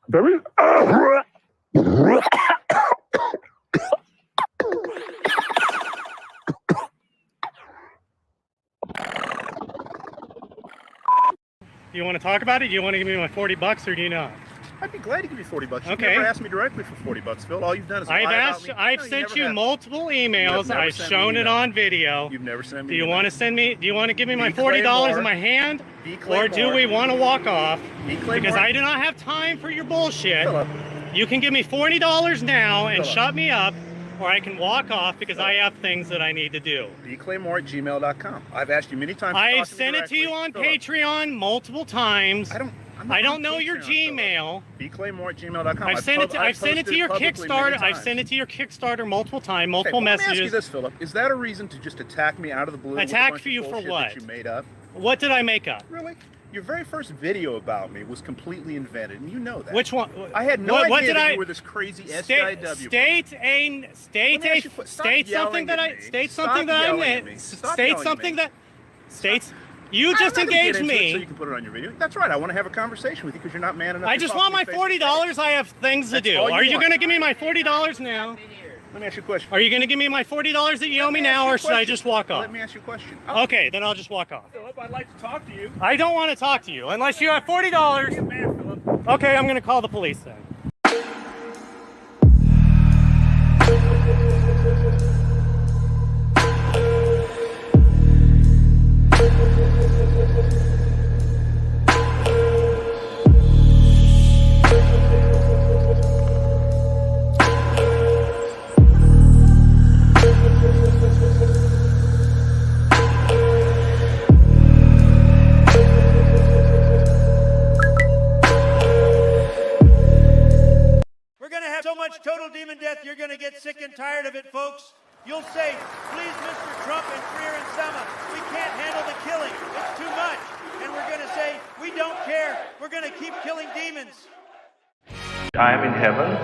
Very. Do you want to talk about it? Do you want to give me my $40 or do you not? I'd be glad to give you $40. You've Okay. never asked me directly for $40, Phil. All you've done is I've sent you multiple emails. I've shown it on video. You've never sent me. Do you want to send me? Do you want to give me my $40 in my hand, or do we want to walk off? Because I do not have time for your bullshit. Philip. You can give me $40 now and shut me up, or I can walk off because I have things that I need to do. bclaymore@gmail.com. I've asked you many times. I've sent it to you on Patreon multiple times. I don't know your Gmail. bclaymore@gmail.com. I've sent it to your Kickstarter. I've sent it to your Kickstarter multiple times, multiple messages. Let me ask you this, Philip. Is that a reason to just attack me out of the blue? Attack for you for what? That you made up? What did I make up? Really? Your very first video about me was completely invented, and you know that. Which one? I had no idea that you were this crazy SJW. State something that you just engaged me. So you can put it on your video. That's right. I want to have a conversation with you because you're not man enough. I just want my $40. I have things to do. Are you going to give me my $40 now? Let me ask you a question. Are you going to give me my $40 that you owe me now, or should I just walk off? Let me ask you a question. Okay, then I'll just walk off. Philip, I'd like to talk to you. I don't want to talk to you unless you have $40. Okay, I'm going to call the police then. Total demon death, you're going to get sick and tired of it, folks. You'll say, please, Mr. Trump and Freer and Sama, we can't handle the killing. It's too much. And we're going to say, we don't care. We're going to keep killing demons. I'm in heaven.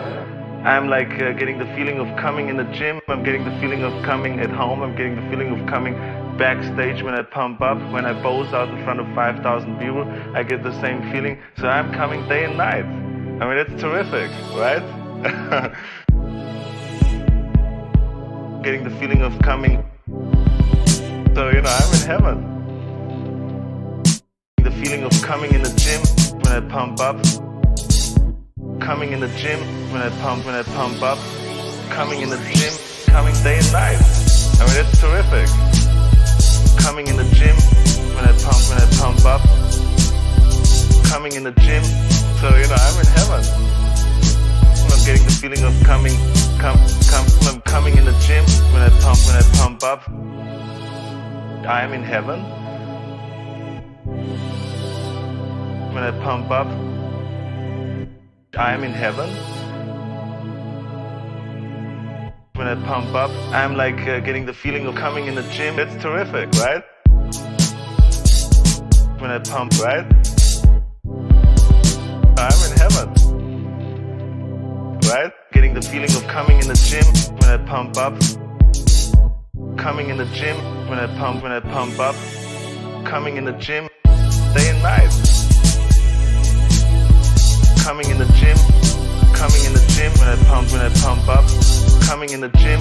I'm like getting the feeling of coming in the gym. I'm getting the feeling of coming at home. I'm getting the feeling of coming backstage when I pump up, when I pose out in front of 5,000 people. I get the same feeling. So I'm coming day and night. I mean, it's terrific, right? Getting the feeling of coming. So, you know, I'm in heaven. The feeling of coming in the gym when I pump up. Coming in the gym when I pump up. Coming in the gym, coming day and night. I mean, it's terrific. Coming in the gym when I pump up. Coming in the gym. So, you know, I'm in heaven. I'm getting the feeling of coming I'm coming in the gym when I pump up. I am in heaven. When I pump up, I am in heaven. When I pump up, I'm like getting the feeling of coming in the gym. It's terrific, right? When I pump, right? I'm in heaven. Right? Getting the feeling of coming in the gym when I pump up. Coming in the gym when I pump up. Coming in the gym day and night. Coming in the gym when I pump up. Coming in the gym.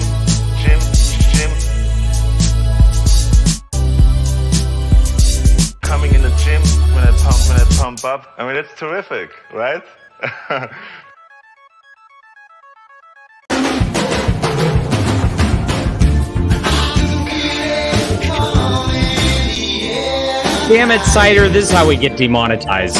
Coming in the gym when I pump up. I mean, it's terrific, right? Damn it, Cider, this is how we get demonetized.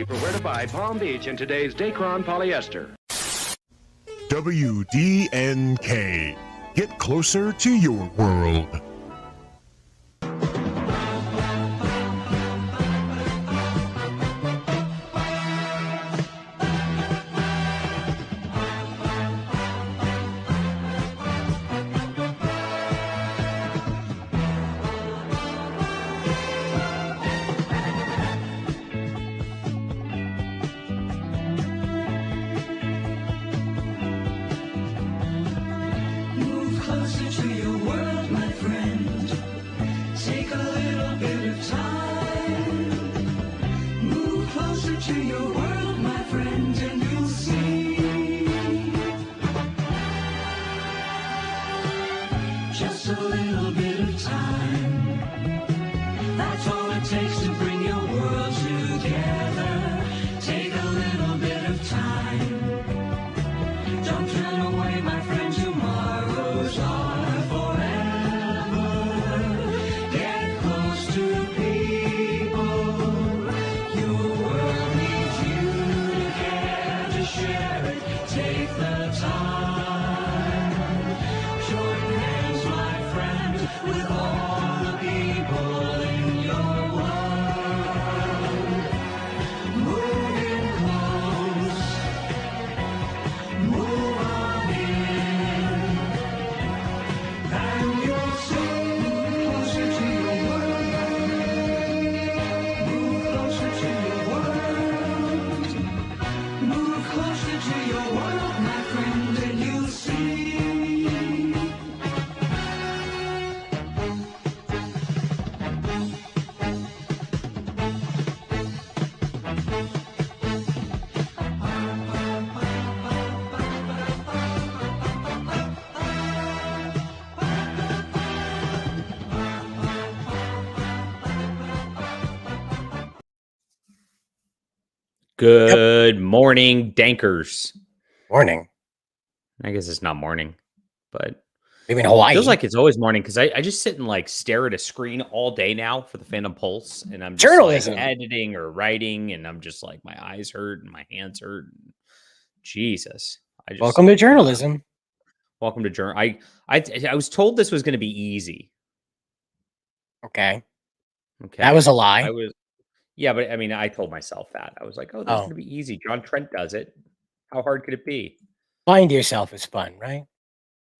for where to buy Palm Beach in today's Dacron polyester. WDNK. Get closer to your world. Good morning, Dankers. Morning. I guess it's not morning, but maybe in Hawaii. It feels like it's always morning because I just sit and like stare at a screen all day now for the Phantom Pulse, and I'm just like editing or writing, and I'm just like my eyes hurt and my hands hurt. Jesus. Welcome to journalism. Welcome to journal. I was told this was going to be easy. Okay. That was a lie. Yeah, but I mean, I told myself that. I was like, oh, this is going to be easy. John Trent does it. How hard could it be? Lying to yourself is fun, right?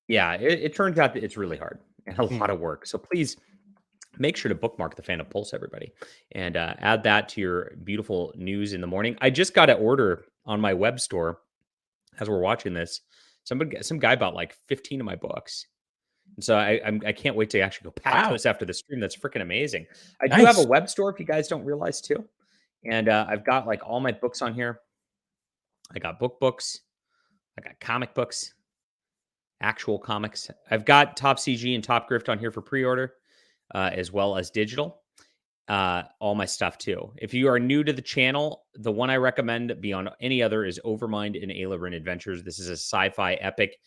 Yeah, it turns out that it's really hard and a lot of work. So please make sure to bookmark the Phantom Pulse, everybody, and add that to your beautiful news in the morning. I just got an order on my web store as we're watching this. Some guy bought like 15 of my books. And so I can't wait to actually go back to this after the stream. That's freaking amazing. I do have a web store if you guys don't realize too. And I've got like all my books on here. I got books. I got comic books, actual comics. I've got Top CG and Top Grift on here for pre-order, as well as digital. All my stuff too. If you are new to the channel, the one I recommend beyond any other is Overmind and Ayla Bryn Adventures. This is a sci-fi epic.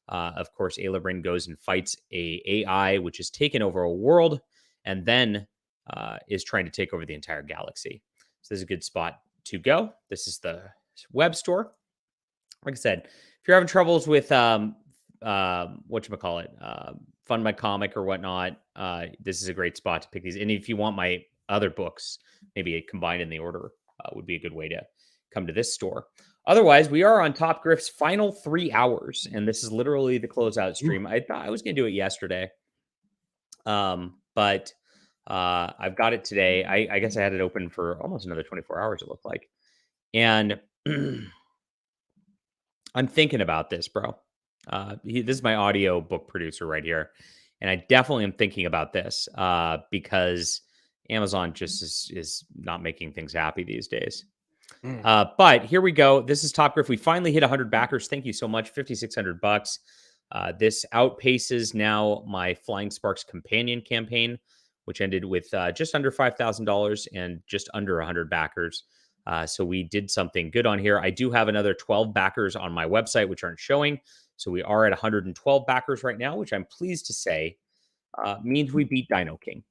Of course, Ayla Bryn goes and fights a AI which has taken over a world and then is trying to take over the entire galaxy. So this is a good spot to go. This is the web store. Like I said, if you're having troubles with whatchamacallit, Fund My Comic or whatnot, this is a great spot to pick these. And if you want my other books, maybe combined in the order, would be a good way to come to this store. Otherwise, we are on Top Grift's final 3 hours, and this is literally the closeout stream. I thought I was going to do it yesterday, but I've got it today. I guess I had it open for almost another 24 hours, it looked like. And I'm thinking about this, bro. This is my audio book producer right here, and I definitely am thinking about this because Amazon just is not making things happy these days. But here we go. This is Top Grift. We finally hit 100 backers. Thank you so much. $5,600. This outpaces now my Flying Sparks companion campaign, which ended with just under $5,000 and just under 100 backers. So we did something good on here. I do have another 12 backers on my website, which aren't showing. So we are at 112 backers right now, which I'm pleased to say means we beat Dino King.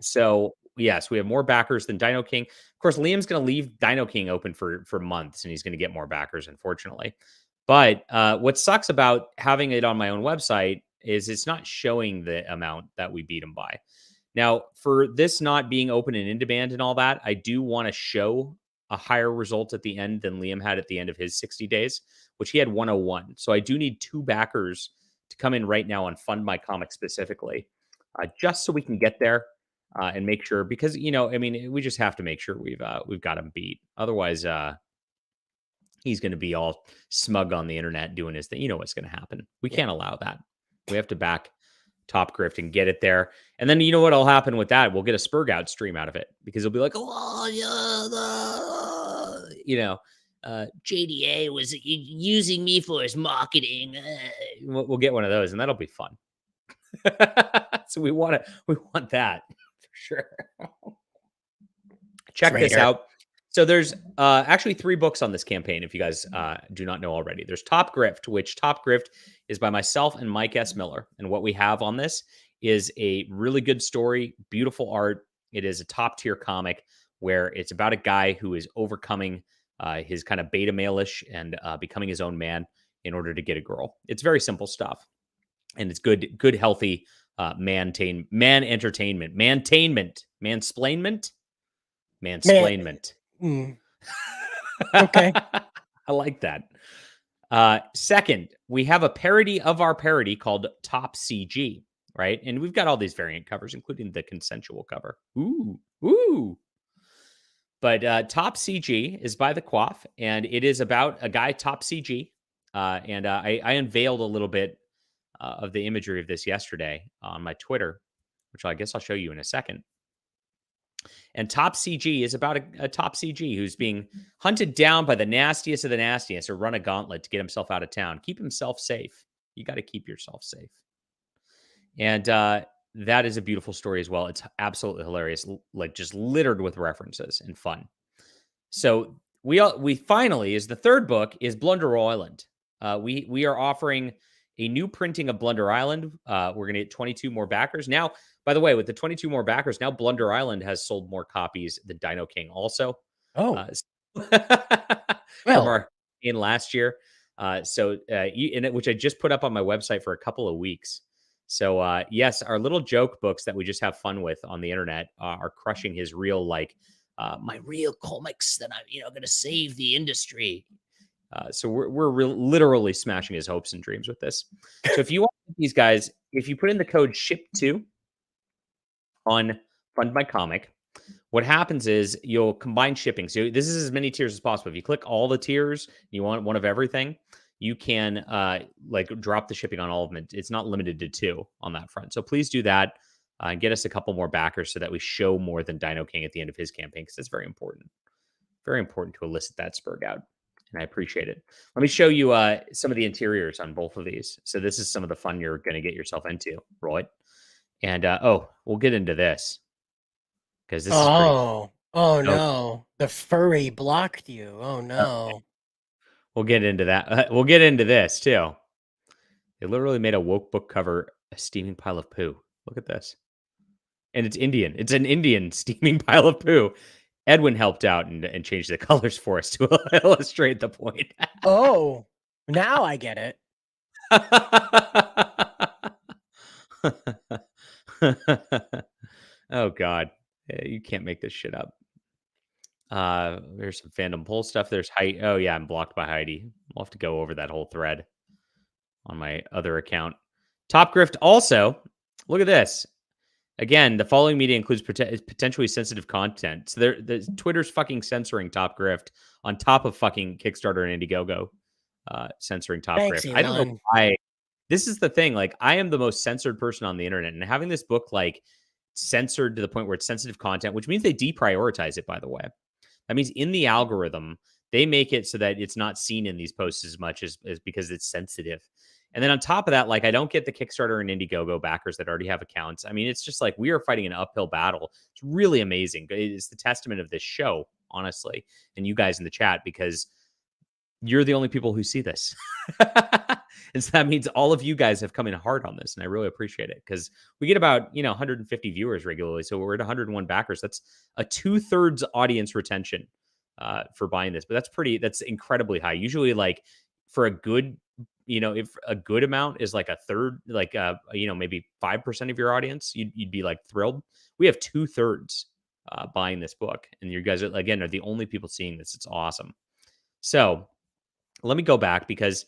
So yes, we have more backers than Dino King. Of course, Liam's going to leave Dino King open for months, and he's going to get more backers, unfortunately. But what sucks about having it on my own website is it's not showing the amount that we beat him by. Now, for this not being open and in demand and all that, I do want to show a higher result at the end than Liam had at the end of his 60 days, which he had 101. So I do need 2 backers to come in right now and fund my comic specifically, just so we can get there and make sure, because, I mean, we just have to make sure we've got him beat. Otherwise, he's going to be all smug on the internet doing his thing. You know what's going to happen. We can't allow that. We have to back Top Grift and get it there. And then you know what'll happen with that? We'll get a Spurgout stream out of it, because he'll be like, oh, yeah, JDA was using me for his marketing. We'll get one of those, and that'll be fun. So we want that for sure. Check this out. So there's actually 3 books on this campaign, if you guys do not know already. There's Top Grift, which Top Grift is by myself and Mike S. Miller. And what we have on this is a really good story, beautiful art. It is a top-tier comic where it's about a guy who is overcoming his kind of beta male-ish and becoming his own man in order to get a girl. It's very simple stuff. And it's good, healthy mansplainment. Okay. I like that. Second, we have a parody of our parody called Top CG, right? And we've got all these variant covers, including the consensual cover. Ooh. But Top CG is by The Quaff, and it is about a guy, Top CG. And I unveiled a little bit of the imagery of this yesterday on my Twitter, which I guess I'll show you in a second. And Top CG is about a top CG who's being hunted down by the nastiest of the nastiest or run a gauntlet to get himself out of town. Keep himself safe. You got to keep yourself safe. And that is a beautiful story as well. It's absolutely hilarious, like just littered with references and fun. So we finally, is the third book, is Blunder Island. We are offering a new printing of Blunder Island. We're going to get 22 more backers. Now, by the way, with the 22 more backers, now Blunder Island has sold more copies than Dino King also. Oh. From our in last year. Which I just put up on my website for a couple of weeks. So, yes, our little joke books that we just have fun with on the internet are crushing his real, my real comics that I'm, going to save the industry. So we're literally smashing his hopes and dreams with this. So if you want these guys, if you put in the code SHIP2 on Fund My Comic, what happens is you'll combine shipping. So this is as many tiers as possible. If you click all the tiers, you want one of everything, you can drop the shipping on all of them. It's not limited to 2 on that front. So please do that and get us a couple more backers so that we show more than Dino King at the end of his campaign, because it's very important. Very important to elicit that Spurgout. And I appreciate it. Let me show you some of the interiors on both of these. So this is some of the fun you're going to get yourself into, right? And we'll get into this because this is oh no, the furry blocked you. Oh no. We'll get into that. We'll get into this too. They literally made a woke book cover a steaming pile of poo. Look at this, and it's Indian. It's an Indian steaming pile of poo. Edwin helped out and changed the colors for us to illustrate the point. Oh, now I get it. Oh, God. You can't make this shit up. There's some fandom poll stuff. There's Heidi. Oh, yeah, I'm blocked by Heidi. I'll have to go over that whole thread on my other account. Top Grift also. Look at this. Again, the following media includes potentially sensitive content. So Twitter's fucking censoring Top Grift on top of fucking Kickstarter and Indiegogo censoring Top Grift. Elon. I don't know why. This is the thing. I am the most censored person on the internet, and having this book censored to the point where it's sensitive content, which means they deprioritize it, by the way. That means in the algorithm, they make it so that it's not seen in these posts as much as because it's sensitive. And then on top of that, I don't get the Kickstarter and Indiegogo backers that already have accounts. I mean, it's just we are fighting an uphill battle. It's really amazing. It's the testament of this show, honestly, and you guys in the chat, because you're the only people who see this. And so that means all of you guys have come in hard on this, and I really appreciate it because we get about 150 viewers regularly, so we're at 101 backers. That's a 2/3 audience retention for buying this, but that's incredibly high. Usually, like for a good, if a good amount is like a third, like maybe 5% of your audience, you'd be like thrilled. We have 2/3 buying this book, and you guys are the only people seeing this. It's awesome. So let me go back because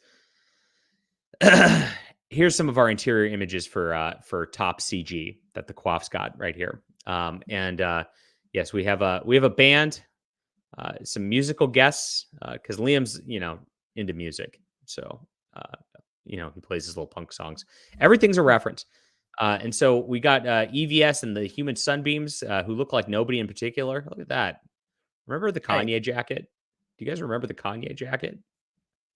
here's some of our interior images for Top CG that the Quaff's got right here. Yes, we have a band, some musical guests, because Liam's into music, so he plays his little punk songs. Everything's a reference. And so we got EVS and the Human Sunbeams, who look like nobody in particular. Look at that. Remember the Kanye jacket? Do you guys remember the Kanye jacket?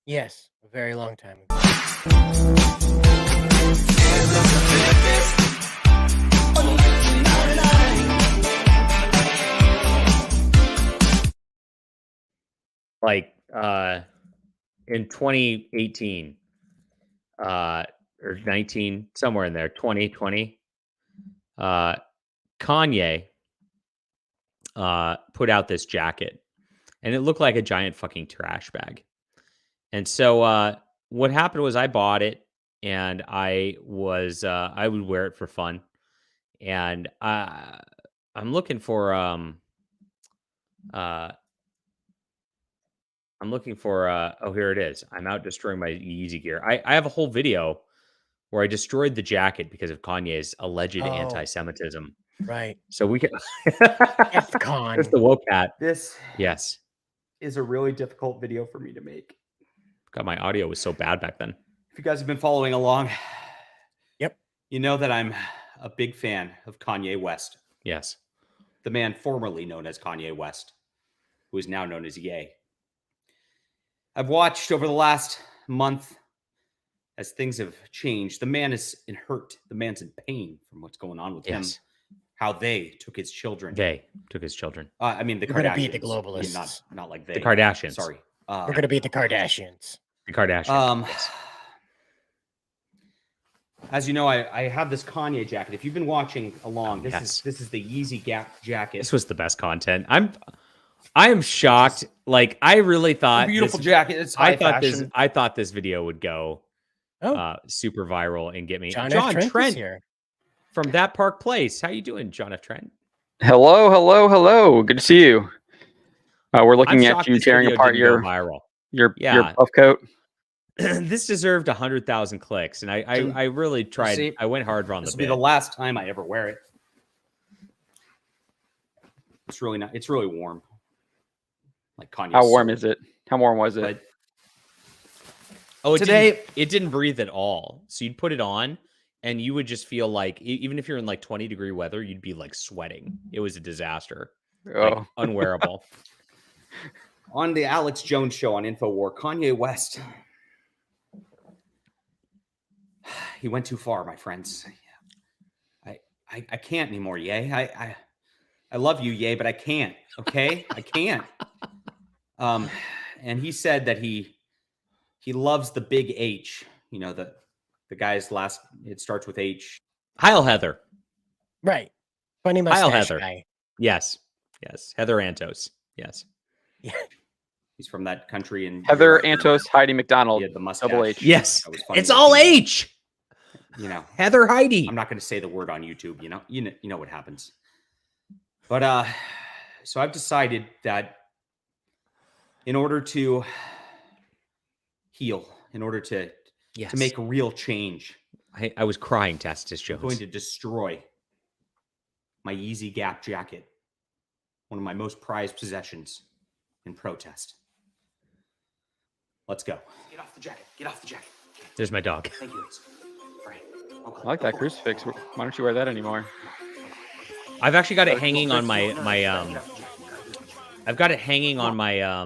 Yes, a very long time ago. Like in 2018 or 19, somewhere in there, 2020, Kanye put out this jacket, and it looked like a giant fucking trash bag. And so what happened was I bought it, and I would wear it for fun. And I'm looking for oh, here it is. I'm out destroying my Yeezy gear. I have a whole video where I destroyed the jacket because of Kanye's alleged anti-Semitism. Right. So we can FCon. There's the woke hat. This Yes. is a really difficult video for me to make. God, my audio was so bad back then. If you guys have been following along, Yep, you know that I'm a big fan of Kanye West, Yes. the man formerly known as Kanye West, who is now known as Ye. I've watched over the last month as things have changed. The man is hurt. The man's in pain from what's going on with him. How they took his children. They took his children. I mean, the we're gonna Kardashians. beat the globalists. Not like they. The Kardashians. Sorry. We're gonna beat the Kardashians. The Kardashians. Yes. As you know, I have this Kanye jacket. If you've been watching along, this is the Yeezy Gap jacket. This was the best content. I am shocked. Like I really thought beautiful jacket. It's high fashion. I thought this video would go super viral and get me. John Trent here from That Park Place. How you doing, John F. Trent? Hello. Good to see you. We're looking at you tearing apart your puff coat. This deserved 100,000 clicks, and I really tried. See, I went hard on the. This will be the last time I ever wear it. It's really not. It's really warm. Like Kanye. How warm is it? How warm was it? But, today it didn't breathe at all. So you'd put it on, and you would just feel like even if you're in like 20-degree weather, you'd be like sweating. It was a disaster. Like, unwearable. On the Alex Jones show on InfoWar, Kanye West. He went too far, my friends. I can't anymore, Ye. I love you, Ye, but I can't. Okay, I can't. And he said that he loves the big H. You know the guy's last. It starts with H. Heil Heather. Right. Funny mustache Heil Heather. guy. Yes. Heather Antos. Yes. Yeah. He's from that country in Heather Antos, Heidi MacDonald. He had the mustache. Double H. Yes. It's all H. You know, Heather Heidi. I'm not going to say the word on YouTube. You know what happens. But so I've decided that in order to heal, in order to make a real change, I was crying, Tacitus Jones. I'm going to destroy my Yeezy Gap jacket, one of my most prized possessions, in protest. Let's go. Get off the jacket. Get off the jacket. There's my dog. Thank you. I like that crucifix. Why don't you wear that anymore? I've actually got it hanging on my I've got it hanging on my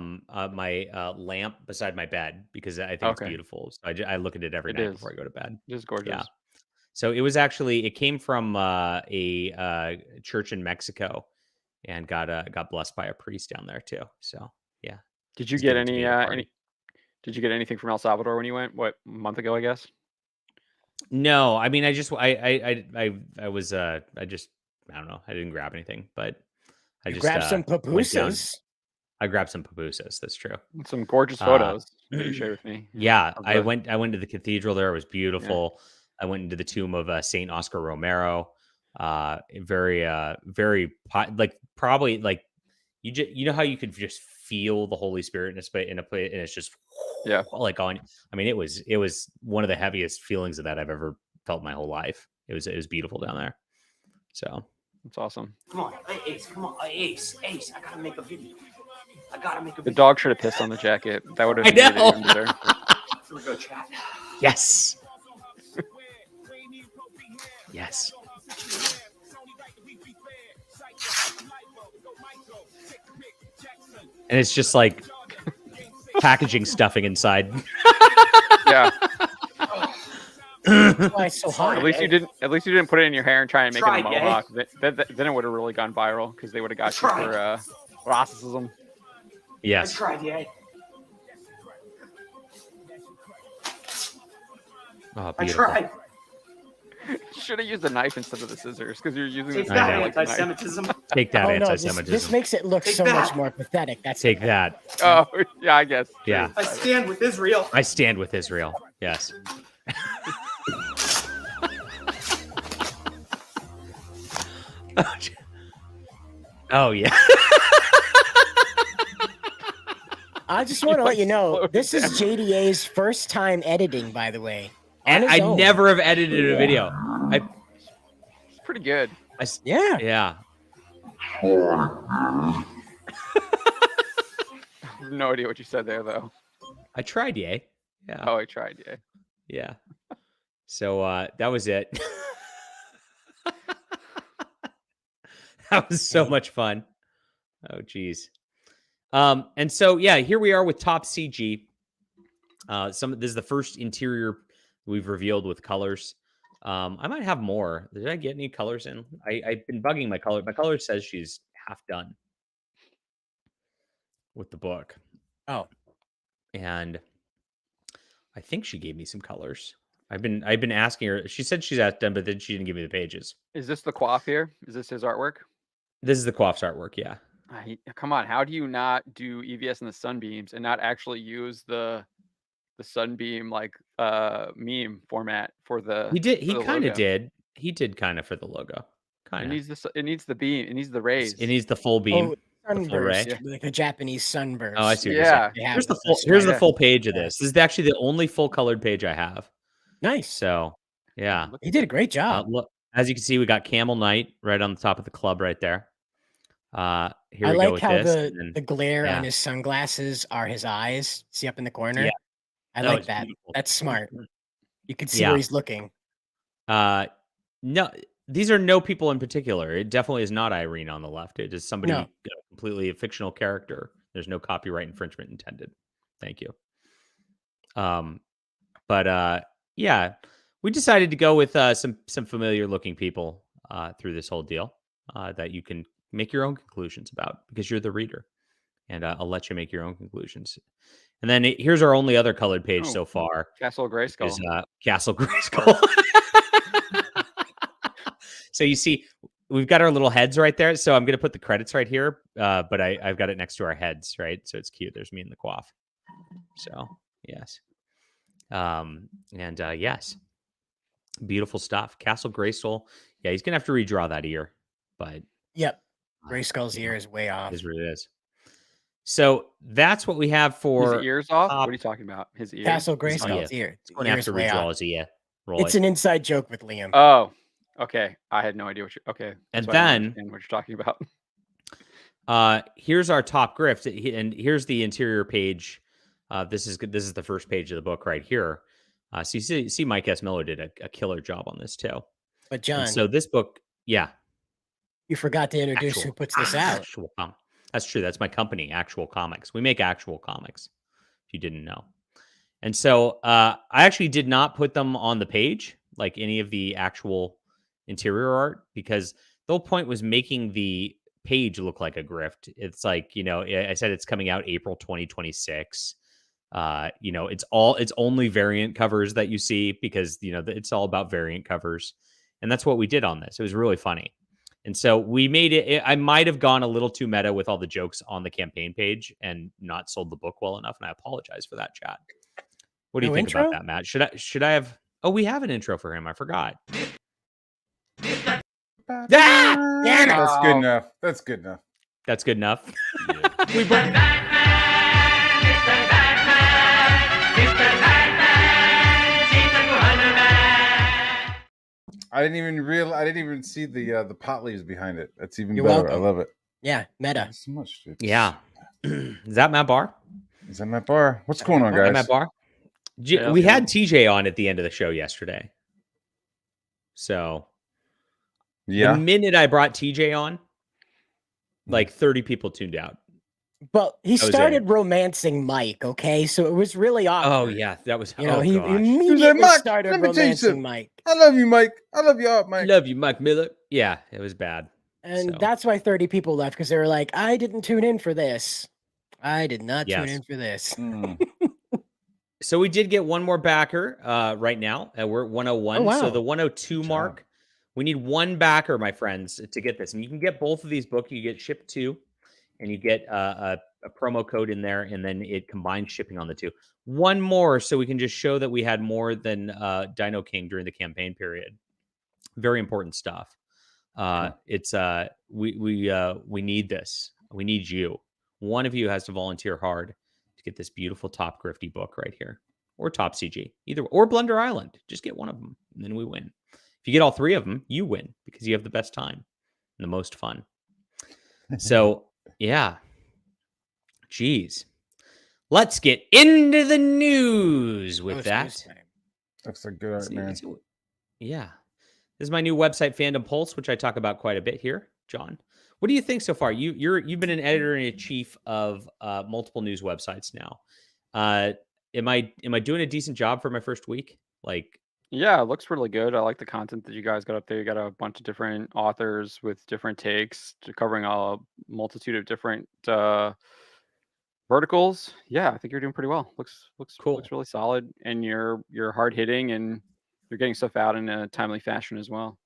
my lamp beside my bed because I think it's beautiful. So I look at it every night before I go to bed. It is gorgeous. Yeah. So it came from a church in Mexico and got blessed by a priest down there too. So yeah. Did you get any Did you get anything from El Salvador when you went? What, a month ago, I guess? No, I mean, I just was I don't know. I didn't grab anything, but I You just grabbed some went down. pupusas. I grabbed some pupusas. That's true. Some gorgeous photos that you shared with me. Yeah, I went to the cathedral there. It was beautiful. I went into the tomb of Saint Oscar Romero. Very like probably like you know how you could just feel the Holy Spirit in a place, and it's just like on. I mean, it was one of the heaviest feelings of that I've ever felt my whole life. It was beautiful down there. So that's awesome. Come on, Ace. Come on, Ace. I gotta make a video. The dog should have pissed on the jacket. That would have made it even better. Go chat. Yes. Yes. And it's just like packaging stuffing inside. Yeah. Why it's so hot? At least you didn't put it in your hair and try and make it a mohawk. Then it would have really gone viral because they would have got you for racism. Yes. I tried, yeah. Oh, I tried. Should have used a knife instead of the scissors because you're using Take the that, anti-Semitism. Take that, anti-Semitism. This makes it look so much more pathetic. That's Take that. Oh, yeah, I guess. Yeah. I stand with Israel. I stand with Israel. Yes. Oh, yeah. I just want to let you know, this is JDA's first time editing, by the way. And I never have edited a video. It's pretty good. Yeah. Yeah. I have no idea what you said there, though. I tried, yay. Yeah. Oh, I tried, yay. Yeah. So that was it. That was so much fun. Oh, geez. And so, yeah, here we are with Top CG. This is the first interior we've revealed with colors. I might have more. Did I get any colors in? I've been bugging my color. My color says she's half done with the book. Oh. And I think she gave me some colors. I've been asking her. She said she's half done, but then she didn't give me the pages. Is this the Quaff here? Is this his artwork? This is the Quaff's artwork, yeah. Come on, how do you not do EVS and the Sunbeams and not actually use the Sunbeam like meme format for the? He did. He kind of did. He did kind of for the logo. Kind of. It needs the beam. It needs the rays. It needs the full beam. Sunburst, full ray. like a Japanese sunburst. Oh, I see. What you're saying. Here's the full page of this. This is actually the only full colored page I have. Nice. So, yeah, he did a great job. Look, as you can see, we got Camel Knight right on the top of the club right there. Here I we go like with how this. the glare on his sunglasses are his eyes. See up in the corner? Yeah. I like that. Beautiful. That's smart. You can see where he's looking. No, these are no people in particular. It definitely is not Irene on the left. It is somebody completely a fictional character. There's no copyright infringement intended. Thank you. But yeah, we decided to go with some familiar looking people through this whole deal that you can make your own conclusions about because you're the reader, and I'll let you make your own conclusions. And then here's our only other colored page so far. Castle Grayskull. Castle Grayskull. So you see, we've got our little heads right there. So I'm going to put the credits right here, but I've got it next to our heads, right? So it's cute. There's me and the Quaff. So yes. Yes. Beautiful stuff. Castle Grayskull. Yeah, he's going to have to redraw that ear, but. Yep. Grayskull's ear is way off. It is what it is. So that's what we have for his ears off. What are you talking about? His ear. Castle Grayskull's ear. He's going to have to redraw his ear. It's an inside joke with Liam. Oh, okay. I had no idea what you. Okay. And then what you're talking about. Here's our top grift, and here's the interior page. This is the first page of the book right here. So you see Mike S. Miller did a killer job on this too. But John, and so this book, yeah. You forgot to introduce who puts this out. That's true. That's my company, Actual Comics. We make actual comics, if you didn't know. And so I actually did not put them on the page, like any of the actual interior art, because the whole point was making the page look like a grift. It's like, I said it's coming out April 2026. It's only variant covers that you see because it's all about variant covers, and that's what we did on this. It was really funny, and so we made it. I might have gone a little too meta with all the jokes on the campaign page and not sold the book well enough, and I apologize for that, chat. What do you think about that, Matt? Should I have? Oh, we have an intro for him. I forgot. That's good enough. That's good enough. That's good enough. Yeah. We brought I didn't even see the pot leaves behind it. That's even You're better. welcome. I love it. Yeah, meta. Thanks so much, dude. Yeah. Is that Matt Barr? Is that Matt Barr? What's going on, guys? Matt Barr? We had TJ on at the end of the show yesterday. So the minute I brought TJ on, like 30 people tuned out. But he started romancing Mike, okay? So it was really awkward. Oh, yeah. That was, he immediately started romancing Mike. I love you, Mike. I love you all, Mike. Love you, Mike Miller. Yeah, it was bad. And that's why 30 people left, because they were like, I didn't tune in for this. I did not tune in for this. So we did get one more backer right now. We're at 101. Oh, wow. So the 102 mark, we need one backer, my friends, to get this. And you can get both of these books. You get shipped 2, and you get a promo code in there, and then it combines shipping on the 2. One more, so we can just show that we had more than Dino King during the campaign period. Very important stuff. It's we need this. We need you. One of you has to volunteer hard to get this beautiful Top Grifty book right here, or Top CG, either, or Blunder Island. Just get one of them, and then we win. If you get all 3 of them, you win because you have the best time and the most fun. So, yeah. Jeez. Let's get into the news with that. Looks like good art, man. Yeah. This is my new website, Fandom Pulse, which I talk about quite a bit here. John, what do you think so far? You've been an editor-in-chief of multiple news websites now. Am I doing a decent job for my first week? Yeah, it looks really good. I like the content that you guys got up there. You got a bunch of different authors with different takes, covering a multitude of different verticals. Yeah, I think you're doing pretty well. Looks cool. Looks really solid, and you're hard hitting, and you're getting stuff out in a timely fashion as well.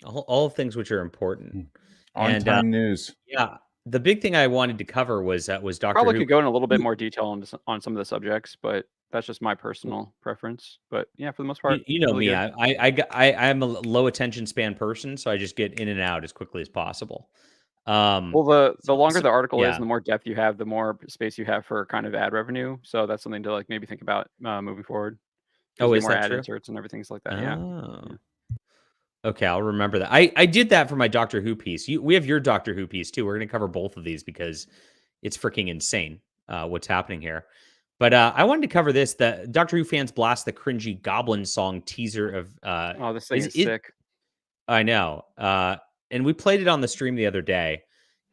All things which are important. On-time news. Yeah, the big thing I wanted to cover was Doctor Probably Who. could go in a little bit more detail on some of the subjects, but that's just my personal preference. But yeah, for the most part, you know really me. good. I'm a low attention span person, so I just get in and out as quickly as possible. Well, the longer the article is, and the more depth you have, the more space you have for kind of ad revenue. So that's something to maybe think about moving forward. Oh, is more that ad true? inserts and everything like that. Oh. Yeah. Okay, I'll remember that. I did that for my Doctor Who piece. We have your Doctor Who piece too. We're going to cover both of these because it's freaking insane what's happening here. But I wanted to cover this. The Doctor Who fans blast the cringy Goblin song teaser of. This thing is sick. I know. And we played it on the stream the other day.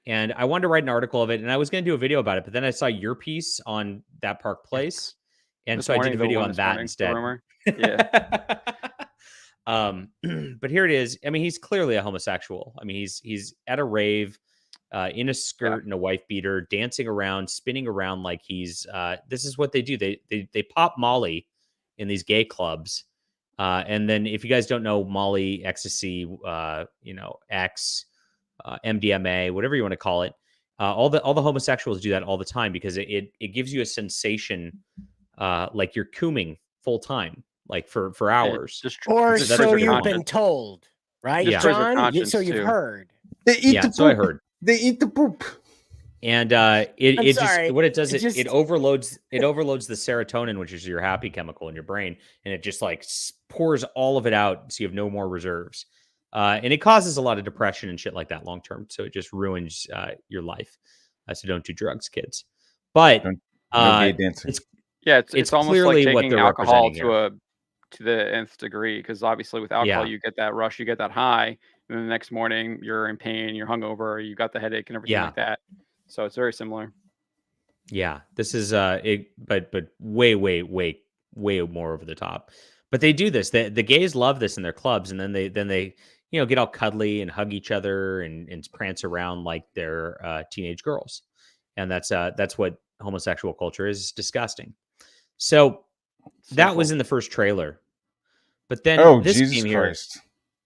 And I wanted to write an article of it, and I was going to do a video about it. But then I saw your piece on That Park Place, and so I did a video on that instead. Yeah. But here it is. I mean, he's clearly a homosexual. I mean, he's at a rave, in a skirt and a wife beater, dancing around, spinning around like he's. This is what they do. They pop Molly in these gay clubs, and then if you guys don't know Molly, ecstasy, X, MDMA, whatever you want to call it, all the homosexuals do that all the time because it gives you a sensation, like you're cooming full time. Like for hours, or so you've been told, right, John? So you've heard. They eat the poop. So I heard. They eat the poop. And what it does it overloads the serotonin, which is your happy chemical in your brain, and it just pours all of it out, so you have no more reserves. And it causes a lot of depression and shit like that long term. So it just ruins your life. So don't do drugs, kids. But no gay dancing. It's almost like taking alcohol to the nth degree, because obviously with alcohol you get that rush, you get that high, and then the next morning you're in pain, you're hungover, you got the headache and everything like that. So it's very similar. Yeah, this is but way more over the top. But they do this. The gays love this in their clubs, and then they get all cuddly and hug each other and prance around like they're teenage girls. And that's what homosexual culture is disgusting. So that was in the first trailer. But then this Jesus game here, Christ.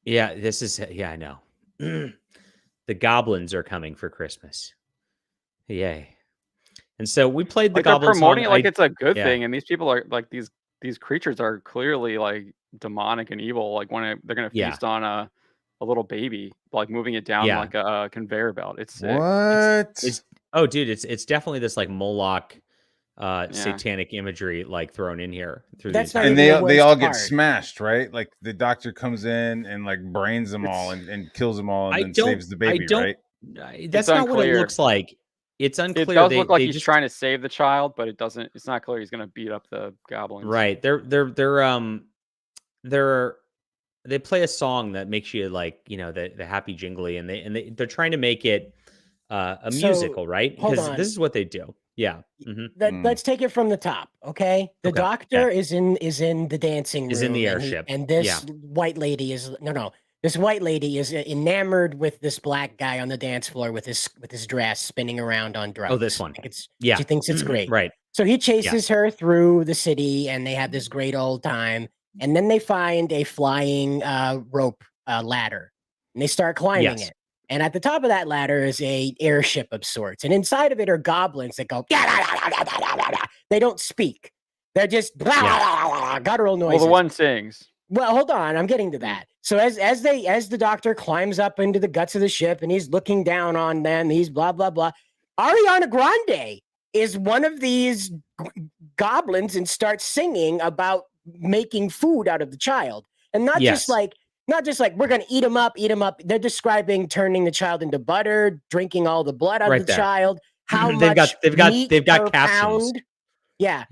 yeah, this is I know. The goblins are coming for Christmas. Yay. And so we played the goblin song. They're promoting it like it's a good thing, and these people are like these creatures are clearly like demonic and evil. Like when they're gonna feast on a little baby, like moving it down like a conveyor belt. It's sick. What? It's dude, it's definitely this like Moloch satanic imagery like thrown in here through these. And they all get smashed, right? Like the doctor comes in and like brains them all and kills them all and then saves the baby, right? That's not what it looks like. It's unclear. It does look like he's trying to save the child, but it's not clear he's going to beat up the goblins. Right. They play a song that makes you like, the happy jingly, and they're trying to make it a musical, right? Because this is what they do. Yeah. Let's take it from the top, okay? The doctor is in the dancing room. Is in the airship. And this white lady is this white lady is enamored with this black guy on the dance floor with his dress spinning around on drugs. Oh, this one. She thinks it's great. Right. So he chases her through the city and they have this great old time. And then they find a flying rope ladder and they start climbing it. And at the top of that ladder is a airship of sorts. And inside of it are goblins that go, they don't speak. They're just guttural noises. Well, the one sings. Well, hold on. I'm getting to that. So as the doctor climbs up into the guts of the ship and he's looking down on them, he's blah, blah, blah. Ariana Grande is one of these goblins and starts singing about making food out of the child. And not just like we're going to eat him up. They're describing turning the child into butter, drinking all the blood out of the child. How much they've got captions. Pound. Yeah.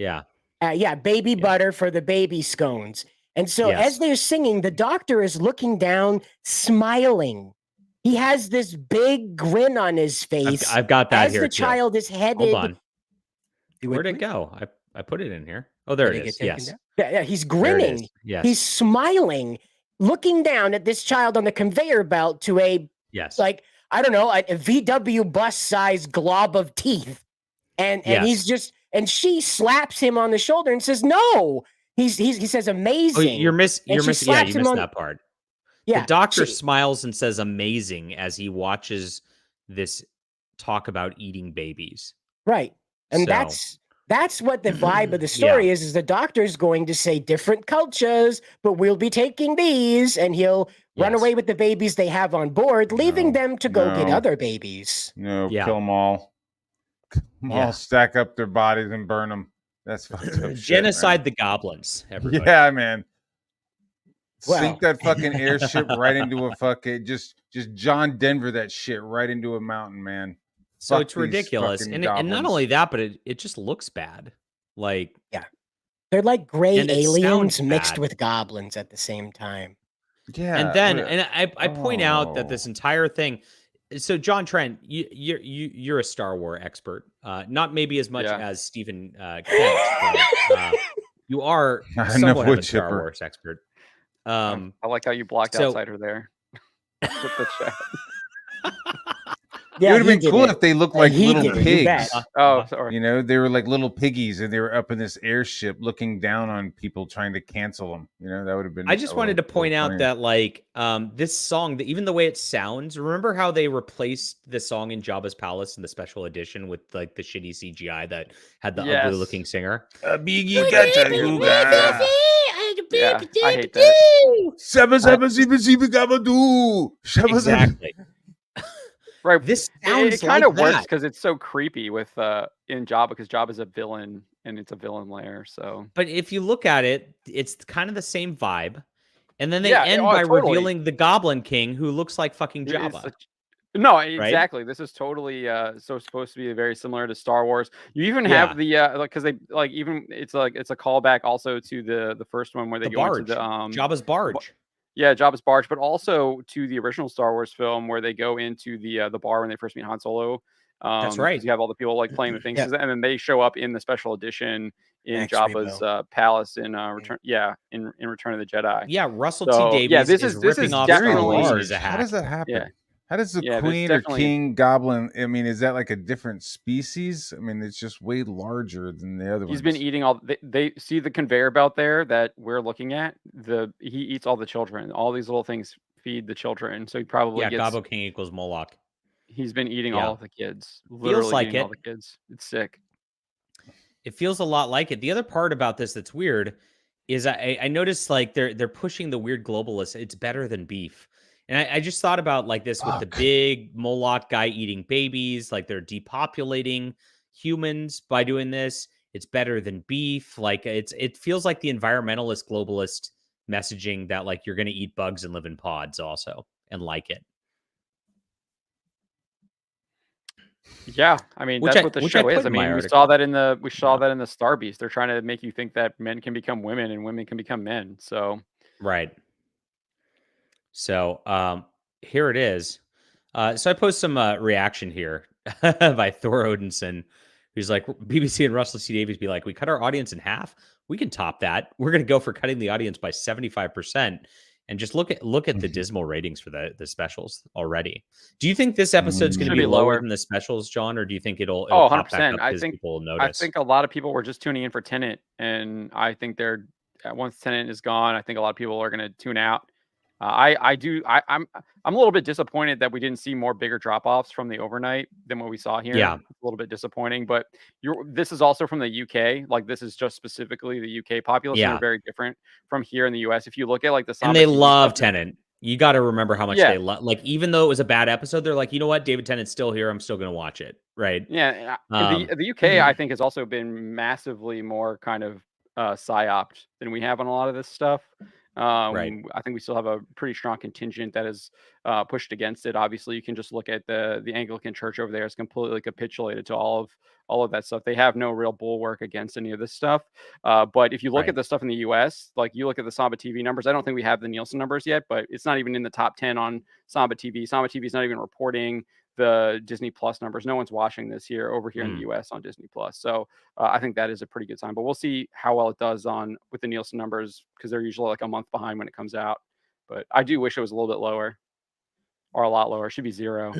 Baby butter for the baby scones. And so as they're singing, the doctor is looking down, smiling. He has this big grin on his face. I've got that here. As the child is headed. Hold on. Where'd it go? I put it in here. Oh, there it is. Yes. Yeah, he's grinning. Yes. He's smiling, looking down at this child on the conveyor belt to a like, I don't know, a VW bus sized glob of teeth. And he's just, and she slaps him on the shoulder and says, no. He says amazing. Oh, you're missing that part. Yeah. The doctor smiles and says amazing as he watches this talk about eating babies. Right. And that's what the vibe of the story is the doctor's going to say different cultures, but we'll be taking these, and he'll run away with the babies they have on board, leaving them to go get other babies. No, kill them all. All stack up their bodies and burn them. That's fucked up. Genocide the goblins, everybody. Yeah, man. Sink that fucking airship right into a fucking just John Denver that shit right into a mountain, man. So it's ridiculous. And not only that, but it just looks bad. Like they're like gray aliens mixed with goblins at the same time. Yeah. And then I point out that this entire thing. So John Trent, you're a Star Wars expert. Not maybe as much as Stephen Kent, but you are somewhat of a Star Wars expert. I like how you blocked outside her there. With the chat. It would have been cool if they looked like little pigs. Oh, sorry. They were like little piggies, and they were up in this airship looking down on people trying to cancel them. That would have been. I just wanted to point out that, like, this song, even the way it sounds. Remember how they replaced the song in Jabba's Palace in the special edition with like the shitty CGI that had the ugly-looking singer. Yeah, I hate that. Exactly. Right. This sounds it kind of like works because it's so creepy with in Jabba, because Jabba's a villain and it's a villain lair. So, but if you look at it, it's kind of the same vibe, and then they end by revealing the Goblin King, who looks like fucking Jabba. No, exactly. Right? This is totally so supposed to be very similar to Star Wars. You even have the because they like even it's a callback also to the first one where they go into the Jabba's barge. Yeah, Jabba's barge, but also to the original Star Wars film where they go into the bar when they first meet Han Solo. That's right. You have all the people like playing the things, and then they show up in the special edition in Jabba's palace in Return. Yeah, in Return of the Jedi. Yeah, Russell T Davies. This is ripping off definitely How does that happen? Yeah. How does the queen or king goblin? I mean, is that like a different species? I mean, it's just way larger than the other ones. He's been eating all. They see the conveyor belt there that we're looking at. He eats all the children. All these little things feed the children. So he probably gets. Gobbo King equals Moloch. He's been eating all of the kids. Feels like eating all the kids. It's sick. It feels a lot like it. The other part about this that's weird is I noticed like they're pushing the weird globalists. It's better than beef. And I just thought about like this with the big Moloch guy eating babies, like they're depopulating humans by doing this. It's better than beef. Like it feels like the environmentalist globalist messaging that like you're going to eat bugs and live in pods also and like it. Yeah, I mean that's what the show is. I mean, we saw that in the Star Beast. They're trying to make you think that men can become women and women can become men. So right. So here it is. So I post some reaction here by Thor Odinson, who's like, BBC and Russell T Davies be like, we cut our audience in half. We can top that. We're going to go for cutting the audience by 75%. And just look at the dismal ratings for the specials already. Do you think this episode's going to be lower than the specials, John, or do you think it'll 100%. pop back up because people notice? I think a lot of people were just tuning in for Tenet, and I think once Tenet is gone, I think a lot of people are going to tune out. I'm a little bit disappointed that we didn't see more bigger drop-offs from the overnight than what we saw here. Yeah, it's a little bit disappointing, but this is also from the UK. Like this is just specifically the UK populace. They're very different from here in the US. If you look at like the and they love Tenet. You got to remember how much they love. Like even though it was a bad episode, they're like, you know what, David Tennant's still here. I'm still going to watch it. Right? Yeah. The UK I think has also been massively more kind of psyoped than we have on a lot of this stuff. Right. I think we still have a pretty strong contingent that is pushed against it. Obviously, you can just look at the Anglican Church over there has completely capitulated to all of that stuff. They have no real bulwark against any of this stuff. But if you look at the stuff in the U.S., like you look at the Samba TV numbers, I don't think we have the Nielsen numbers yet, but it's not even in the top 10 on Samba TV. Samba TV is not even reporting the Disney Plus numbers. No one's watching this over here in the US on Disney Plus. So I think that is a pretty good sign, but we'll see how well it does with the Nielsen numbers because they're usually like a month behind when it comes out. But I do wish it was a little bit lower or a lot lower. It should be 0.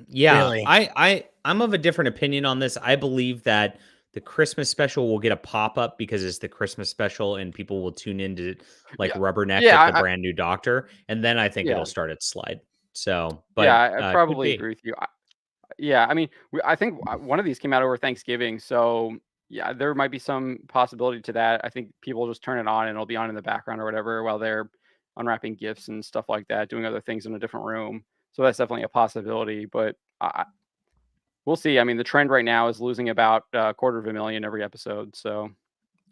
Yeah. Really? I'm of a different opinion on this. I believe that the Christmas special will get a pop-up because it's the Christmas special and people will tune into like Rubberneck at the brand new Doctor. And then I think it'll start its slide. So, but I probably agree with you. I mean, I think one of these came out over Thanksgiving, so yeah, there might be some possibility to that. I think people just turn it on and it'll be on in the background or whatever while they're unwrapping gifts and stuff like that, doing other things in a different room. So that's definitely a possibility, but we'll see. I mean, the trend right now is losing about 250,000 every episode, so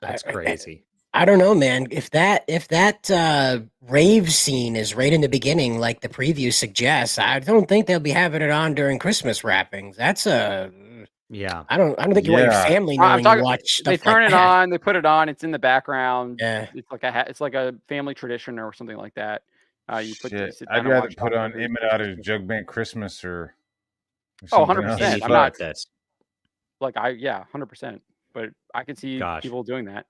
that's crazy. I don't know, man. If that rave scene is right in the beginning, like the preview suggests, I don't think they'll be having it on during Christmas wrappings. That's I don't think you want your family knowing you watch stuff. They turn like it on, they put it on, it's in the background. Yeah, it's like a family tradition or something like that. You I'd rather put on Emmett Otter's Jug Band Christmas or 100%. I'm not this. Like 100%. But I can see people doing that.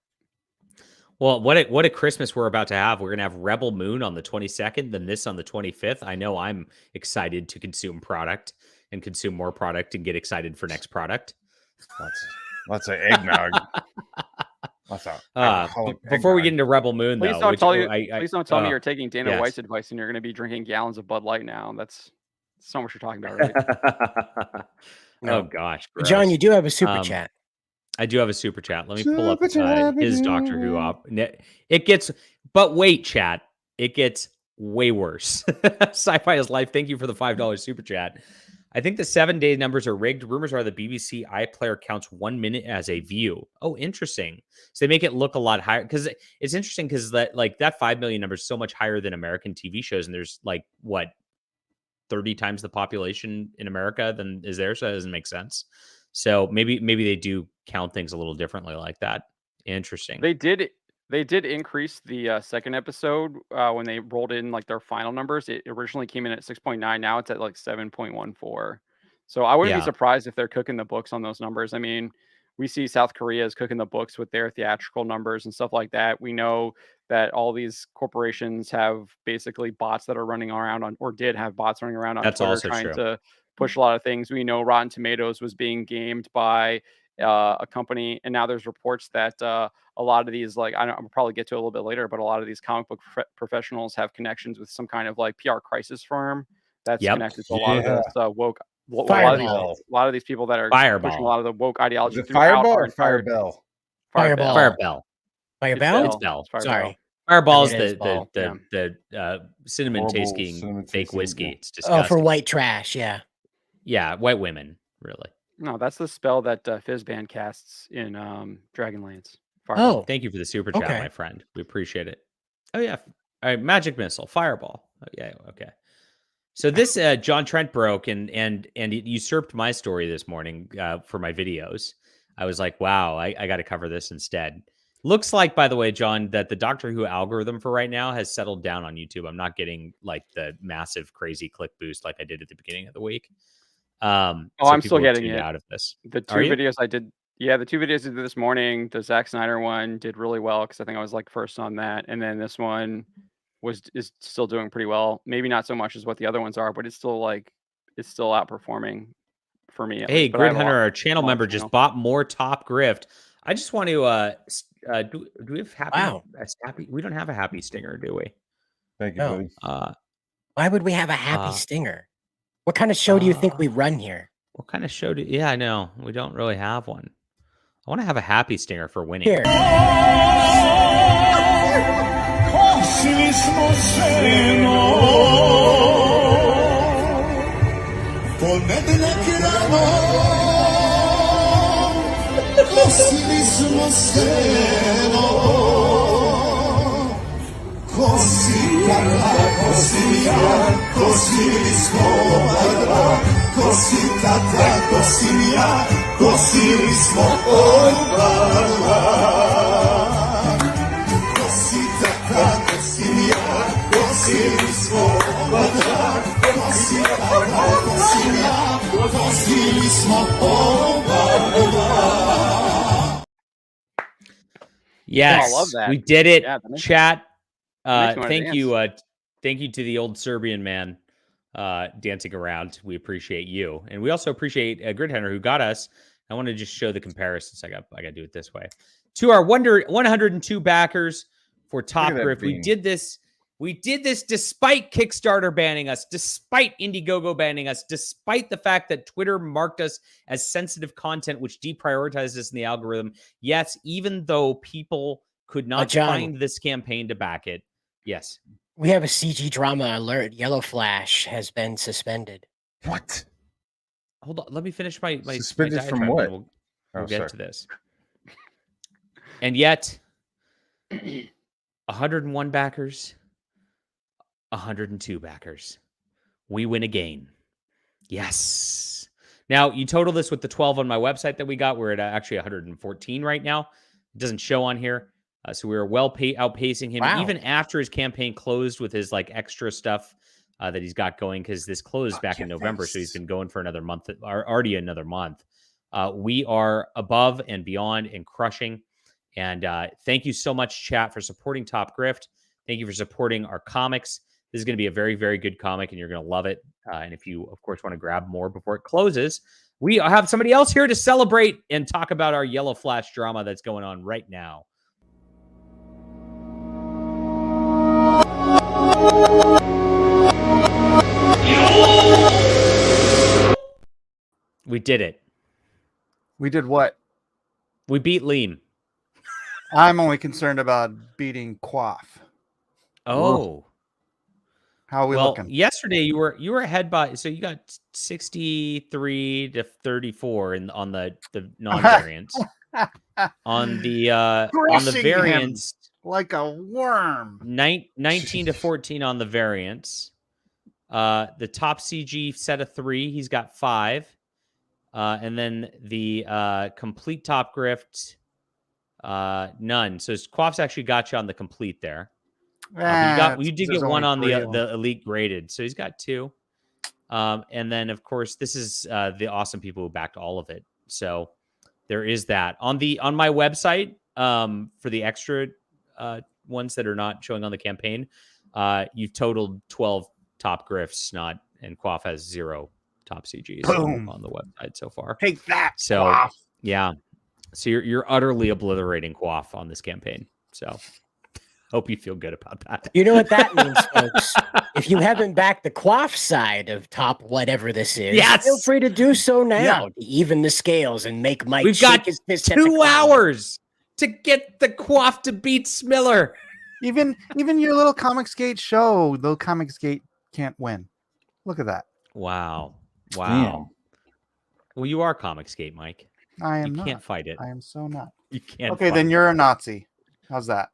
Well, what a Christmas we're about to have. We're going to have Rebel Moon on the 22nd, then this on the 25th. I know I'm excited to consume product and consume more product and get excited for next product. Lots of eggnog. Before we get into Rebel Moon, please don't tell me you're taking Dana White's advice and you're going to be drinking gallons of Bud Light now. That's not what you're talking about, right? Oh, gosh. Gross. John, you do have a super chat. I do have a super chat. Let me pull up his Doctor Who op. It gets, but wait, chat. It gets way worse. Sci-Fi is Life. Thank you for the $5 super chat. I think the 7-day numbers are rigged. Rumors are the BBC iPlayer counts 1 minute as a view. Oh, interesting. So they make it look a lot higher because it's interesting because that 5 million number is so much higher than American TV shows, and there's 30 times the population in America than is there, so that doesn't make sense. So maybe they do count things a little differently like that. Interesting. They did increase the second episode when they rolled in their final numbers. It originally came in at 6.9. Now it's at 7.14. So I wouldn't be surprised if they're cooking the books on those numbers. I mean, we see South Korea is cooking the books with their theatrical numbers and stuff like that. We know that all these corporations have basically bots that are running around on, or did have bots running around on That's Twitter also trying true. to push a lot of things. We know Rotten Tomatoes was being gamed by a company, and now there's reports that a lot of these, like, I'll probably get to it a little bit later, but a lot of these comic book professionals have connections with some kind of like PR crisis firm that's connected to a lot of this woke. A lot of these people that are pushing a lot of the woke ideology. Is it Fireball or Firebell? Firebell. Firebell. Firebell? It's Bell. Sorry. Fireball is the cinnamon tasting fake whiskey. It's disgusting. Oh, for white trash, yeah. Yeah, white women, really. No, that's the spell that Fizzband casts in Dragonlance. Fireball. Oh, thank you for the super chat, my friend. We appreciate it. Oh yeah, all right, magic missile, Fireball. Oh, yeah, okay. So this John Trent broke and it usurped my story this morning for my videos. I was like, wow, I got to cover this instead. Looks like, by the way, John, that the Doctor Who algorithm for right now has settled down on YouTube. I'm not getting like the massive, crazy click boost like I did at the beginning of the week. I'm still getting it out of this. The two videos I did, the two videos I did this morning, the Zack Snyder one did really well because I think I was like first on that, and then this one is still doing pretty well. Maybe not so much as what the other ones are, but it's still outperforming for me. Hey, Grid Hunter, our channel member, just bought more Top Grift. I just want to do we have happy? We don't have a happy stinger, do we? Thank you, buddy. Why would we have a happy stinger? What kind of show do you think we run here? What kind of show do? Yeah, I know we don't really have one. I want to have a happy stinger for winning. Here. Yes, I love that. We did it. Yeah, Chat. Thank you to the old Serbian man dancing around. We appreciate you, and we also appreciate Grid Hunter who got us. I want to just show the comparisons. I got to do it this way. To our 102 backers for Top Grift, we did this. We did this despite Kickstarter banning us, despite Indiegogo banning us, despite the fact that Twitter marked us as sensitive content, which deprioritized us in the algorithm. Yes, even though people could not find this campaign to back it. Yes. We have a CG drama alert. Yellow Flash has been suspended. What? Hold on. Let me finish my suspended from what? We'll get to this. And yet, 101 backers. 102 backers. We win again. Yes. Now, you total this with the 12 on my website that we got. We're at actually 114 right now. It doesn't show on here. So we were outpacing him even after his campaign closed with his like extra stuff that he's got going, because this closed back in November. So he's been going for another month, already another month. We are above and beyond and crushing. And thank you so much, chat, for supporting Top Grift. Thank you for supporting our comics. This is going to be a very, very good comic, and you're going to love it. And if you, of course, want to grab more before it closes, we have somebody else here to celebrate and talk about our Yellow Flash drama that's going on right now. We did it. We did what? We beat Liam. I'm only concerned about beating Quaff. Oh. How are we looking? Yesterday you were ahead by, so you got 63 to 34 on the non-variants. on the variants, like a worm. 19 to 14 on the variants. The top CG set of 3, he's got 5. And then the complete Top Grift, none. So Quaff's actually got you on the complete there. You did get one on the elite graded, so he's got 2. And then of course this is the awesome people who backed all of it. So there is that on my website. For the extra ones that are not showing on the campaign, you've totaled 12 top griffs, snot, and Quaff has 0 top CGs on the website so far. Take that, so Quaff. Yeah, so you're utterly obliterating Quaff on this campaign. So hope you feel good about that. You know what that means, folks? If you haven't backed the Quaff side of top whatever this is, feel free to do so now to even the scales and make Mike We've shake got his fist at 2 hours to get the Quaff to beat Smiller. Even your little Comicsgate show, though, Comicsgate can't win. Look at that. Wow. Damn. Well, you are Comicsgate, Mike. I am You not. can't fight it. I am so not. You can't. Okay, then you're a Nazi. How's that?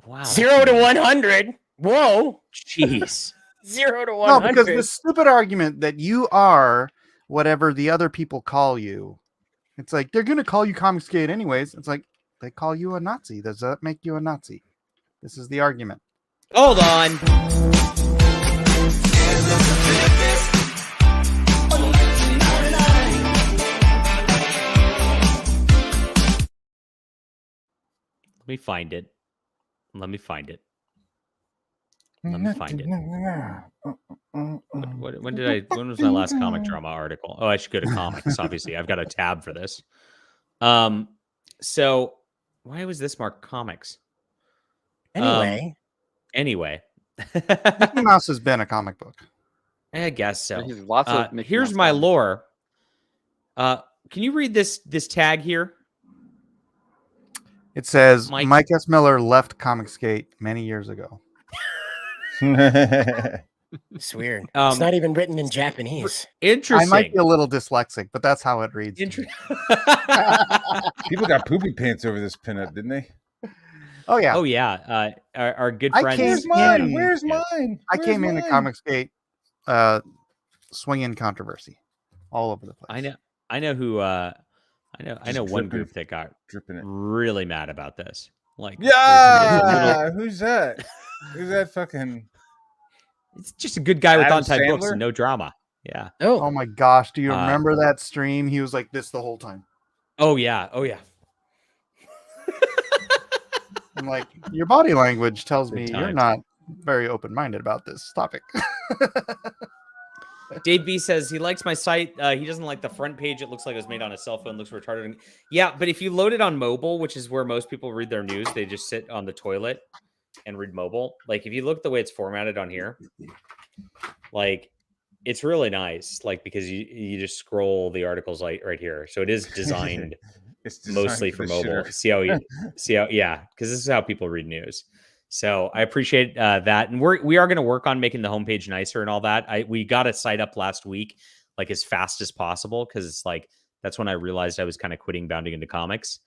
Wow. 0 to 100. Whoa. Jeez. 0 to No, 100. because the stupid argument that you are whatever the other people call you. It's like they're gonna call you Comicsgate anyways. It's like they call you a Nazi. Does that make you a Nazi? This is the argument. Hold on. Let me find it. When was my last comic drama article? Oh, I should go to comics. Obviously, I've got a tab for this. So why was this marked comics? Anyway, Mickey Mouse has been a comic book. I guess so. There's lots of Mickey here's Mouse my comics. lore. Can you read this tag here? It says Mike. Mike S. Miller left Comicsgate many years ago. it's weird. It's not even written in Japanese. Interesting. I might be a little dyslexic, but that's how it reads. People got poopy pants over this pinup, didn't they? Oh yeah. Oh yeah. Our good I friend. came Where's mine? I came into Comicsgate swinging controversy all over the place. I know who. I know one group that got dripping it. really mad about this. Like, yeah, who's that? Who's that fucking? It's just a good guy with Adam on-type books Sandler? and no drama. Yeah. Oh my gosh, do you remember that stream? He was like this the whole time. Oh yeah. I'm like, your body language tells me Good you're times. not very open-minded about this topic. Dave B says he likes my site. He doesn't like the front page. It looks like it was made on a cell phone. Looks retarded. Yeah, but if you load it on mobile, which is where most people read their news, they just sit on the toilet and read mobile. Like if you look the way it's formatted on here, like it's really nice. Like because you just scroll the articles like right here. So it is designed, mostly for mobile. See how yeah, because this is how people read news. So I appreciate that, and we are going to work on making the homepage nicer and all that. We got a site up last week, like as fast as possible, because it's like that's when I realized I was kind of quitting bounding into comics,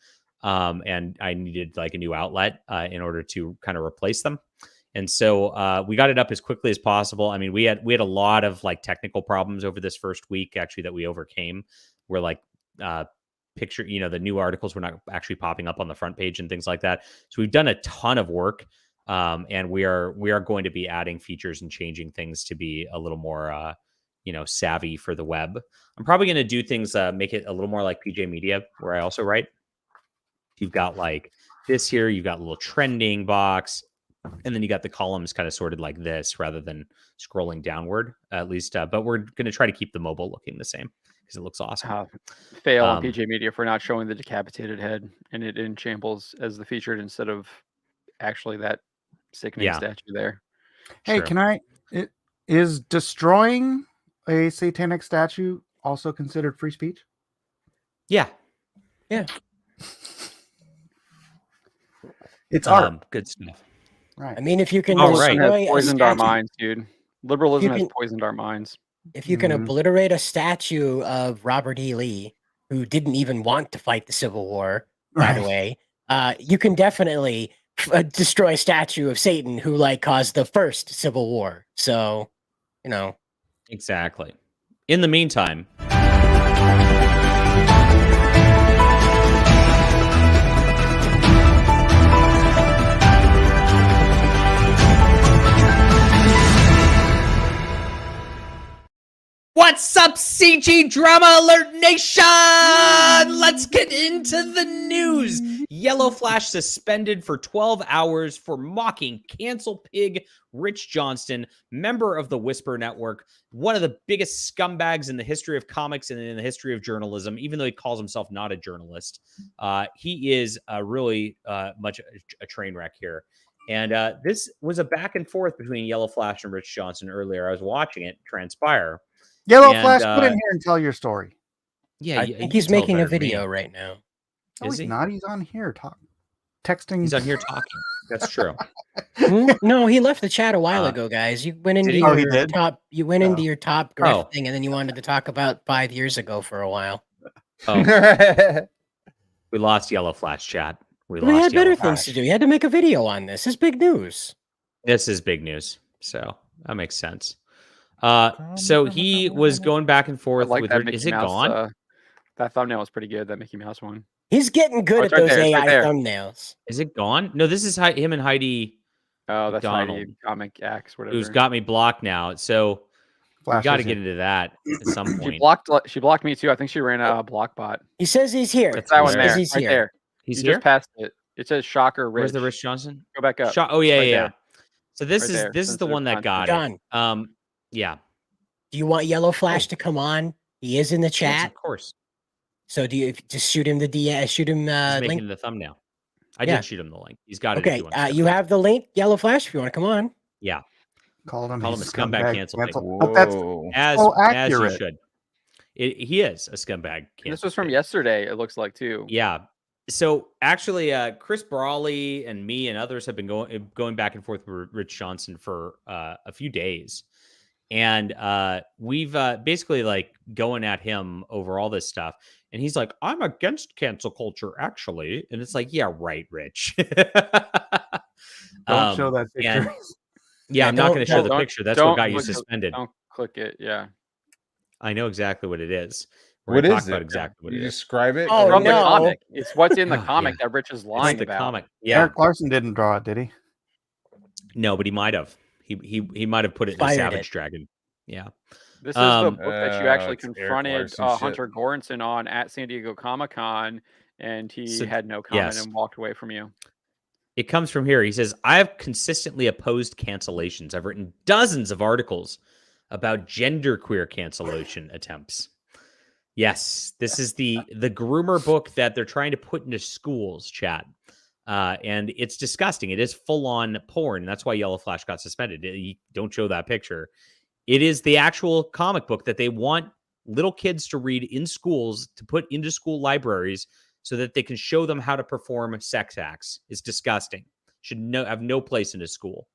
and I needed like a new outlet in order to kind of replace them. And so we got it up as quickly as possible. I mean, we had a lot of like technical problems over this first week, actually, that we overcame. Where like picture, the new articles were not actually popping up on the front page and things like that. So we've done a ton of work. And we are going to be adding features and changing things to be a little more, savvy for the web. I'm probably going to do things, make it a little more like PJ Media, where I also write. You've got like this here, you've got a little trending box, and then you got the columns kind of sorted like this rather than scrolling downward, at least. But we're going to try to keep the mobile looking the same because it looks awesome. Fail on PJ Media for not showing the decapitated head and it in shambles as the featured instead of actually that sickening statue there. Hey, is destroying a satanic statue also considered free speech? Yeah. It's art. Good stuff. Right. I mean, if you can has poisoned our minds, dude. Liberalism has poisoned our minds. If you can obliterate a statue of Robert E. Lee, who didn't even want to fight the Civil War, by the way, you can definitely destroy a statue of Satan who caused the first Civil War. So, Exactly. In the meantime, What's up, CG Drama Alert Nation? Let's get into the news. Yellow Flash suspended for 12 hours for mocking cancel pig Rich Johnston, member of the Whisper Network, one of the biggest scumbags in the history of comics and in the history of journalism, even though he calls himself not a journalist. He is really much a train wreck here. And this was a back and forth between Yellow Flash and Rich Johnston earlier. I was watching it transpire. Yellow Flash, get in here and tell your story. Yeah, I think he's making a video right now. No, he's not. He's on here texting. He's on here talking. That's true. No, he left the chat a while ago, guys. You went into your top. You went into your top grift thing, and then you wanted to talk about 5 years ago for a while. Oh, we lost Yellow Flash chat. We had better things to do. You had to make a video on this. This is big news. This is big news. So that makes sense. So he was going back and forth with her. Is it gone? That thumbnail was pretty good. That Mickey Mouse one. He's getting good at those AI thumbnails. Is it gone? No, this is him and Heidi. Oh, that's MacDonald, Heidi, Comic X, whatever. Who's got me blocked now. So we got to get into that at some point. She blocked me too. I think she ran a block bot. He says he's here. That's that one there. He's right there. He's here. Just passed it. It says Shocker Rich. Where's the Rich Johnson? Go back up. Oh yeah, right yeah. There. So this is the one that got it. Yeah. Do you want Yellow Flash to come on? He is in the chat. Yes, of course. So do you just shoot him the shoot him He's link? making the thumbnail. I did shoot him the link. He's got it. Okay, you have the link, Yellow Flash, if you want to come on. Yeah. Call him a scumbag cancel. But that's as you should. He is a scumbag. This was from yesterday, it looks like, too. Yeah. So actually, Chris Brawley and me and others have been going back and forth with Rich Johnson for a few days. And we've basically like going at him over all this stuff. And he's like, I'm against cancel culture, actually. And it's like, yeah, right, Rich. Don't show that picture. I'm not going to show the picture. That's what got you suspended. Don't click it. Yeah. I know exactly what it is. What is it? Exactly what you it is. Describe it. Oh, from no. the comic. It's what's in the comic that Rich is lying about. Comic. Yeah. Eric Larson didn't draw it, did he? No, but he might have. He might have put it in the Savage Dragon. Yeah. This is the book that you actually confronted Hunter Goranson on at San Diego Comic-Con, and he had no comment and walked away from you. It comes from here. He says, I have consistently opposed cancellations. I've written dozens of articles about genderqueer cancellation attempts. Yes, this is the groomer book that they're trying to put into schools, chat. And it's disgusting. It is full-on porn. That's why Yellow Flash got suspended. Don't show that picture. It is the actual comic book that they want little kids to read in schools, to put into school libraries so that they can show them how to perform sex acts. It's disgusting. Should have no place in a school.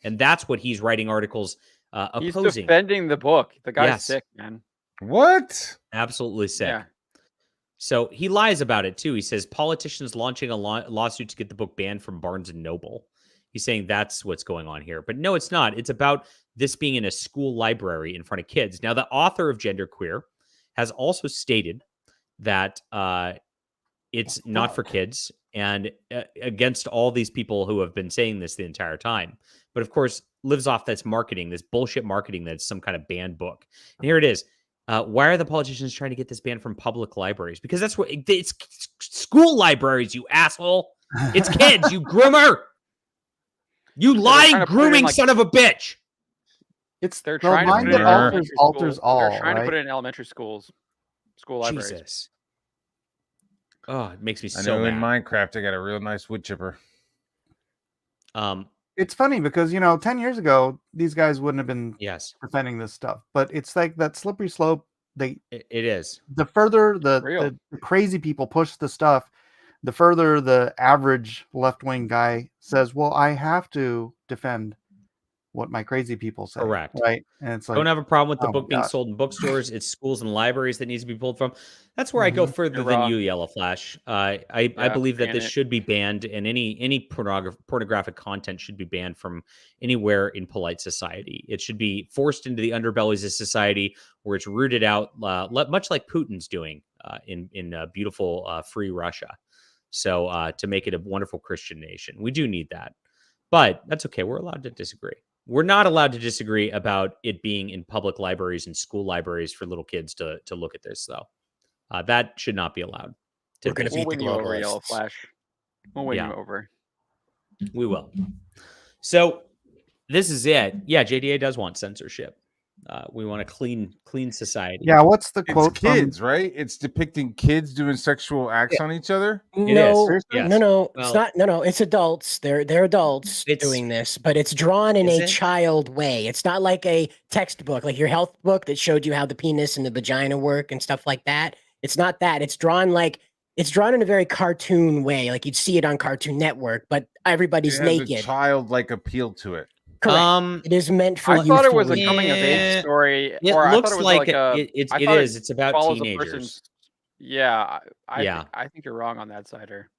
And that's what he's writing articles opposing. He's defending the book. The guy's sick, man. What? Absolutely sick. Yeah. So he lies about it too. He says politicians launching a lawsuit to get the book banned from Barnes and Noble. He's saying that's what's going on here. But no, it's not. It's about this being in a school library in front of kids. Now, the author of Genderqueer has also stated that it's not for kids and against all these people who have been saying this the entire time. But of course, lives off this marketing, this bullshit marketing that's some kind of banned book. And here it is. Why are the politicians trying to get this banned from public libraries? Because that's what it's school libraries, you asshole. It's kids, you groomer. You lying, grooming son of a bitch. They're trying to put it alters all. They're trying to put it in elementary school libraries. Jesus. Oh, it makes me so I know mad. in Minecraft I got a real nice wood chipper. It's funny because 10 years ago these guys wouldn't have been defending this stuff, but it's like that slippery slope. It is. The further the crazy people push the stuff, the further the average left-wing guy says, well, I have to defend what my crazy people say. Correct. Right. And it's like, don't have a problem with the book being sold in bookstores. It's schools and libraries that needs to be pulled from. That's where I go further than you, Yellow Flash. I believe that this should be banned, and any pornographic content should be banned from anywhere in polite society. It should be forced into the underbellies of society where it's rooted out, much like Putin's doing in beautiful free Russia. So to make it a wonderful Christian nation, we do need that. But that's okay. We're allowed to disagree. We're not allowed to disagree about it being in public libraries and school libraries for little kids to look at this, though. That should not be allowed. We're going to beat the win you over, Yellow globalists. Flash. We'll win you over. We will. So this is it. Yeah, JDA does want censorship. We want a clean society. Yeah, what's the quote? It's kids, right? It's depicting kids doing sexual acts on each other. No, Yes. no, Well, it's not. No, it's adults. They're adults doing this, but it's drawn in a child way. It's not like a textbook, like your health book that showed you how the penis and the vagina work and stuff like that. It's not that. It's drawn in a very cartoon way, like you'd see it on Cartoon Network, but everybody's it has naked. A childlike appeal to it. Correct. It is meant for. I thought it was a coming of age story. It or looks I thought it was like it is. It's about follows a teenagers. person's- Yeah, I think you're wrong on that, Cider.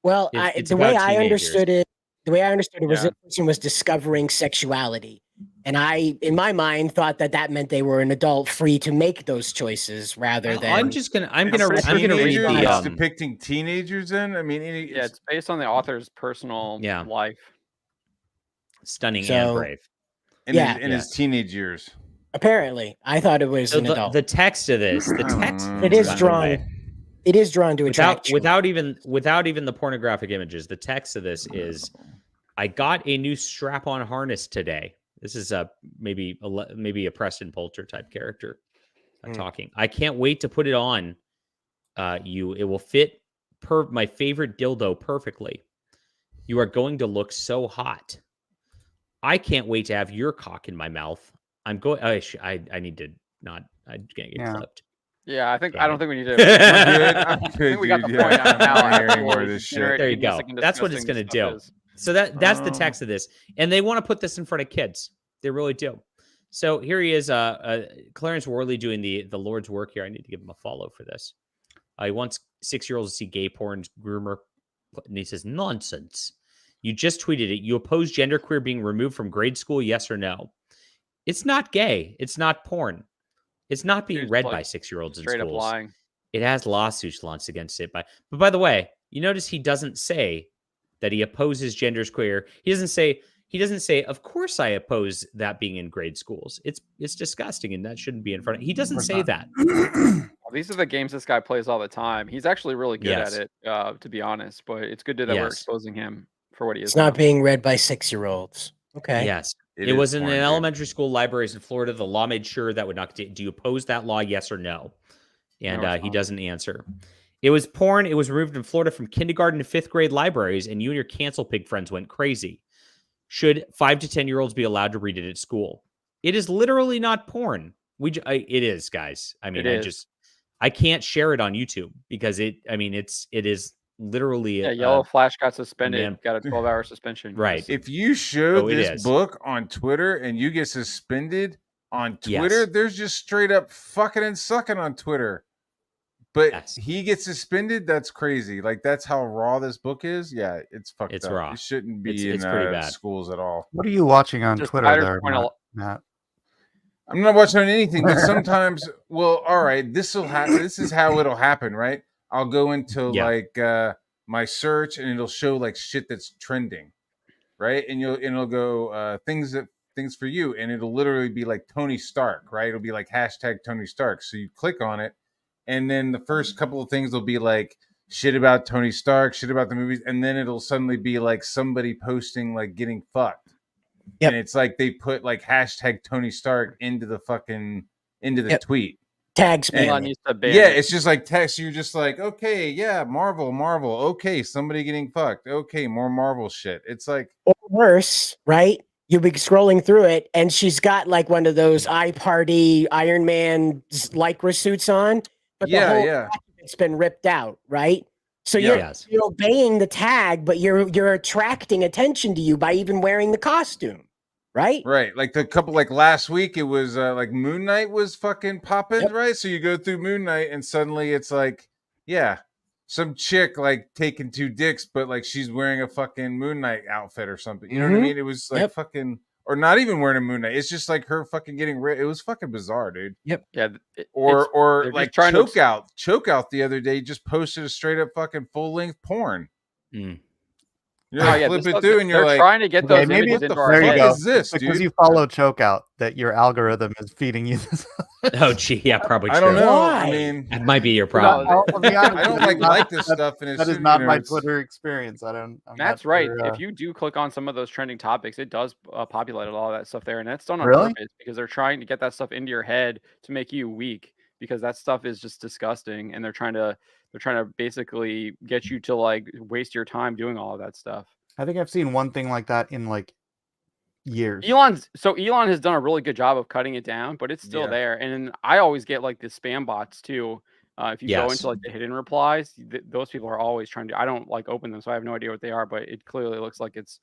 Well, It's the way about I teenagers. understood it was Yeah. this person was discovering sexuality, and I, in my mind, thought that meant they were an adult free to make those choices rather than. I'm gonna read the. It's depicting teenagers in. I mean, Yeah, it's based on the author's personal life. Stunning and brave. In his teenage years. Apparently, I thought it was an adult. The text of this, it is drawn. It is drawn to attract without even the pornographic images. The text of this is, "I got a new strap-on harness today." This is maybe a Preston Poulter type character talking. "I can't wait to put it on. It will fit my favorite dildo perfectly. You are going to look so hot. I can't wait to have your cock in my mouth. I'm going. I need to not. I can't get clipped." Yeah, I don't think we need to. I'm good, I think we got the dude. point out now. I'm hearing more of this shit. There you go. That's what it's going to do. So that's the text of this, and they want to put this in front of kids. They really do. So here he is, Clarence Worley doing the Lord's work here. I need to give him a follow for this. He wants 6-year-olds to see gay porn groomer, and he says, "Nonsense. You just tweeted it. You oppose genderqueer being removed from grade school, yes or no? It's not gay. It's not porn. It's not being read by 6-year-olds in straight schools. Up lying. It has lawsuits launched against it. But by the way, you notice he doesn't say that he opposes genderqueer. He doesn't say, of course I oppose that being in grade schools. It's disgusting and that shouldn't be in front of. He doesn't say that. Well, these are the games this guy plays all the time. He's actually really good at it, to be honest. But it's good that we're exposing him for what he is. It's not being read by 6-year-olds. Okay. Yes. It was in an elementary school libraries in Florida. The law made sure that would not. Do you oppose that law? Yes or no? And he doesn't answer. It was porn. It was removed in Florida from kindergarten to 5th grade libraries, and you and your cancel pig friends went crazy. Should 5 to 10-year-olds be allowed to read it at school? It is literally not porn. It is, guys. I mean, I can't share it on YouTube because it is literally. Yellow Flash got suspended. Got a 12-hour suspension. Right. If you show this book on Twitter and you get suspended on Twitter, there's just straight up fucking and sucking on Twitter. But he gets suspended. That's crazy. Like that's how raw this book is. Yeah, it's fucked up. It's raw. It shouldn't be in pretty bad. Schools at all. What are you watching on Twitter there, Matt? I'm not watching on anything, but sometimes, well, all right, this is how it'll happen, right? I'll go into my search and it'll show like shit that's trending, right? And it'll go things for you, and it'll literally be like Tony Stark, right? It'll be like hashtag Tony Stark. So you click on it, and then the first couple of things will be like shit about Tony Stark, shit about the movies, and then it'll suddenly be like somebody posting like getting fucked. Yep. And it's like they put like hashtag Tony Stark into the tweet. Tag spam. Yeah, it's just like text. You're just like, okay, yeah, Marvel. Okay, somebody getting fucked. Okay, more Marvel shit. It's like, or worse, right? You'll be scrolling through it, and she's got like one of those iParty Iron Man lycra suits on, but the whole it's been ripped out, right? So you're obeying the tag, but you're attracting attention to you by even wearing the costume, right? Right. Like the couple, like last week, it was like Moon Knight was fucking popping, right? So you go through Moon Knight, and suddenly it's like, some chick like taking 2 dicks, but like she's wearing a fucking Moon Knight outfit or something. You know what I mean? It was like fucking, or not even wearing a Moon Knight. It's just like her fucking getting rid. It was fucking bizarre, dude. Yep. Yeah. Or like Choke Out the other day just posted a straight up fucking full length porn. You're like, flip it through, and you're like, trying to get those images into our head. What is this, dude? Because you follow Chokeout, that your algorithm is feeding you this. Oh, gee, yeah, probably. I true. don't know. Why? I mean, that might be your problem. I don't like this stuff, and it's that is not my Twitter experience. That's right. If you do click on some of those trending topics, it does populate a lot of that stuff there, and that's done on purpose because they're trying to get that stuff into your head to make you weak, because that stuff is just disgusting, and they're trying to basically get you to like waste your time doing all of that stuff. I think I've seen one thing like that in like years. Elon has done a really good job of cutting it down, but it's still there. And I always get like the spam bots too. If you go into like the hidden replies, those people are always trying to. I don't like open them, so I have no idea what they are. But it clearly looks like it's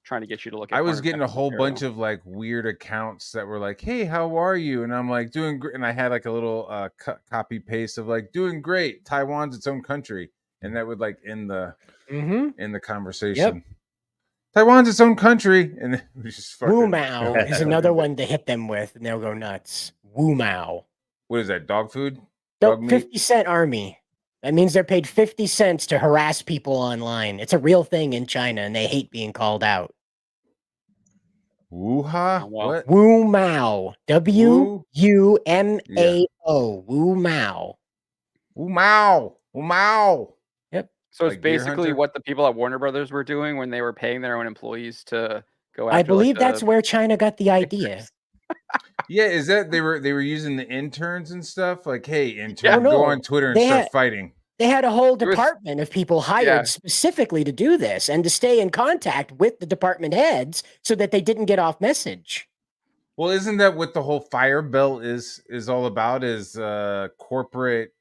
trying to get you to look at. I was getting a whole bunch of like weird accounts that were like, "Hey, how are you?" And I'm like, "Doing great." And I had like a little copy paste of like, "Doing great. Taiwan's its own country," and that would like end the conversation. Yep. Taiwan's its own country, and we just fucking. Wu Mao is another one to hit them with, and they'll go nuts. Wu Mao. What is that? Dog food? Dog 50-cent army. That means they're paid 50 cents to harass people online. It's a real thing in China, and they hate being called out. Wuha? What? Wu Mao. WUMAO. Wu Mao. Wu Mao. Wu Mao. Yep. So it's basically what the people at Warner Brothers were doing when they were paying their own employees to go after. I believe that's where China got the idea. Yeah, is that they were using the interns and stuff? Like, hey, intern, go on Twitter and start fighting. They had a whole department of people hired specifically to do this and to stay in contact with the department heads so that they didn't get off message. Well, isn't that what the whole fire belt is all about? Is corporate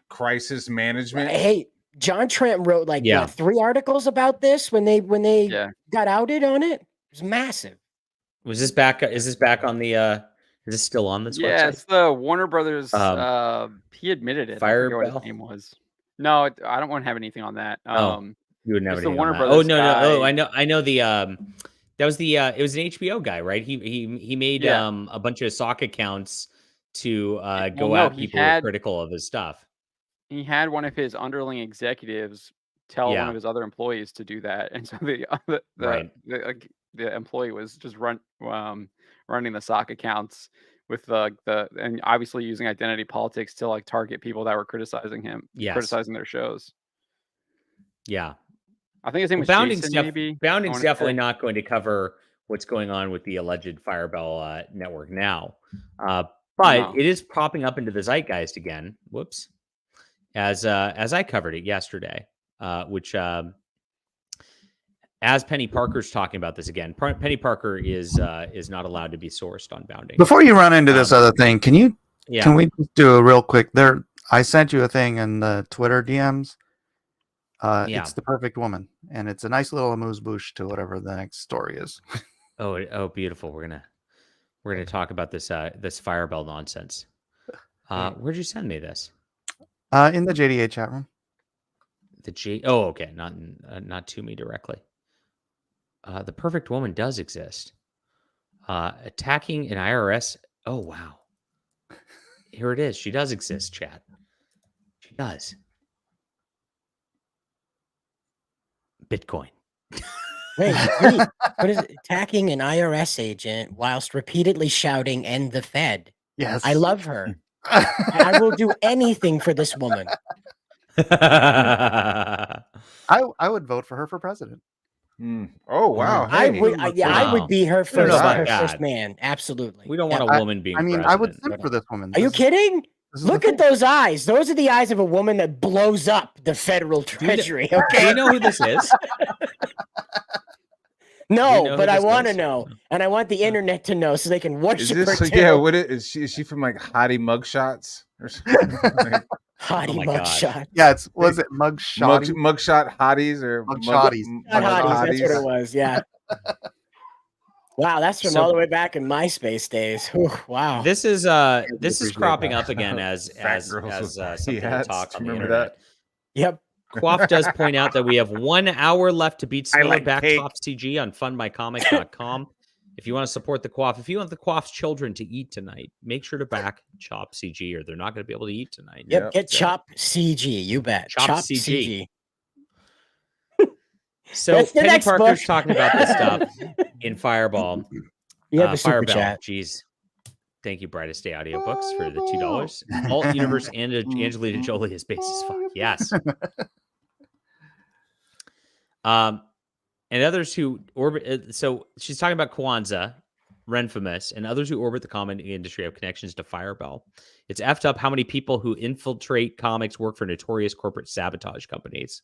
crisis management? Hey, John Trent wrote like what, 3 articles about this when they got outed on it. It was massive. Was this back? Is this back on the? Is this still on this website? Yeah, it's the Warner Brothers. He admitted it. Fire I forget what his name was. No, I don't want to have anything on that. You would never. The Warner Brothers. Oh no, no. Oh, I know the. That was the. It was an HBO guy, right? He made a bunch of sock accounts to go at people who were critical of his stuff. He had one of his underling executives tell one of his other employees to do that, and so the employee was just running the sock accounts with and obviously using identity politics to like target people that were criticizing him, criticizing their shows. Yeah, I think his name was Jason, maybe. Bounding's definitely not going to cover what's going on with the alleged Firebell network now, but it is popping up into the zeitgeist again. Whoops, as I covered it yesterday, which. As Penny Parker's talking about this again, Penny Parker is not allowed to be sourced on Bounding. Before you run into this other thing, can we just do a real quick? I sent you a thing in the Twitter DMs. It's The Perfect Woman, and it's a nice little amuse-bouche to whatever the next story is. oh, beautiful. We're gonna talk about this Firebell nonsense. Where'd you send me this? In the JDA chat room. Oh, okay, not to me directly. The Perfect Woman does exist. Attacking an IRS. Oh, wow. Here it is. She does exist, chat. She does. Bitcoin. Wait, what is it? Attacking an IRS agent whilst repeatedly shouting, "End the Fed." Yes. I love her. I will do anything for this woman. I would vote for her for president. Oh wow! I would be her first man. Absolutely. We don't want a woman being. I would send for this woman. Are you kidding? Look at those eyes. Those are the eyes of a woman that blows up the federal treasury. Okay. Do you know who this is? No, but I want to know, and I want the internet to know so they can worship her too. Yeah, what is she? Is she from like Heidi mugshots or something? Heidi mugshot. Yeah, was it mugshot? Mugshot hotties or mugshotties? Hotties. That's what it was. Yeah. Wow, that's from all the way back in MySpace days. Whew, wow. This is cropping up again as something to talk on the internet. Yep. Quaff does point out that we have 1 hour left to beat Back Top CG on fundmycomic.com. If you want to support the Quaff, if you want the Quaff's children to eat tonight, make sure to back Chop CG or they're not going to be able to eat tonight. Yep, get Chop CG, you bet. Chop CG. So That's the Penny next Parker's book. talking about this stuff in Fireball. You have a super Fireball. chat. Jeez. Thank you, Brightest Day Audiobooks, for the $2. Alt Universe and Angelina Jolie is base as fuck. Yes. And others who orbit. So she's talking about Kwanzaa, Renfamous, and others who orbit the comic industry have connections to Fireball. It's effed up how many people who infiltrate comics work for notorious corporate sabotage companies.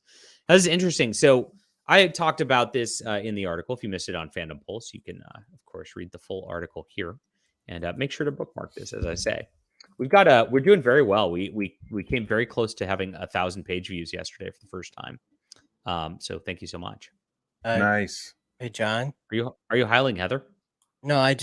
This is interesting. So I talked about this in the article. If you missed it on Fandom Pulse, you can, of course, read the full article here. And make sure to bookmark this, as I say. We're doing very well. We came very close to having 1,000 page views yesterday for the first time. So thank you so much. Nice. Hey, John. Are you hiling Heather? No, you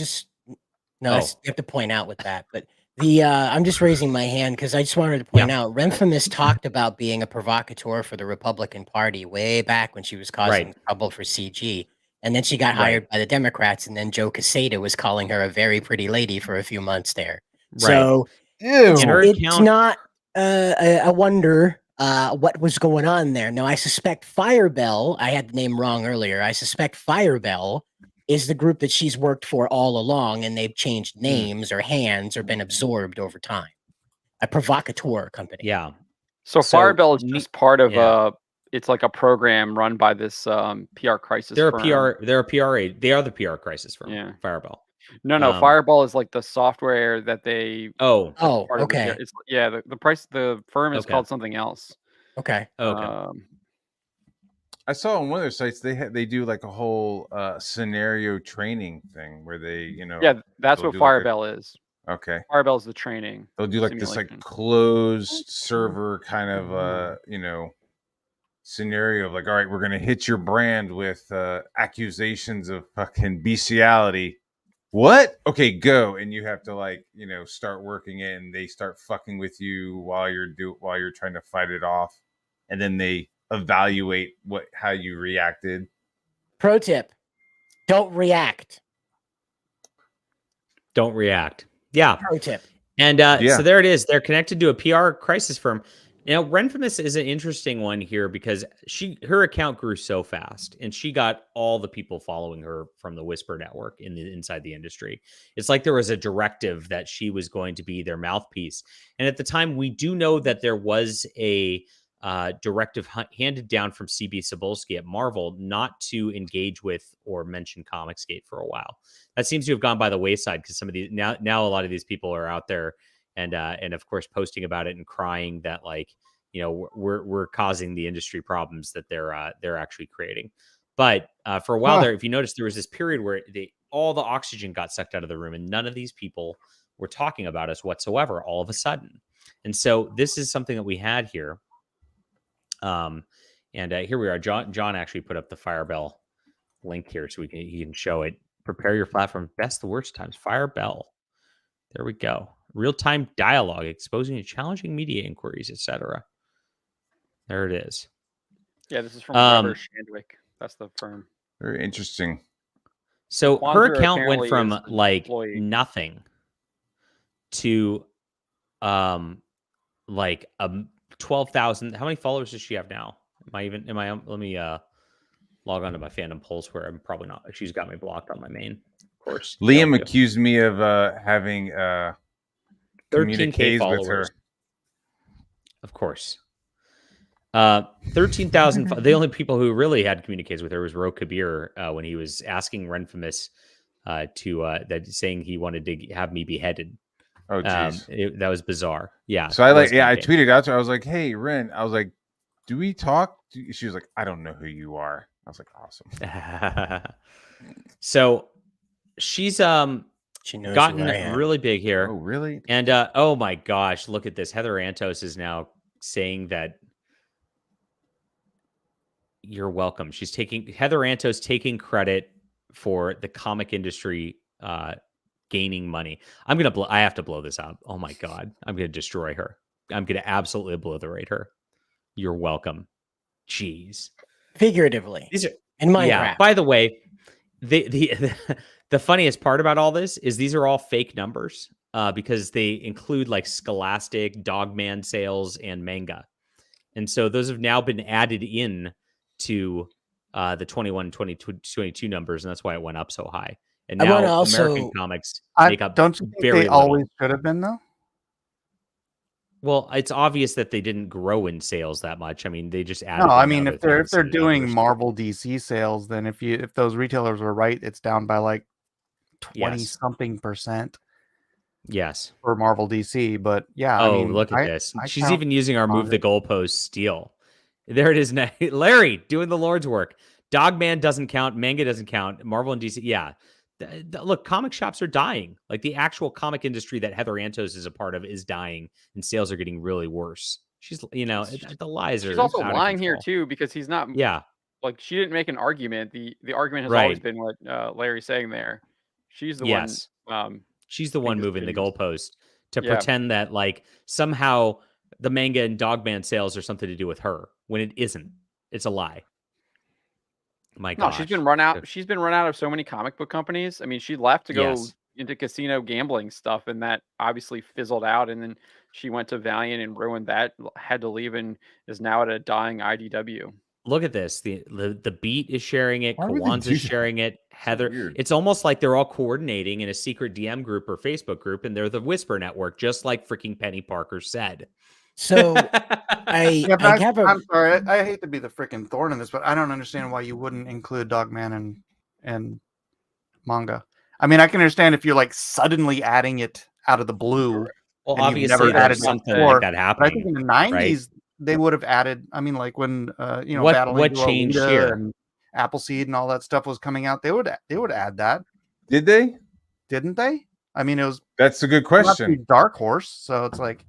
have to point out with that. But I'm just raising my hand because I just wanted to point out Renfamous talked about being a provocateur for the Republican Party way back when she was causing trouble for CG. And then she got hired by the Democrats, and then Joe Quesada was calling her a very pretty lady for a few months there. So it's not a wonder what was going on there. Now, I suspect Firebell, I had the name wrong earlier. I suspect Firebell is the group that she's worked for all along, and they've changed names or hands or been absorbed over time. A provocateur company. Yeah. So Firebell is just part of it's like a program run by this PR crisis firm. They are the PR crisis firm. Yeah. Fireball. No. Fireball is like the software that they. Okay. It's the firm is called something else. Okay. I saw on one of their sites they do like a whole scenario training thing where they that's what Firebell is. Okay. Firebell is the training. They'll do like this like closed server kind of scenario of like, all right, we're gonna hit your brand with accusations of fucking bestiality. What? Okay, go. And you have to start working it, and they start fucking with you while you're trying to fight it off, and then they evaluate how you reacted. Pro tip: don't react. Don't react. Yeah. Pro tip. And so there it is. They're connected to a PR crisis firm. Now, Renfamous is an interesting one here because her account grew so fast, and she got all the people following her from the Whisper Network inside the industry. It's like there was a directive that she was going to be their mouthpiece. And at the time, we do know that there was a directive handed down from CB Cebulski at Marvel not to engage with or mention Comicsgate for a while. That seems to have gone by the wayside because some of these now a lot of these people are out there and of course posting about it and crying that we're causing the industry problems that they're actually creating. But for a while there, if you notice, there was this period where all the oxygen got sucked out of the room, and none of these people were talking about us whatsoever all of a sudden. And so this is something that we had here. And here we are. John actually put up the Firebell link here so he can show it. Prepare your platform. Best the worst times. Firebell. There we go. Real-time dialogue, exposing challenging media inquiries, etc. There it is. Yeah, this is from Robert Shandwick. That's the firm. Very interesting. So her account went from nothing to 12,000. How many followers does she have now? Let me log on to my Fandom Pulse where I'm probably not. She's got me blocked on my main, of course. Liam accused me of having 13K followers. With her. Of course. 13,000. The only people who really had communicated with her was Ro Kabir when he was asking Renfamous saying he wanted to have me beheaded. Oh, jeez. That was bizarre. Yeah. So I tweeted out to her. I was like, hey, Ren. I was like, do we talk? She was like, I don't know who you are. I was like, awesome. So she's gotten really big here. Oh, really? And oh my gosh, look at this. Heather Antos is now saying that you're welcome. Heather Antos taking credit for the comic industry gaining money. I have to blow this up. Oh my God. I'm gonna destroy her. I'm gonna absolutely obliterate her. You're welcome. Jeez. Figuratively. These are in Minecraft. Yeah. By the way, the funniest part about all this is these are all fake numbers because they include like Scholastic, Dogman sales, and manga. And so those have now been added in to the 21, 22 numbers, and that's why it went up so high. And I wanna now also- American comics make up Don't you think very they little. always should have been though? Well, it's obvious that they didn't grow in sales that much. I mean, they just added. No, I in mean other if they're things to the doing numbers. Marvel DC sales, then if those retailers were right, it's down by like 20 Yes. something percent. Yes. For Marvel DC, but yeah, Oh, I mean, look at this. I She's count even using our move the Congress. goalpost steal. There it is now. Larry doing the Lord's work. Dogman doesn't count. Manga doesn't count. Marvel and DC. Yeah. Look, comic shops are dying. Like the actual comic industry that Heather Antos is a part of is dying, and sales are getting really worse. She's, the lies are. She's also out of lying here control. too because he's not. Yeah. Like she didn't make an argument. The argument has Right. always been what Larry's saying there. She's the Yes. one. She's the one being moving the displeased. goalpost to Yeah. pretend that like somehow the manga and Dogman sales are something to do with her when it isn't. It's a lie. My No, gosh. she's been run out. She's been run out of so many comic book companies. I mean, she left to go Yes. into casino gambling stuff, and that obviously fizzled out. And then she went to Valiant and ruined that. Had to leave and is now at a dying IDW. Look at this. The Beat is sharing it. Why would they Kawan's do is that? sharing it. Heather. weird. It's almost like they're all coordinating in a secret DM group or Facebook group, and they're the Whisper Network, just like freaking Penny Parker said. So I have a. I'm sorry, I hate to be the freaking thorn in this, but I don't understand why you wouldn't include Dogman and manga. I mean, I can understand if you're like suddenly adding it out of the blue. Well, and you've obviously, never added there's it something before, like that but I happening. think in the 90s right? they would have added. I mean, like when What Battling changed Lolita here? and Appleseed and all that stuff was coming out, they would add that, Did they? didn't they? I mean, it was That's a good not question. through Dark Horse, so it's like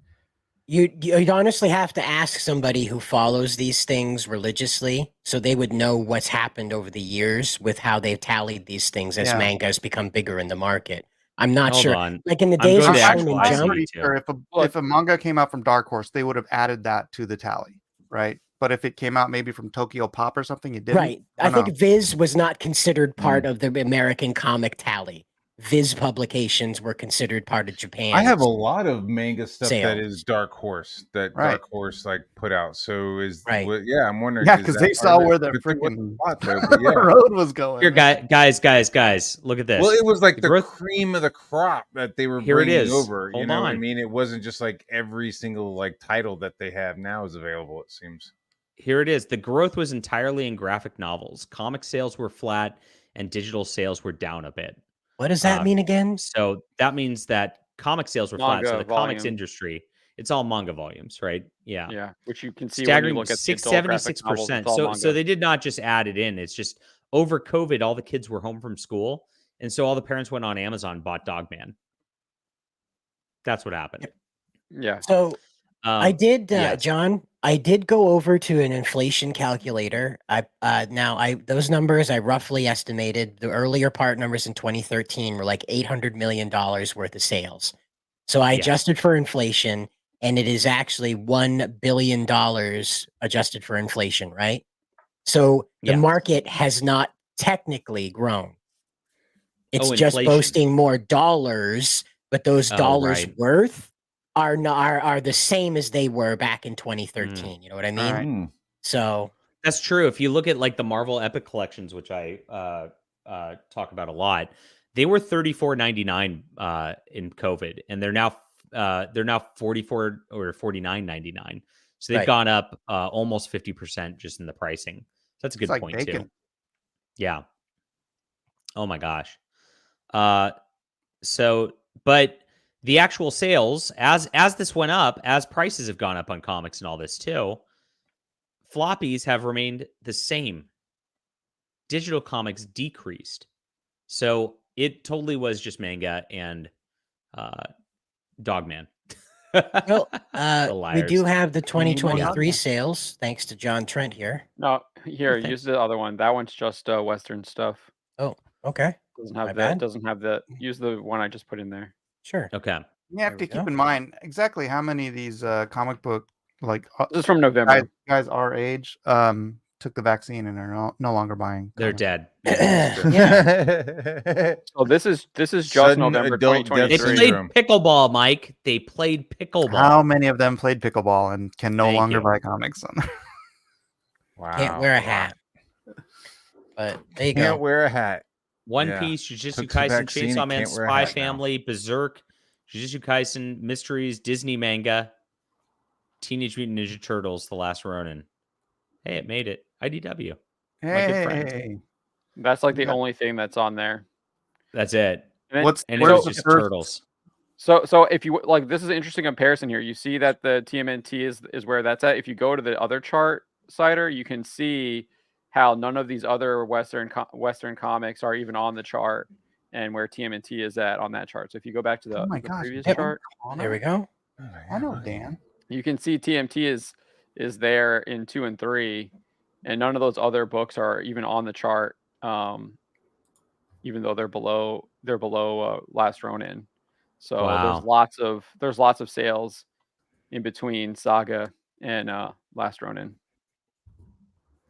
You'd honestly have to ask somebody who follows these things religiously, so they would know what's happened over the years with how they've tallied these things as Yeah. manga has become bigger in the market. I'm not Hold sure. on. Like in the I'm days going of to Shonen actual I'm Jump, pretty sure if a manga came out from Dark Horse, they would have added that to the tally, right? But if it came out maybe from Tokyo Pop or something, it didn't. right? I don't know. think Viz was not considered part of the American comic tally. Viz publications were considered part of Japan. I have a lot of manga stuff that Sales. is Dark Horse that Right. Dark Horse like put out. So is Right. yeah, I'm wondering. Yeah, is because that they part saw of it? where the But it wasn't freaking a lot, though, but yeah. road was going. Here, guys, look at this. Well, it was like the growth- cream of the crop that they were Here it bringing is. over. You Hold know what I on. mean? It wasn't just like every single like title that they have now is available. It seems. Here it is. The growth was entirely in graphic novels. Comic sales were flat, and digital sales were down a bit. What does that mean again? So that means that comic sales were flat. So Manga the comics volume. industry, it's all manga volumes, right? Yeah. Yeah, which you can see when Staggering you look at the adult graphic novels, 76%. it's all So manga. they did not just add it in. It's just over COVID, all the kids were home from school. And so all the parents went on Amazon, bought Dogman. That's what happened. Yeah. So I did, yes. John. I did go over to an inflation calculator. Those numbers I roughly estimated. The earlier part numbers in 2013 were like $800 million worth of sales. So I adjusted for inflation, and it is actually $1 billion adjusted for inflation, right? So the market has not technically grown. It's just inflation. boasting more dollars, but those dollars right. worth are the same as they were back in 2013. You know what I mean? Right. So That's true. If you look at like the Marvel Epic collections, which I talk about a lot, they were $34.99 in COVID, and they're now $44 or $49.99. So they've Right. gone up almost 50% just in the pricing. So that's a good It's like point bacon. too. Yeah. Oh my gosh. But the actual sales, as this went up, as prices have gone up on comics and all this too, floppies have remained the same. Digital comics decreased. So it totally was just manga and Dogman. well, The we liars. do have the need more 2023 Dogman. sales, thanks to John Trent here. No, here, Okay. use the other one. That one's just Western stuff. Oh, okay. Doesn't My have that. bad. Doesn't have the. Use the one I just put in there. Sure. Okay. You have There to we keep go. in mind exactly how many of these comic book like This is from November. guys our age took the vaccine and are no longer buying. They're comics. dead. Yeah. So this is just Sudden November adult death They 2023. played syndrome. pickleball, Mike. They played pickleball. How many of them played pickleball and can no Thank longer you. buy comics on there? Wow. Can't wear a hat. But there you Can't go. wear a hat. One Yeah. Piece, Jujutsu Took the Kaisen, vaccine, Chainsaw you Man, can't wear a Spy hat now. Family, Berserk, Jujutsu Kaisen, Mysteries, Disney manga, Teenage Mutant Ninja Turtles, The Last Ronin. Hey, it made it. IDW. My good friend. Hey, That's like the only thing that's on there. That's it. And then- And it was just Turtles. So if you like, this is an interesting comparison here. You see that the TMNT is where that's at. If you go to the other chart cider, you can see how none of these other Western comics are even on the chart, and where TMNT is at on that chart. So if you go back to the previous chart, there we go. I know Dan. you can see TMT is there in 2 and 3, and none of those other books are even on the chart. Even though they're below Last Ronin. So there's lots of sales in between Saga and Last Ronin.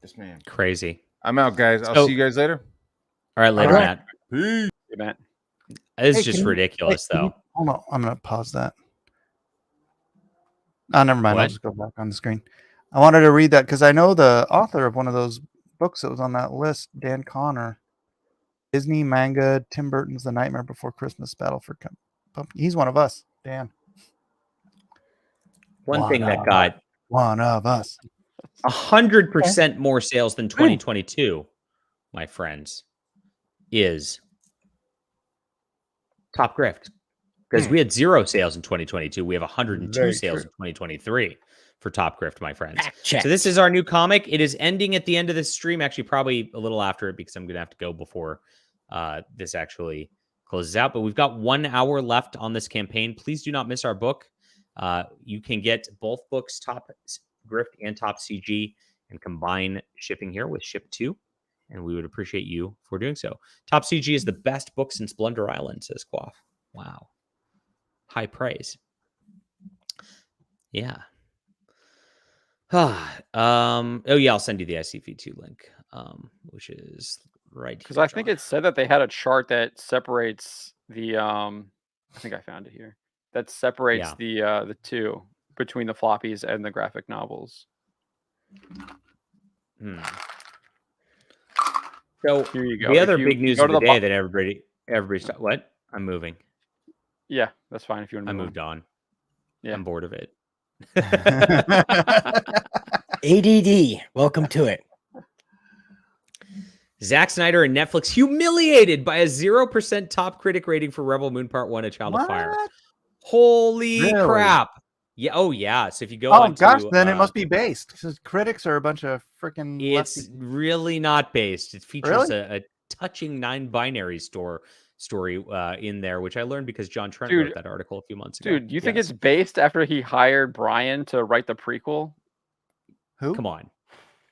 Yes, man. Crazy. I'm out, guys. I'll see you guys later. All right, later, Matt. Peace. Hey, Matt. It's just ridiculous, though. Hold on, I'm gonna pause that. Oh, never mind. I'll What? just go back on the screen. I wanted to read that because I know the author of one of those books that was on that list, Dan Connor. Disney manga, Tim Burton's The Nightmare Before Christmas, Battle for Pumpkin. He's one of us, Dan. One thing that got one of us 100% more sales than 2022, my friends, is Top Grift. Because we had 0 sales in 2022. We have 102 sales in 2023 for Top Grift, my friends. So this is our new comic. It is ending at the end of this stream, actually probably a little after it, because I'm going to have to go before this actually closes out. But we've got 1 hour left on this campaign. Please do not miss our book. You can get both books, Top Grift and Top CG, and combine shipping here with Ship 2. And we would appreciate you for doing so. Top CG is the best book since Blunder Island, says Quaff. Wow. High praise. Yeah. Oh yeah, I'll send you the ICV2 link, which is right here. Because I think it said that they had a chart that separates the I think I found it here. That separates the two between the floppies and the graphic novels. So here you go. The other big news of the day that everybody's what? I'm moving. Yeah, that's fine if you want to. I moved on. Yeah. I'm bored of it. ADD. Welcome to it. Zack Snyder and Netflix humiliated by a 0% top critic rating for Rebel Moon Part 1: A Child of Fire. Holy crap. Yeah. Oh, yeah. So if you go on gosh, then it must be based because critics are a bunch of freaking. It's really not based. It features a touching non-binary story in there, which I learned because John Trent wrote that article a few months ago. Dude, you think it's based after he hired Brian to write the prequel? Who? Come on.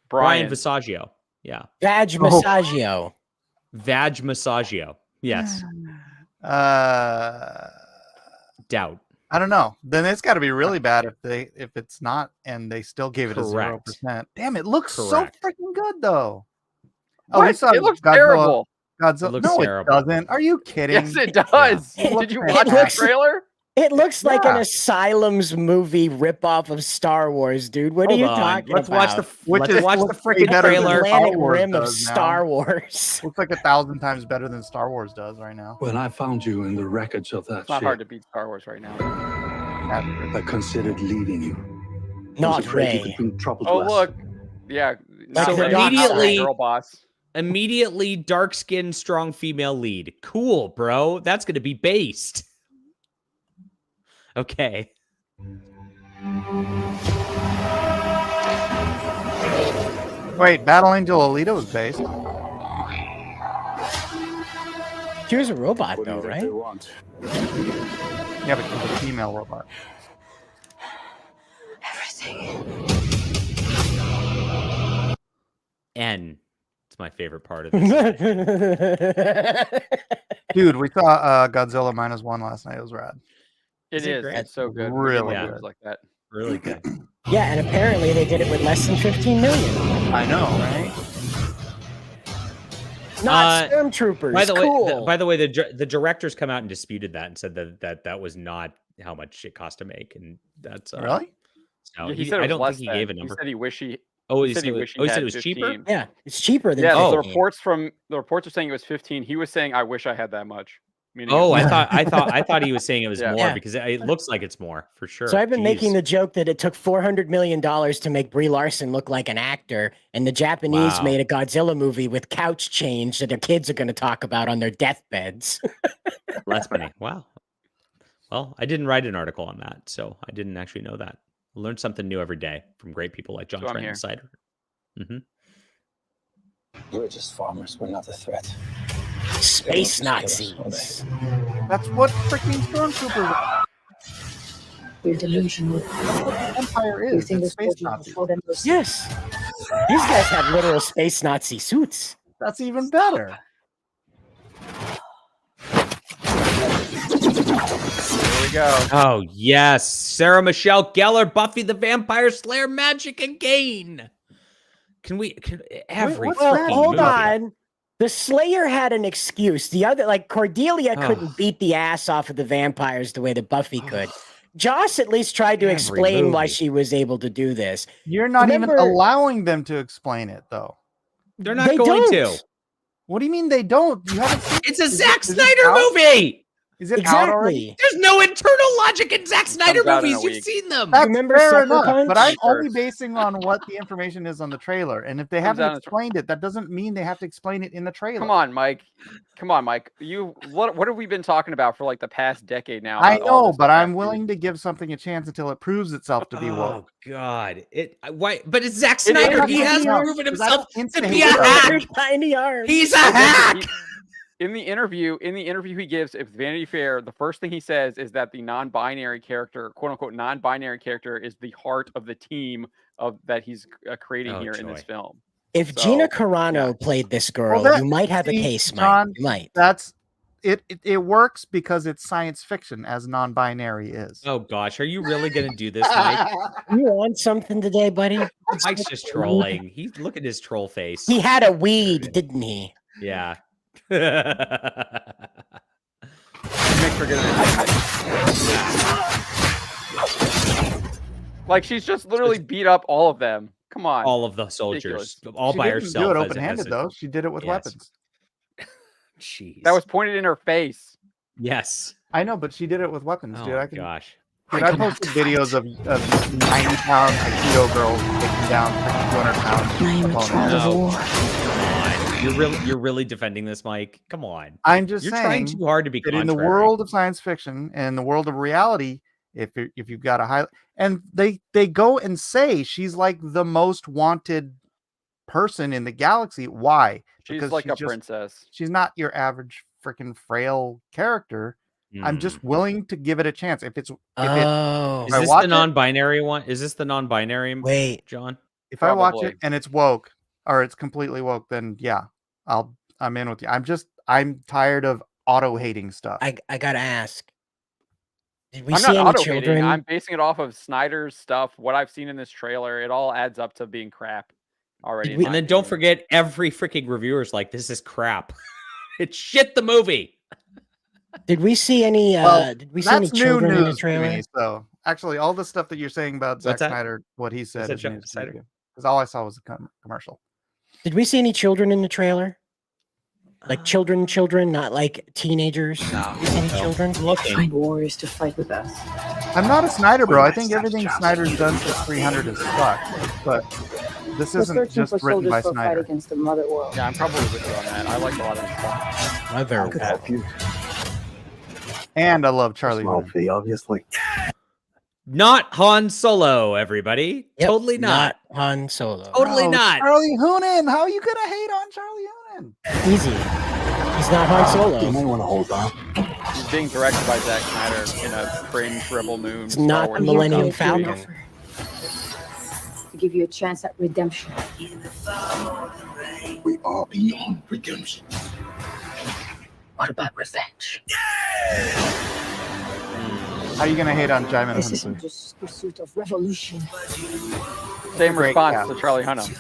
Brian Visaggio. Yeah. Vag Massagio. Vag Massagio. Yes. Doubt. I don't know. Then it's got to be really bad if it's not, and they still gave it a 0%. Damn, it looks so freaking good though. Oh, it looks terrible. Godzilla. It looks terrible. It doesn't. Are you kidding? Yes, it does. Yeah. Did you watch the trailer? It looks like an Asylum's movie ripoff of Star Wars, dude. What are you talking Let's about? watch the freaking trailer. Atlantic Rim of Star Wars. Looks like 1,000 times better than Star Wars does right now. When I found you in the wreckage of that It's not hard to beat Star Wars right now. I considered leaving you. Not Ray. Oh, look. Yeah. So Ray. immediately, Girl boss. Immediately dark-skinned, strong female lead. Cool, bro. That's going to be based. Okay. Wait, Battle Angel Alita was based. She was a robot, though, right? Yeah, but she's a female robot. N. It's my favorite part of this. Dude, we saw Godzilla -1 last night. It was rad. It is. It's so good. Really good. Like that. Really good. Yeah, and apparently they did it with less than 15 million. I know, right? Not stormtroopers. By the way, the directors come out and disputed that and said that was not how much it cost to make, and that's really. So Yeah, he said it was I don't less think he than. gave a number. He said he wished he. Oh, he said he wished he said had it was 15. cheaper? Yeah, it's cheaper than. Yeah, 15. the reports are saying it was 15. He was saying, "I wish I had that much." Meaning Oh, I thought he was saying it was more Yeah. because it looks like it's more for sure. So I've been making Jeez. the joke that it took $400 million to make Brie Larson look like an actor, and the Japanese Wow. made a Godzilla movie with couch change that their kids are going to talk about on their deathbeds. Less money. Wow. Well, I didn't write an article on that, so I didn't actually know that. I learn something new every day from great people like John So I'm Trent here. Insider. Mm-hmm. We're just farmers. We're not a threat. Space Nazis. That's what freaking stormtroopers are. You're delusional. That's what the Empire is. It's space Nazis. Yes. These guys have literal space Nazi suits. That's even better. Here we go. Oh, yes. Sarah Michelle Gellar, Buffy the Vampire Slayer, Magic and every freaking hold movie. on. The Slayer had an excuse. The other, like Cordelia, couldn't beat the ass off of the vampires the way that Buffy could. Joss at least tried to explain why she was able to do this. You're not even allowing them to explain it, though. They're not going to. What do you mean they don't? You haven't seen It's a Zack Snyder movie. Is it out already? There's no internal logic in Zack Snyder movies. You've seen them. That's Remember fair Sucker enough, Punch? but I'm only basing on what the information is on the trailer. And if they haven't out explained it, that doesn't mean they have to explain it in the trailer. Come on, Mike. What have we been talking about for like the past decade now? I about all know, this but stuff? I'm willing to give something a chance until it proves itself to be woke. Oh God! Why? But it's Zack It Snyder. is He has tiny proven arms, himself because I to don't be a instigate hack. Tiny arms. He's a hack. In the interview he gives at Vanity Fair, the first thing he says is that the non-binary character, quote unquote, non-binary character, is the heart of the team that he's creating here in this film. If Gina Carano played this girl, you might have a case, Mike. John, You might. That's it. It works because it's science fiction, as non-binary is. Oh gosh, are you really gonna do this, Mike? You want something today, buddy? Mike's just trolling. Look at his troll face. He had a weed, didn't he? Yeah. Make forget like she's just literally beat up all of them. Come on, all of the soldiers, all she by didn't herself. Do it open-handed though. She did it with weapons. Jeez, that was pointed in her face. Yes, I know, but she did it with weapons, dude. Oh gosh. Dude, I posted videos of 90-pound Aikido girls taking down 200-pound opponents. You're really defending this, Mike. Come on. I'm just you're saying trying too hard to be that in the world of science fiction and in the world of reality, if you've got a high, and they go and say she's like the most wanted person in the galaxy. Why? She's like a princess. She's not your average freaking frail character. I'm just willing to give it a chance. If it's is this the non-binary one? Is this the non-binary? Wait, John. If I watch it and it's woke or it's completely woke, then yeah, I'm in with you. I'm tired of auto hating stuff. I gotta ask. Did we I'm see not any children? I'm basing it off of Snyder's stuff. What I've seen in this trailer, it all adds up to being crap already. And then don't forget, every freaking reviewer's like, "This is crap. It's shit." The movie. Did we see any? Did we see any children in the trailer? Me, so actually, all the stuff that you're saying about Zack Snyder, what he said, because all I saw was a commercial. Did we see any children in the trailer? Like children, not like teenagers. No. Any children? Find warriors to fight with us. I'm not a Snyder bro. I think everything Snyder's done since 300 is fucked, but this isn't just written by Snyder. Against the mother world. Yeah, I'm probably with you on that. I like a lot of stuff. Mother could help you. And I love Charlie. Obviously. Not Han Solo, everybody. Yep, totally not. Han Solo. Totally not. Charlie Hunnam. How are you gonna hate on Charlie Hunnam? Easy. He's not Han Solo. You may want to hold on. He's being directed by Zack Snyder in a fringe Rebel Moon. It's not the Millennium Falcon. To give you a chance at redemption. We are beyond redemption. What about revenge? How are you gonna hate on Jaimin This isn't Hunsu? just pursuit of revolution. Same Great response cast. to Charlie Hunnam.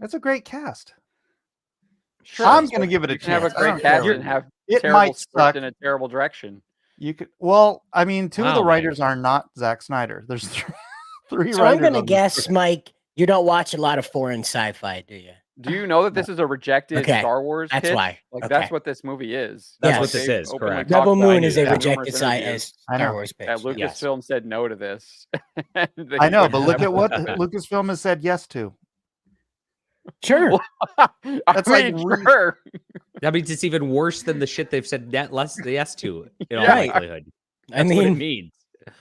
That's a great cast. Sure, I'm gonna give it a you can have chance. a I great don't cast care. and have It terrible might script suck. in a terrible direction. You could. Well, I mean, two of the Wow, writers are not Zack Snyder. There's three So I'm writers. gonna on this guess, script. Mike, You don't watch a lot of foreign sci-fi, do you? Do you know that this is a rejected Star Wars That's pitch? why. Like that's what this movie is. That's what this is, correct. Rebel Moon is a rejected Star Wars pitch. That Lucasfilm said no to this. I know, but look at what Lucasfilm has said yes to. Sure. That's sure. That means it's even worse than the shit they've said yes to, in all Right. likelihood. I That's what it mean- means.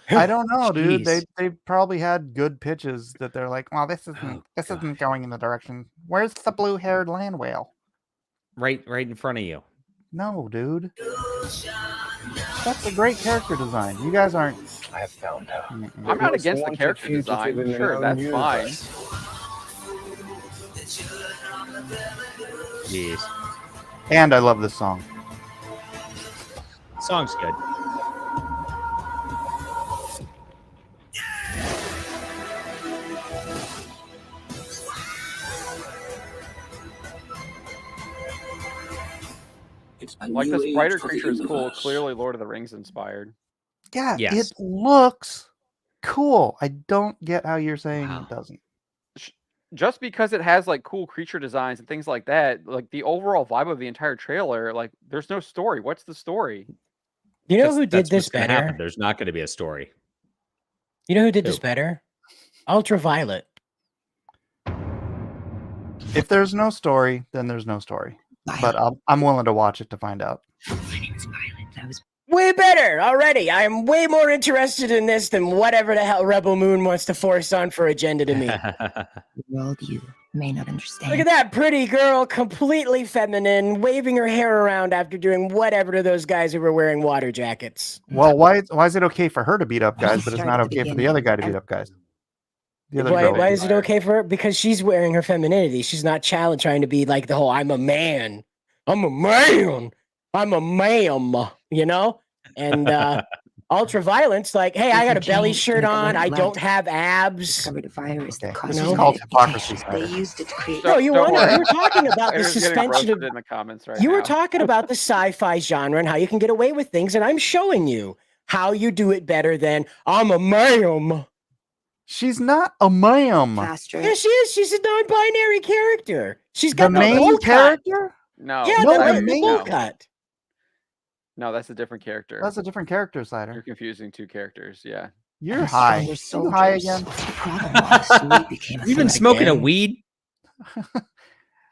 I don't know, dude. Jeez. They probably had good pitches that they're like, well, this isn't going in the direction. Where's the blue-haired land whale? Right in front of you. No, dude. That's a great character design. You guys aren't. I have found out. I'm not against the character design. Sure, that's fine. Jeez. And I love this song. Song's good. Like this spider creature is cool. Clearly, Lord of the Rings inspired. Yeah, Yes. it looks cool. I don't get how you're saying it doesn't. Just because it has like cool creature designs and things like that, like the overall vibe of the entire trailer, like there's no story. What's the story? You know who did That's this what's gonna better? happen. There's not going to be a story. You know who did this better? Ultraviolet. If there's no story, then there's no story. But I'm willing to watch it to find out. Way better already. I am way more interested in this than whatever the hell Rebel Moon wants to force on for agenda to me. The world you may not understand. Look at that pretty girl, completely feminine, waving her hair around after doing whatever to those guys who were wearing water jackets. Well, why is it okay for her to beat up guys, but it's not okay for the other guy to beat up guys? The other girl. Why is it okay for her? Because she's wearing her femininity. She's not trying to be like the whole I'm a man. I'm a man. I'm a ma'am, you know? And Ultraviolence, like, hey, I got a belly shirt on. I don't have abs. Discovered a virus that This is called hypocrisy. They used it to create. No, you Don't were worry. talking about the Haters getting suspension roasted of. in the comments right You now. were talking about the sci-fi genre and how you can get away with things, and I'm showing you how you do it better than I'm a ma'am. She's not a ma'am. Faster. Yeah, she is. She's a non-binary character. She's got The main bowl cut. character? No, Yeah, No, the the bowl main- cut. no, that's a different character. That's a different character, You're Cider. confusing two characters. Yeah. You're And high. stronger You high soldiers. again? The problem was we became a You've been threat smoking a again. weed?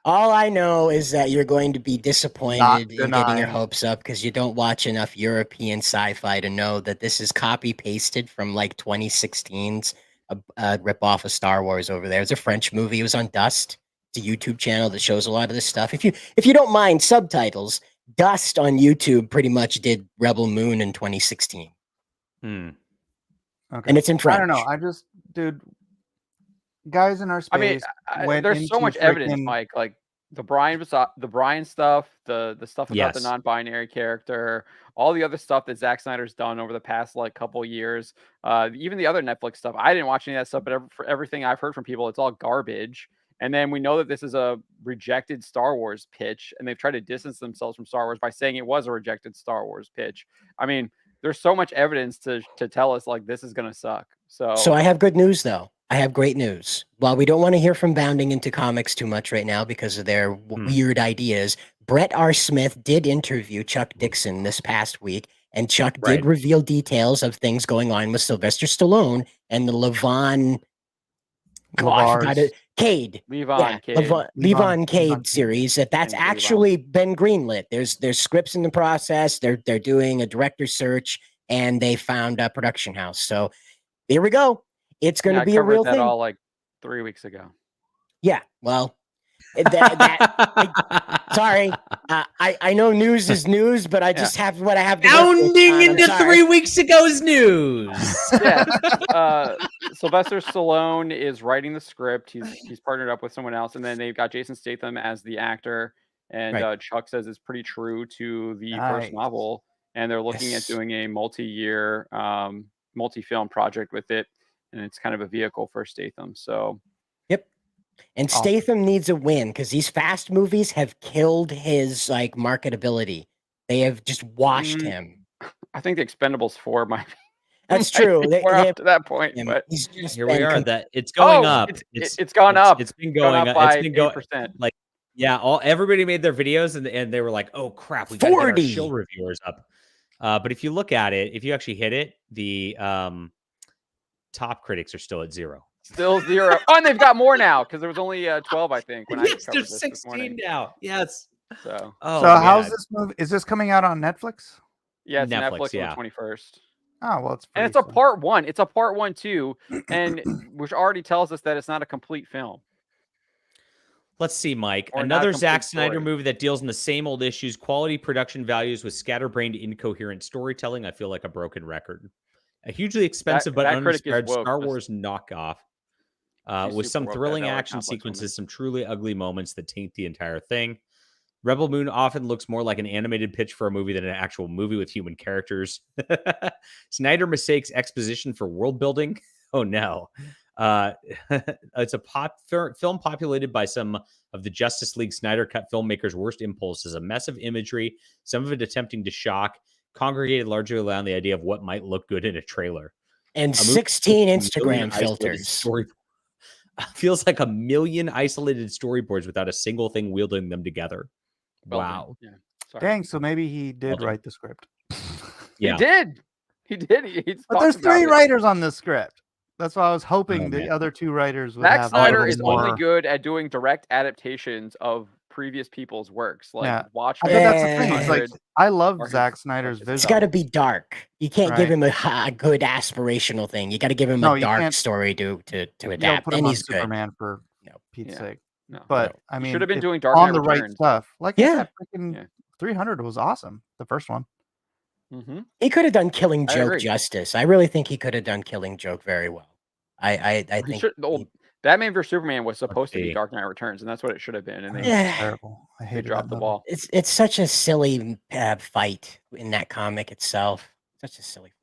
All I know is that you're going to be disappointed in getting your denying. hopes up because you don't watch enough European sci-fi to know that this is copy-pasted from like 2016's rip-off of Star Wars over there. It's a French movie. It was on Dust. It's a YouTube channel that shows a lot of this stuff. If you don't mind subtitles, Dust on YouTube pretty much did Rebel Moon in 2016. Hmm. Okay. And it's in French. I don't know. I just, dude, guys in our space. I mean, went there's so into much evidence, freaking- Mike. Like the Brian stuff, the stuff about the Yes. non-binary character, all the other stuff that Zack Snyder's done over the past like couple years. Even the other Netflix stuff. I didn't watch any of that stuff, but for everything I've heard from people, it's all garbage. And then we know that this is a rejected Star Wars pitch, and they've tried to distance themselves from Star Wars by saying it was a rejected Star Wars pitch. I mean, there's so much evidence to tell us like this is gonna suck. So I have good news, though. I have great news. While we don't want to hear from Bounding into Comics too much right now because of their weird ideas, Brett R. Smith did interview Chuck Dixon this past week, and Chuck did reveal details of things going on with Sylvester Stallone and the Levon. Oh, I forgot it. Cade. Levon Cade. Levon Cade series that's actually been greenlit. There's scripts in the process. They're doing a director search, and they found a production house. So here we go. It's going to be a real thing. All like 3 weeks ago. Yeah. Well, sorry. I know news is news, but I just have what I have to Bounding into 3 weeks ago's news. Yeah. Sylvester Stallone is writing the script. He's partnered up with someone else, and then they've got Jason Statham as the actor. And Chuck says it's pretty true to the first novel, and they're looking at doing a multi-year, multi-film project with it, and it's kind of a vehicle for Statham. So, yep. And Statham needs a win because these fast movies have killed his like marketability. They have just washed him. I think the Expendables 4 might. That's true. We're up to that point, but here we are. That it's going up. It's gone up. It's been going up by it's been going 8%. like everybody made their videos and they were like, oh crap, we got to get our shill reviewers up. But if you look at it, if you actually hit it, the top critics are still at 0. Still 0. Oh, and they've got more now because there was only 12, I think. When Yes, I there's 16 now. Yes. So how's this movie? Is this coming out on Netflix? Yeah, it's Netflix on the 21st. Oh well, it's a part 1. It's a part 1 too, and which already tells us that it's not a complete film. Let's see, Mike. Or Another Zack Snyder movie that deals in the same old issues, quality production values with scatterbrained, incoherent storytelling. I feel like a broken record. A hugely expensive but uninspired Star Wars knockoff. With some thrilling action sequences, some truly ugly moments that taint the entire thing. Rebel Moon often looks more like an animated pitch for a movie than an actual movie with human characters. Snyder mistakes exposition for world building. Oh no. It's a film populated by some of the Justice League Snyder Cut filmmakers' worst impulses, a mess of imagery, some of it attempting to shock, congregated largely around the idea of what might look good in a trailer. And 16 Instagram filters. Feels like a million isolated storyboards without a single thing wielding them together. Wow. Yeah. Dang, so maybe he did write the script. Yeah. He did. But there's 3 writers on this script. That's why I was hoping the other 2 writers would have. Zack Snyder is only good at doing direct adaptations of previous people's works. Like Watchmen. But that's the thing. It's like I love Zack Snyder's vision. It's got to be dark. You can't give him a good aspirational thing. You got to give him a dark story to adapt. Put him on Superman for Pete's sake. No, but I mean, should have been doing Dark on Knight the Returns. right stuff. Like that freaking 300 was awesome. The first one. Mm-hmm. He could have done Killing Joke justice. I really think he could have done Killing Joke very well. I think Batman vs Superman was supposed to be Dark Knight Returns, and that's what it should have been. And they terrible. I hate dropped the ball. It's such a silly fight in that comic itself. Such a silly fight.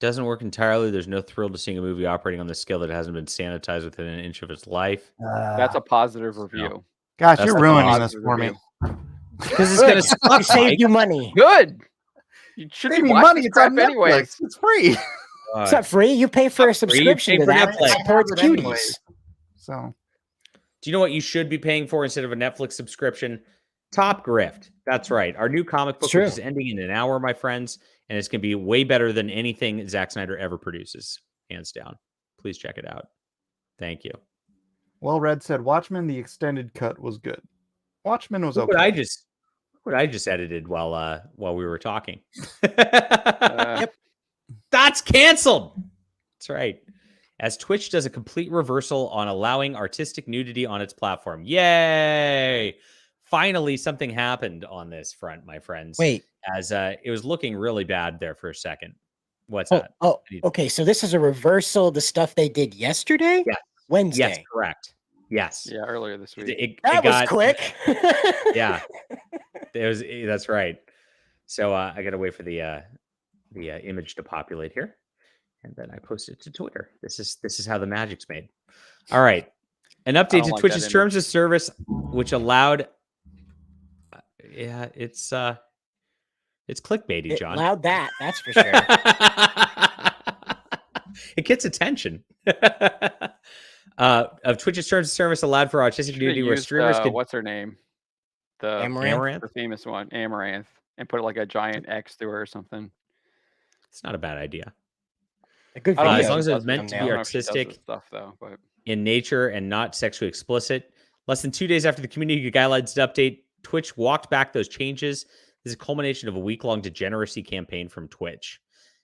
Doesn't work entirely. There's no thrill to seeing a movie operating on the scale that hasn't been sanitized within an inch of its life. That's a positive review. Gosh, you're ruining this for me. Because it's going to suck. Save you money. Good. You should be watching this crap anyway. It's free. It's not free. You pay for a subscription to that. It supports cuties. So, do you know what you should be paying for instead of a Netflix subscription? Top Grift. That's right. Our new comic book, which is ending in an hour, my friends, and it's going to be way better than anything Zack Snyder ever produces, hands down. Please check it out. Thank you. Well, Red said Watchmen, the extended cut was good. Watchmen was okay. What I just edited while we were talking. Yep. That's canceled. That's right. As Twitch does a complete reversal on allowing artistic nudity on its platform. Yay! Finally, something happened on this front, my friends. Wait. As it was looking really bad there for a second. What's that? Oh, okay. So this is a reversal of the stuff they did yesterday? Yes. Wednesday. Yes, correct. Yes. Yeah, earlier this week. That was quick. Yeah. That's right. So I gotta wait for the image to populate here, and then I post it to Twitter. This is how the magic's made. All right, an update to Twitch's terms of service, which allowed. It's clickbaity, John. It allowed that. That's for sure. It gets attention. Of Twitch's terms of service allowed for artistic nudity where streamers could. What's her name? The Amaranth? the famous one, Amaranth, and put like a giant X through her or something. It's not a bad idea. A good video. As long as it's meant to be artistic stuff, though, but in nature and not sexually explicit. Less than 2 days after the community guidelines update, Twitch walked back those changes. This is a culmination of a week-long degeneracy campaign from Twitch.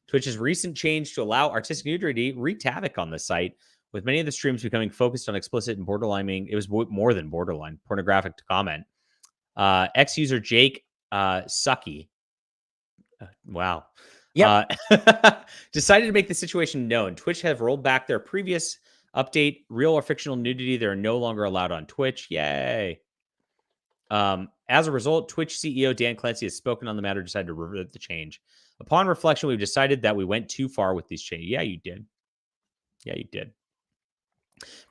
Twitch's recent change to allow artistic nudity wreaked havoc on the site, with many of the streams becoming focused on explicit and borderline. It was more than borderline, pornographic to comment. Ex-user Jake Sucky. Wow. Yeah. Decided to make the situation known. Twitch have rolled back their previous update. Real or fictional nudity, they're no longer allowed on Twitch. Yay. As a result, Twitch CEO Dan Clancy has spoken on the matter, decided to revert the change. Upon reflection, we've decided that we went too far with these changes. Yeah, you did. Yeah, you did.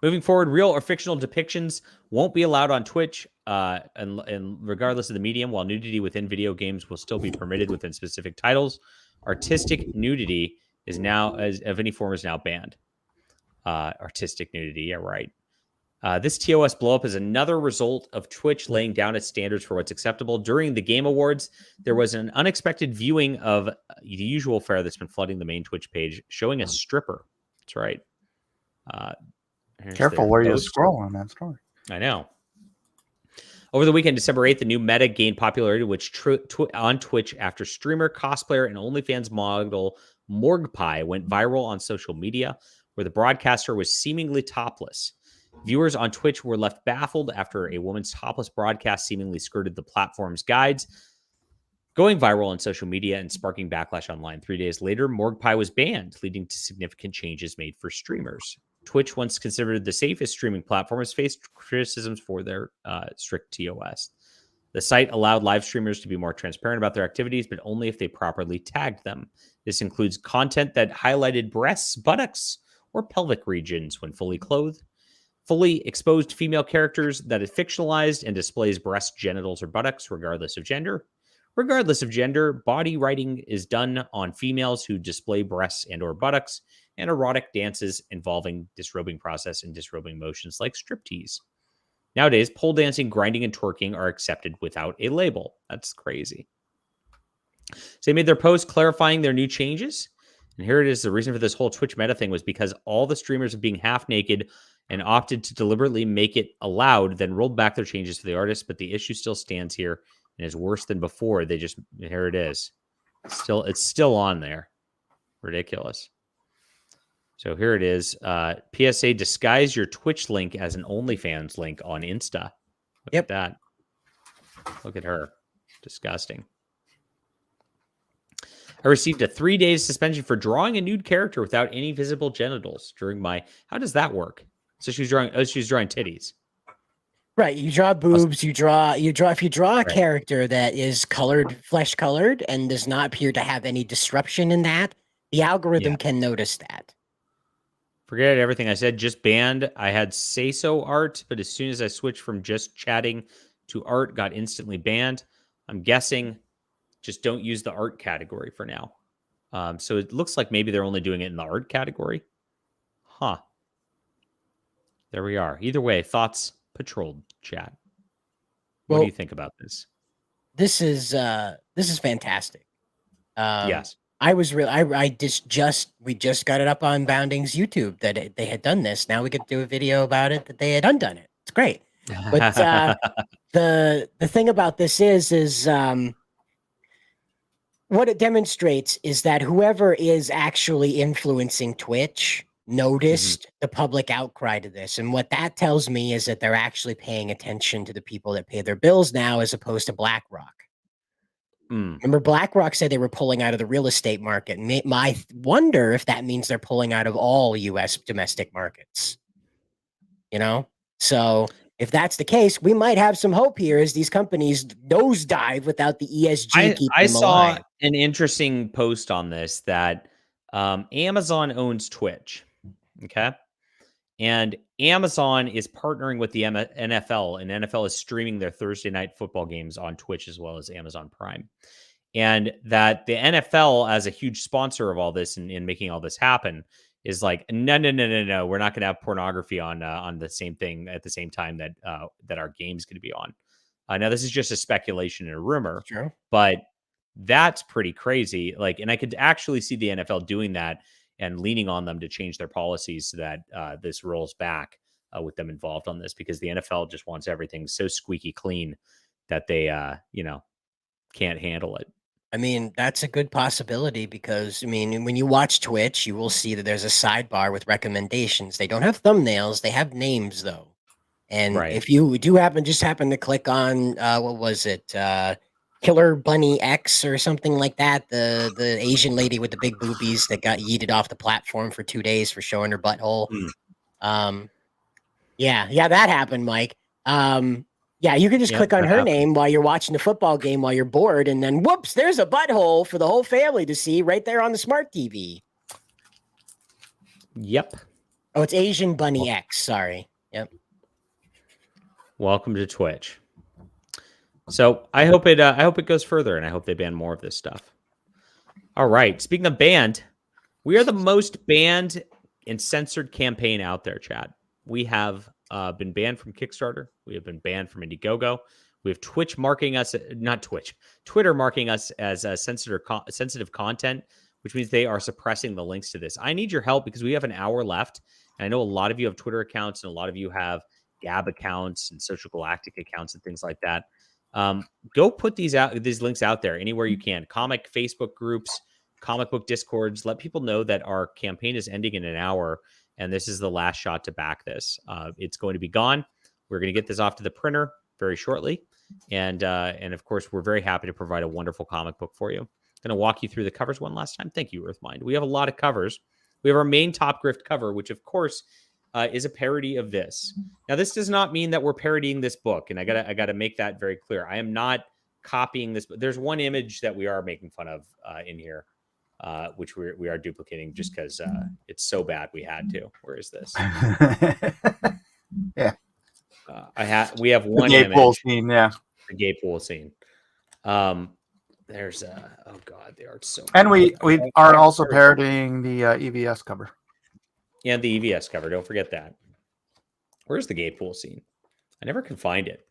Moving forward, real or fictional depictions won't be allowed on Twitch, and regardless of the medium, while nudity within video games will still be permitted within specific titles. Artistic nudity is now, as of any form, is now banned. Artistic nudity, yeah, right. This TOS blowup is another result of Twitch laying down its standards for what's acceptable. During the Game Awards, there was an unexpected viewing of the usual fare that's been flooding the main Twitch page, showing a stripper. That's right. Careful where you scroll on that story. I know. Over the weekend, December 8th, the new meta gained popularity on Twitch after streamer, cosplayer, and OnlyFans model Morgpie went viral on social media, where the broadcaster was seemingly topless. Viewers on Twitch were left baffled after a woman's topless broadcast seemingly skirted the platform's guides, going viral on social media and sparking backlash online. 3 days later, Morgpie was banned, leading to significant changes made for streamers. Twitch, once considered the safest streaming platform, has faced criticisms for their strict TOS. The site allowed live streamers to be more transparent about their activities, but only if they properly tagged them. This includes content that highlighted breasts, buttocks, or pelvic regions when fully clothed, fully exposed female characters that is fictionalized and displays breast, genitals, or buttocks, regardless of gender. Regardless of gender, body writing is done on females who display breasts and or buttocks, and erotic dances involving disrobing process and disrobing motions like striptease. Nowadays, pole dancing, grinding, and twerking are accepted without a label. That's crazy. So they made their post clarifying their new changes. And here it is. The reason for this whole Twitch meta thing was because all the streamers are being half naked and opted to deliberately make it allowed, then rolled back their changes for the artists. But the issue still stands here and is worse than before. Here it is. It's still on there. Ridiculous. So here it is. PSA, disguise your Twitch link as an OnlyFans link on Insta. Look at that. Look at her. Disgusting. I received a 3-day suspension for drawing a nude character without any visible genitals during my... How does that work? So she's drawing titties. Right. You draw boobs, if you draw a character that is flesh colored and does not appear to have any disruption in that, the algorithm can notice that. Forget everything I said, just banned. I had say-so art, but as soon as I switched from just chatting to art, got instantly banned. I'm guessing just don't use the art category for now. So it looks like maybe they're only doing it in the art category. Huh. There we are. Either way, thoughts patrolled chat. What do you think about this? This is fantastic. Yes. We just got it up on Bounding's YouTube that they had done this. Now we could do a video about it that they had undone it. It's great. But the thing about this is what it demonstrates is that whoever is actually influencing Twitch noticed the public outcry to this. And what that tells me is that they're actually paying attention to the people that pay their bills now, as opposed to BlackRock. Remember, BlackRock said they were pulling out of the real estate market. I wonder if that means they're pulling out of all U.S. domestic markets. So if that's the case, we might have some hope here as these companies nosedive without the ESG. I saw an interesting post on this that Amazon owns Twitch. Okay. And Amazon is partnering with the NFL, and NFL is streaming their Thursday night football games on Twitch as well as Amazon Prime. And that the NFL, as a huge sponsor of all this and making all this happen, is like, no, we're not going to have pornography on the same thing at the same time that our game's going to be on. Now, this is just a speculation and a rumor, but that's pretty crazy. And I could actually see the NFL doing that and leaning on them to change their policies so that this rolls back with them involved on this, because the NFL just wants everything so squeaky clean that they, can't handle it. I mean, that's a good possibility because, when you watch Twitch, you will see that there's a sidebar with recommendations. They don't have thumbnails. They have names, though. And if you do happen to click on, what was it? Killer Bunny X or something like that. The Asian lady with the big boobies that got yeeted off the platform for 2 days for showing her butthole. Yeah, that happened, Mike. Yeah, you can just click on her name while you're watching the football game while you're bored, and then whoops, there's a butthole for the whole family to see right there on the smart TV. Yep. Oh, it's Asian Bunny X. Sorry. Yep. Welcome to Twitch. So I hope it goes further, and I hope they ban more of this stuff. All right. Speaking of banned, we are the most banned and censored campaign out there, Chad. We have been banned from Kickstarter. We have been banned from Indiegogo. We have Twitch marking us, not Twitch, Twitter marking us as sensitive content, which means they are suppressing the links to this. I need your help because we have an hour left. And I know a lot of you have Twitter accounts and a lot of you have Gab accounts and Social Galactic accounts and things like that. Go put these links out there anywhere you can. Comic Facebook groups, comic book discords. Let people know that our campaign is ending in an hour, and this is the last shot to back this. It's going to be gone. We're going to get this off to the printer very shortly, and of course, we're very happy to provide a wonderful comic book for you. I'm going to walk you through the covers one last time. Thank you, Earthmind. We have a lot of covers. We have our main Top Grift cover, which of course is a parody of this. Now, this does not mean that we're parodying this book, and I gotta make that very clear. I am not copying this. There's one image that we are making fun of in here, which we are duplicating just because it's so bad we had to. Where is this? Yeah, we have one the gay image. pool scene. Yeah, the gay pool scene. There's oh god, they are so. And we are also parodying the EVS cover. And the EVS cover. Don't forget that. Where's the gay pool scene? I never can find it.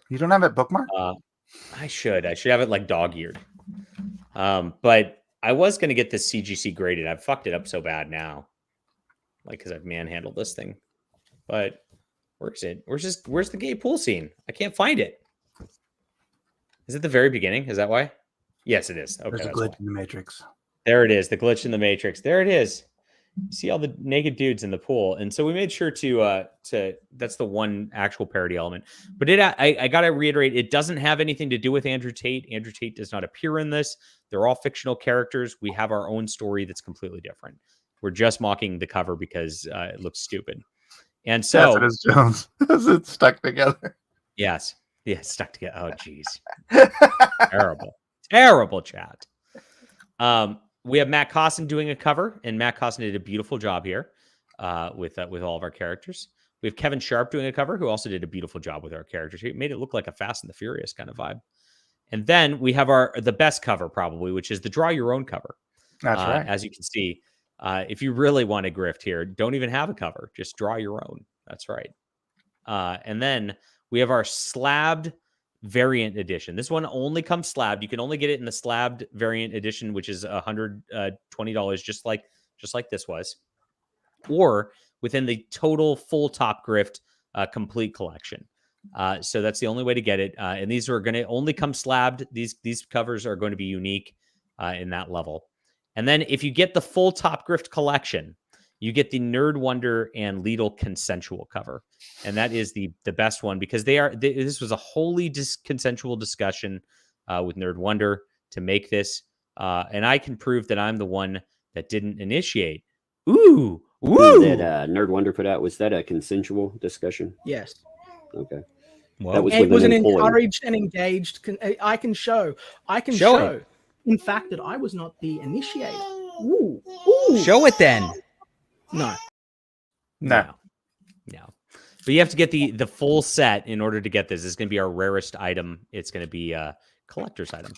You don't have it bookmarked? I should have it like dog-eared. But I was going to get this CGC graded. I've fucked it up so bad now. Like, because I've manhandled this thing. But where is it? Where's the gay pool scene? I can't find it. Is it the very beginning? Is that why? Yes, it is. Okay, there's a glitch in the Matrix. There it is. The glitch in the Matrix. There it is. You see all the naked dudes in the pool. And so we made sure to that's the one actual parody element. But I got to reiterate, it doesn't have anything to do with Andrew Tate. Andrew Tate does not appear in this. They're all fictional characters. We have our own story that's completely different. We're just mocking the cover because it looks stupid. And so that's it is, Jones. It's stuck together. Yes. Yeah, stuck together. Oh, geez. Terrible chat. We have Matt Costin doing a cover, and Matt Costin did a beautiful job here with all of our characters. We have Kevin Sharp doing a cover, who also did a beautiful job with our characters. He made it look like a Fast and the Furious kind of vibe. And then we have the best cover probably, which is the draw your own cover. That's right. As you can see, if you really want to grift here, don't even have a cover. Just draw your own. That's right. And then we have our slabbed variant edition. This one only comes slabbed. You can only get it in the slabbed variant edition, which is $120, just like this was, or within the total full Top Grift complete collection. So that's the only way to get it. And these are going to only come slabbed. These covers are going to be unique in that level. And then if you get the full Top Grift collection, you get the Nerd Wonder and Lidl consensual cover. And that is the best one because this was a wholly consensual discussion with Nerd Wonder to make this. And I can prove that I'm the one that didn't initiate. Ooh. That Nerd Wonder put out, was that a consensual discussion? Yes. Okay. Well, that was it was an encouraged and engaged. I can show. Show. In fact, that I was not the initiator. Ooh. Show it then. No. But you have to get the full set in order to get this. It's going to be our rarest item. It's going to be a collector's item.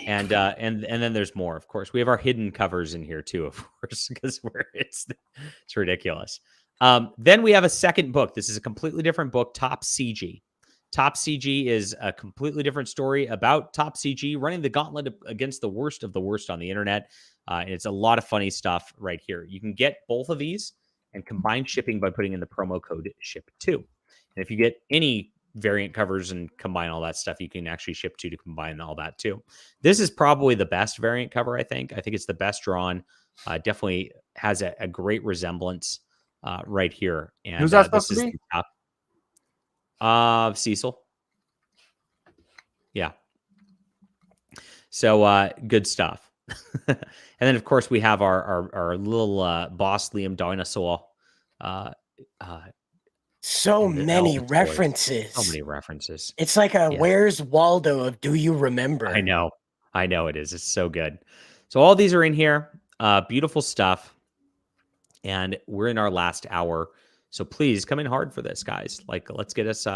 And then there's more, of course. We have our hidden covers in here too, of course, because it's ridiculous. Then we have a second book. This is a completely different book, Top CG. Top CG is a completely different story about Top CG running the gauntlet against the worst of the worst on the internet. And it's a lot of funny stuff right here. You can get both of these and combine shipping by putting in the promo code SHIP2. And if you get any variant covers and combine all that stuff, you can actually ship to combine all that too. This is probably the best variant cover, I think. I think it's the best drawn. Definitely has a great resemblance right here. And who's that supposed to be? Cecil. Yeah. So good stuff. And then, of course, we have our little boss, Liam Dinosaur. So many references. So many references. It's like Where's Waldo of Do You Remember? I know it is. It's so good. So all these are in here. Beautiful stuff. And we're in our last hour. So please come in hard for this, guys. Like, let's get us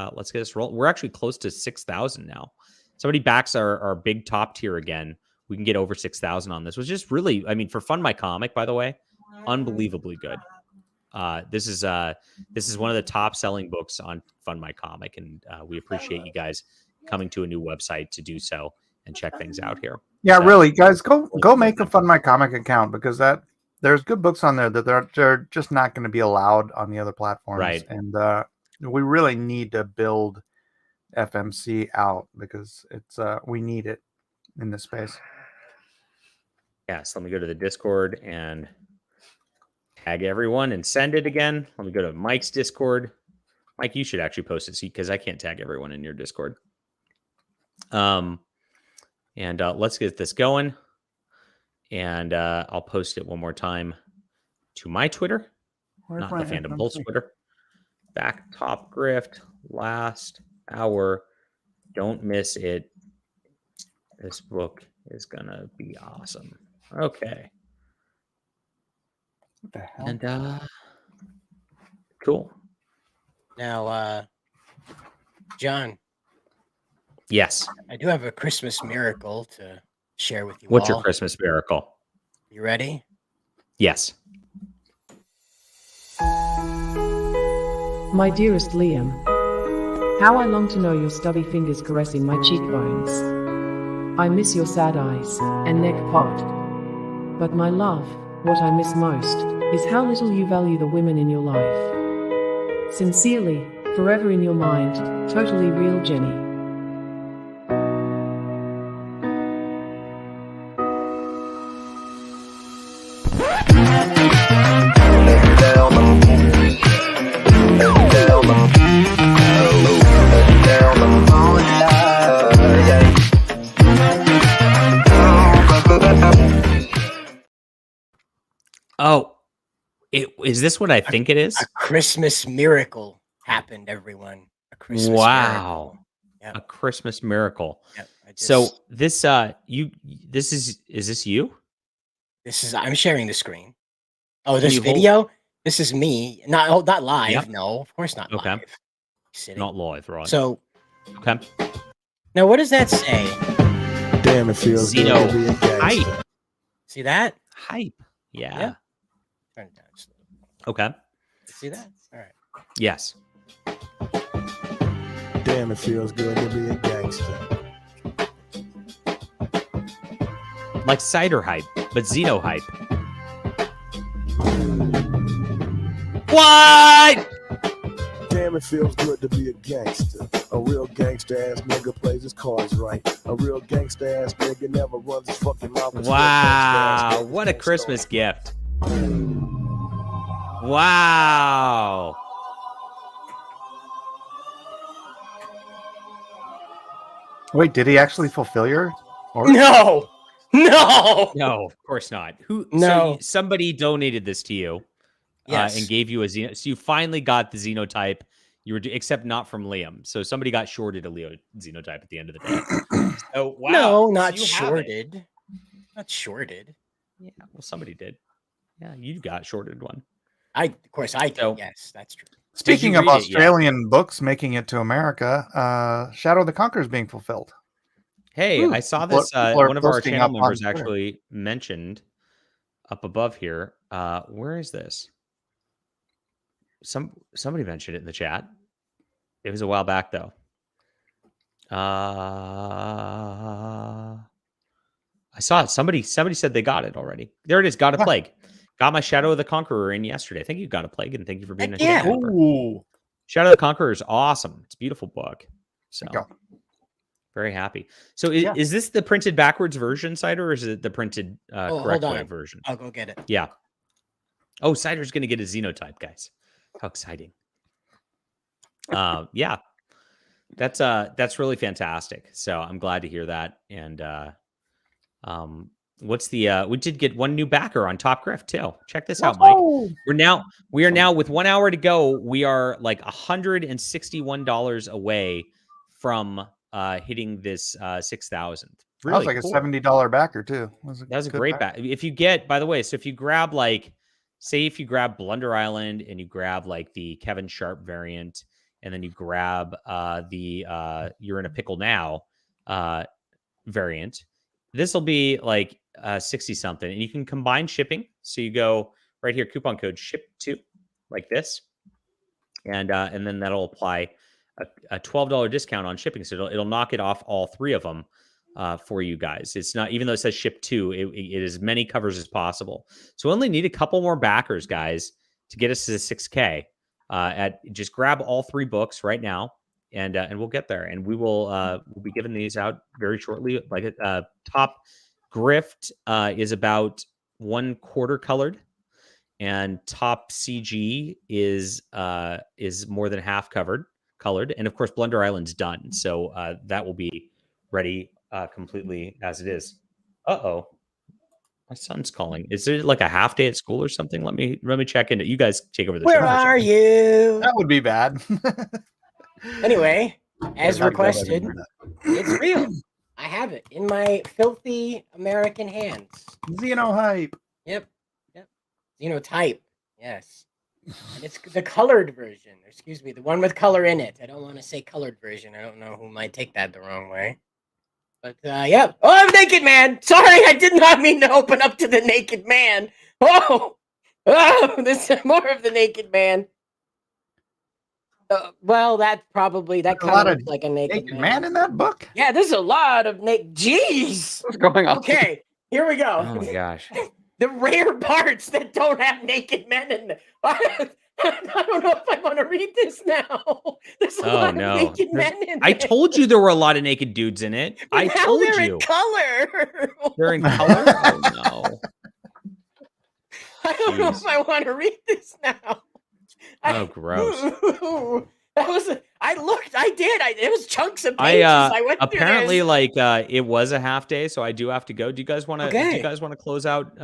roll. We're actually close to 6,000 now. Somebody backs our big top tier again. we can get over 6,000 on this, which is really, I mean, for Fund My Comic, by the way, unbelievably good. This is one of the top selling books on Fund My Comic, and we appreciate you guys coming to a new website to do so and check things out here. Yeah, really, guys, go make a Fund My Comic account, because there's good books on there that they're just not going to be allowed on the other platforms. Right. And we really need to build FMC out, because it's we need it in this space. Yeah, so let me go to the Discord and tag everyone and send it again. Let me go to Mike's Discord. Mike, you should actually post it, because I can't tag everyone in your Discord. And let's get this going. And I'll post it one more time to my Twitter, not the Fandom Pulse Twitter. Back Top Grift, last hour. Don't miss it. This book is gonna be awesome. Okay. What the hell? And cool. Now, John. Yes. I do have a Christmas miracle to share with you. What's all. your Christmas miracle? You ready? Yes. My dearest Liam, how I long to know your stubby fingers caressing my cheekbones. I miss your sad eyes and neck pot. But my love, what I miss most is how little you value the women in your life. Sincerely, forever in your mind, totally real Jenny. Oh, is this what I think it is? A Christmas miracle happened, everyone. A Christmas miracle. Yep. A Christmas miracle. Yep, so this is this you? I'm sharing the screen. Oh, this video? This is me. Not live. Yep. No, of course not live. Not live, right? So okay. Now what does that say? Damn, it feels Zeno good to be a gangster. hype. See that? Hype. Yeah. Turn it down just a little. Okay. See that? All right. Yes. Damn, it feels good to be a gangster. Like cider hype, but Xeno hype. What? Damn, it feels good to be a gangster. A real gangster ass nigga plays his cards right. A real gangster ass nigga never runs his fucking mouth. Wow, what a Christmas gift. Wow. Wait, did he actually fulfill your order? No, of course not. Who? No. So somebody donated this to you, Yes. and gave you a Xeno. So you finally got the Xenotype. You were, except not from Liam. So somebody got shorted a Leo Xenotype at the end of the day. So wow. No, not So you have it. shorted. Not shorted. Yeah, well, somebody did. Yeah, you got shorted one. Of course, I did. Yes, that's true. Speaking of Australian books making it to America, Shadow of the Conqueror is being fulfilled. Hey, Ooh. I saw this. People are One of our posting channel up on members Twitter. actually mentioned up above here. Where is this? Somebody mentioned it in the chat. It was a while back though. I saw it. Somebody said they got it already. There it is. Got a Plague. Got my Shadow of the Conqueror in yesterday. Thank you, Got a Plague, and thank you for being a channel member. Ooh. Shadow of the Conqueror is awesome. It's a beautiful book. So very happy. So is this the printed backwards version, Cider, or is it the printed correct hold way on. version? I'll go get it. Yeah. Oh, Cider's going to get a Xenotype, guys. How exciting. Yeah. That's really fantastic. So I'm glad to hear that. And what's the we did get one new backer on Top Grift too. Check this out, Mike. We are now with 1 hour to go. We are like $161 away from hitting this 6,000. That was like a $70 backer too. That was a great back. If you get, by the way, so if you grab like, say if you grab Blunder Island and you grab like the Kevin Sharp variant, and then you grab the You're in a Pickle Now variant, This will be like 60 something, and you can combine shipping. So you go right here, coupon code SHIP2, like this, and then that'll apply a $12 discount on shipping. So it'll knock it off all 3 of them for you guys. It's not, even though it says ship 2, it is as many covers as possible. So we only need a couple more backers, guys, to get us to 6K. Just grab all 3 books right now, and we'll get there. And we will we'll be giving these out very shortly. Like Top Grift is about 1/4 colored, and Top CG is more than half colored, and of course Blunder Island's done. So that will be ready completely as it is. Uh-oh. My son's calling. Is it like a half day at school or something? Let me check into it. You guys take over the show. Where are you? That would be bad. Anyway, as requested, it's real. I have it in my filthy American hands. Xenohype. Yep. Xenotype. Yes. And it's the colored version. Excuse me, the one with color in it. I don't want to say colored version. I don't know who might take that the wrong way. But yeah. Oh, I'm Naked Man. Sorry, I did not mean to open up to the Naked Man. Oh, this is more of the Naked Man. Well, that kind of looks like a naked man in that book. Yeah, there's a lot of naked. Jeez, what's going on? Okay, here we go. Oh my gosh. The rare parts that don't have naked men in them. I don't know if I want to read this now. There's a lot of naked men in I there. told you there were a lot of naked dudes in it. I told they're you. In color. They're in color? Oh no. I don't know if I want to read this now. Oh, gross. That was. I looked. I did. It was chunks of pages. I went through apparently this. like it was a half day, so I do have to go. Do you guys want to? Okay. Do you guys want to close out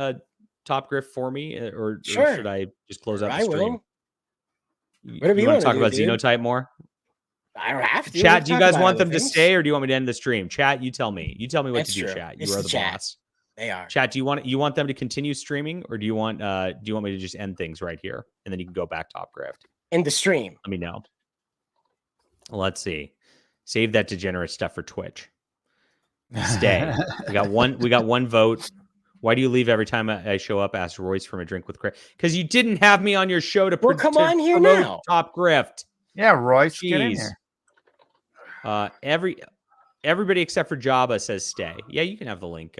Top Grift for me, or Sure. should I just close out the I stream? will. Whatever you you want to wanna talk do, about dude. Xenotype more? I don't have to. Chat, do you guys want them them to stay, or do you want me to end the stream? Chat, you tell me. You tell me what That's to do. true. Chat, It's you are the the chat. boss. They are. Chat, do you want them to continue streaming, or do you want me to just end things right here, and then you can go back Top Grift in the stream? Let me know. Let's see. Save that degenerate stuff for Twitch. Stay. We got one vote. Why do you leave every time I show up? Asked Royce from A Drink with Craig. Because you didn't have me on your show to come on here promote now. Top Grift. Yeah, Royce, Jeez. get in here. Everybody except for Jabba says stay. Yeah, you can have the link,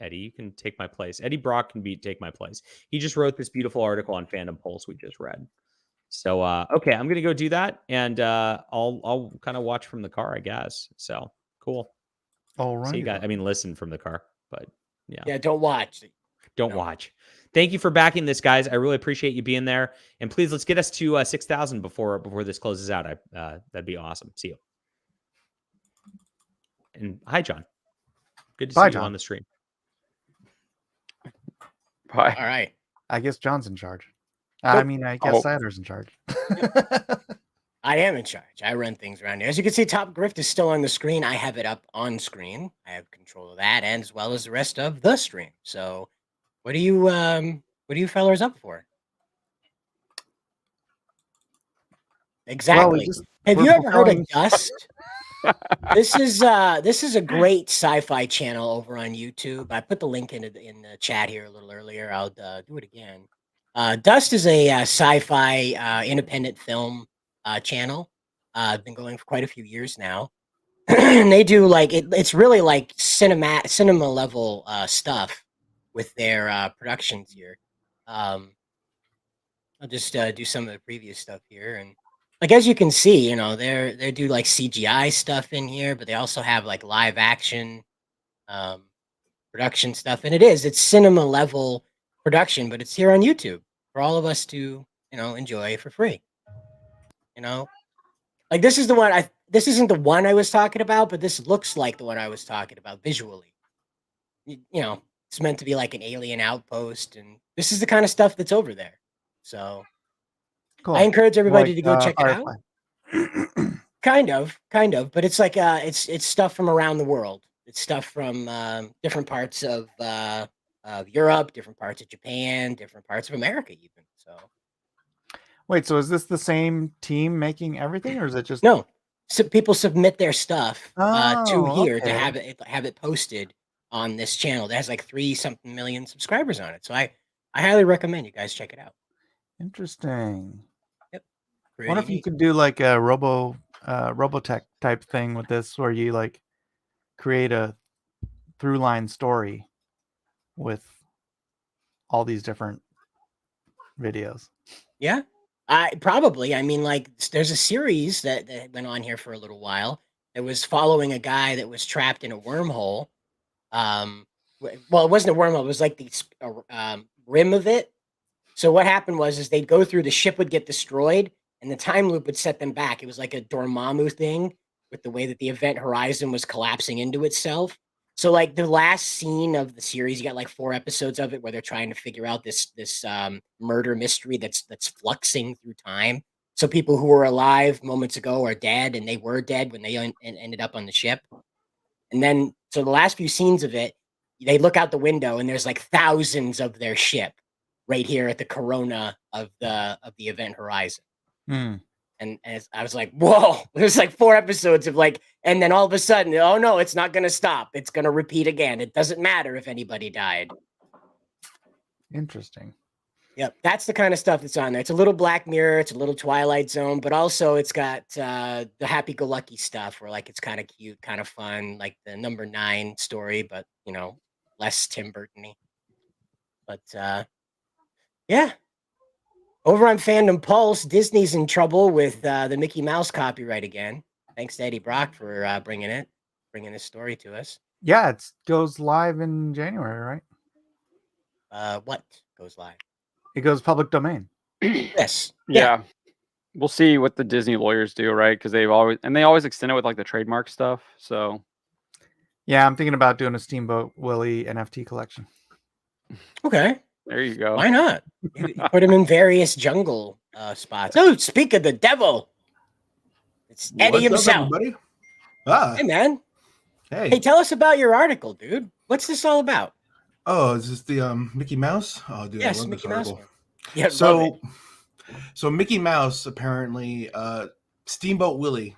Eddie. You can take my place. Eddie Brock can take my place. He just wrote this beautiful article on Fandom Pulse we just read. So okay, I'm gonna go do that, and I'll kind of watch from the car, I guess. So cool. All right. So you got, listen from the car, but yeah. Yeah, don't watch. Don't watch. Thank you for backing this, guys. I really appreciate you being there, and please let's get us to 6,000 before this closes out. That'd be awesome. See you. And hi, John. Good to see you on the stream. Bye. All right. I guess John's in charge. I guess Satter's in charge. I am in charge. I run things around here. As you can see, Top Grift is still on the screen. I have it up on screen. I have control of that, and as well as the rest of the stream. So, what are you fellers up for? Exactly. Have you ever heard of Dust? This is a great sci-fi channel over on YouTube. I put the link in the chat here a little earlier. I'll do it again. Dust is a sci-fi independent film channel. Been going for quite a few years now. And they do it's really like cinema level stuff with their productions here. I'll just do some of the previous stuff here, and as you can see, they do like CGI stuff in here, but they also have like live action production stuff, and it's cinema level production, but it's here on YouTube for all of us to enjoy for free. This is the one this isn't the one I was talking about, but this looks like the one I was talking about visually. It's meant to be like an alien outpost, and this is the kind of stuff that's over there. So cool. I encourage everybody to go check it out. Kind of, but it's like it's stuff from around the world. It's stuff from different parts of Europe, different parts of Japan, different parts of America, even. So, wait, so is this the same team making everything, or is it just no? So people submit their stuff to here okay. to have it posted on this channel that has like 3-something million subscribers on it. So I highly recommend you guys check it out. Interesting. Yep. What if you could do like a Robotech type thing with this, where you like create a through line story with all these different videos? Yeah, I mean, like, there's a series that went on here for a little while. It was following a guy that was trapped in a wormhole. Well, it wasn't a wormhole. It was like the rim of it. So what happened was they'd go through, the ship would get destroyed, and the time loop would set them back. It was like a Dormammu thing with the way that the event horizon was collapsing into itself. So like the last scene of the series, you got like 4 episodes of it where they're trying to figure out this murder mystery that's fluxing through time. So people who were alive moments ago are dead, and they were dead when they ended up on the ship. And then, so the last few scenes of it, they look out the window and there's like thousands of their ship right here at the corona of the event horizon. And I was like, whoa, there's like 4 episodes of like, and then all of a sudden, oh no, it's not going to stop. It's going to repeat again. It doesn't matter if anybody died. Interesting. Yep. That's the kind of stuff that's on there. It's a little Black Mirror. It's a little Twilight Zone, but also it's got the happy-go-lucky stuff where like it's kind of cute, kind of fun, like the Number 9 story, but you know, less Tim Burton-y. But yeah. Over on Fandom Pulse, Disney's in trouble with the Mickey Mouse copyright again. Thanks to Eddie Brock for bringing this story to us. Yeah, it goes live in January, right? What goes live? It goes public domain. Yes. Yeah. We'll see what the Disney lawyers do, right? Because they always extend it with like the trademark stuff. So yeah, I'm thinking about doing a Steamboat Willie NFT collection. Okay. There you go. Why not? You put him in various jungle spots. Oh, speak of the devil. It's Eddie himself. Hey, man. Hey, tell us about your article, dude. What's this all about? Oh, is this the Mickey Mouse? Oh, dude, yes, I love Mickey this Mouse. article. Yeah, so Mickey Mouse apparently, Steamboat Willie,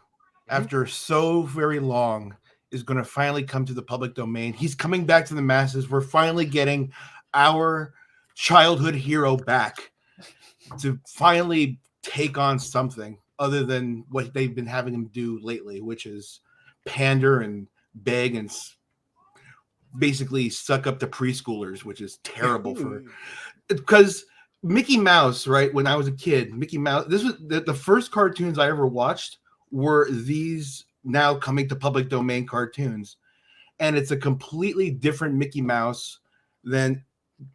after so very long, is going to finally come to the public domain. He's coming back to the masses. We're finally getting our childhood hero back to finally take on something other than what they've been having him do lately, which is pander and beg and basically suck up to preschoolers, which is terrible because Mickey Mouse, right? When I was a kid, Mickey Mouse, this was the first cartoons I ever watched were these now coming to public domain cartoons. And it's a completely different Mickey Mouse than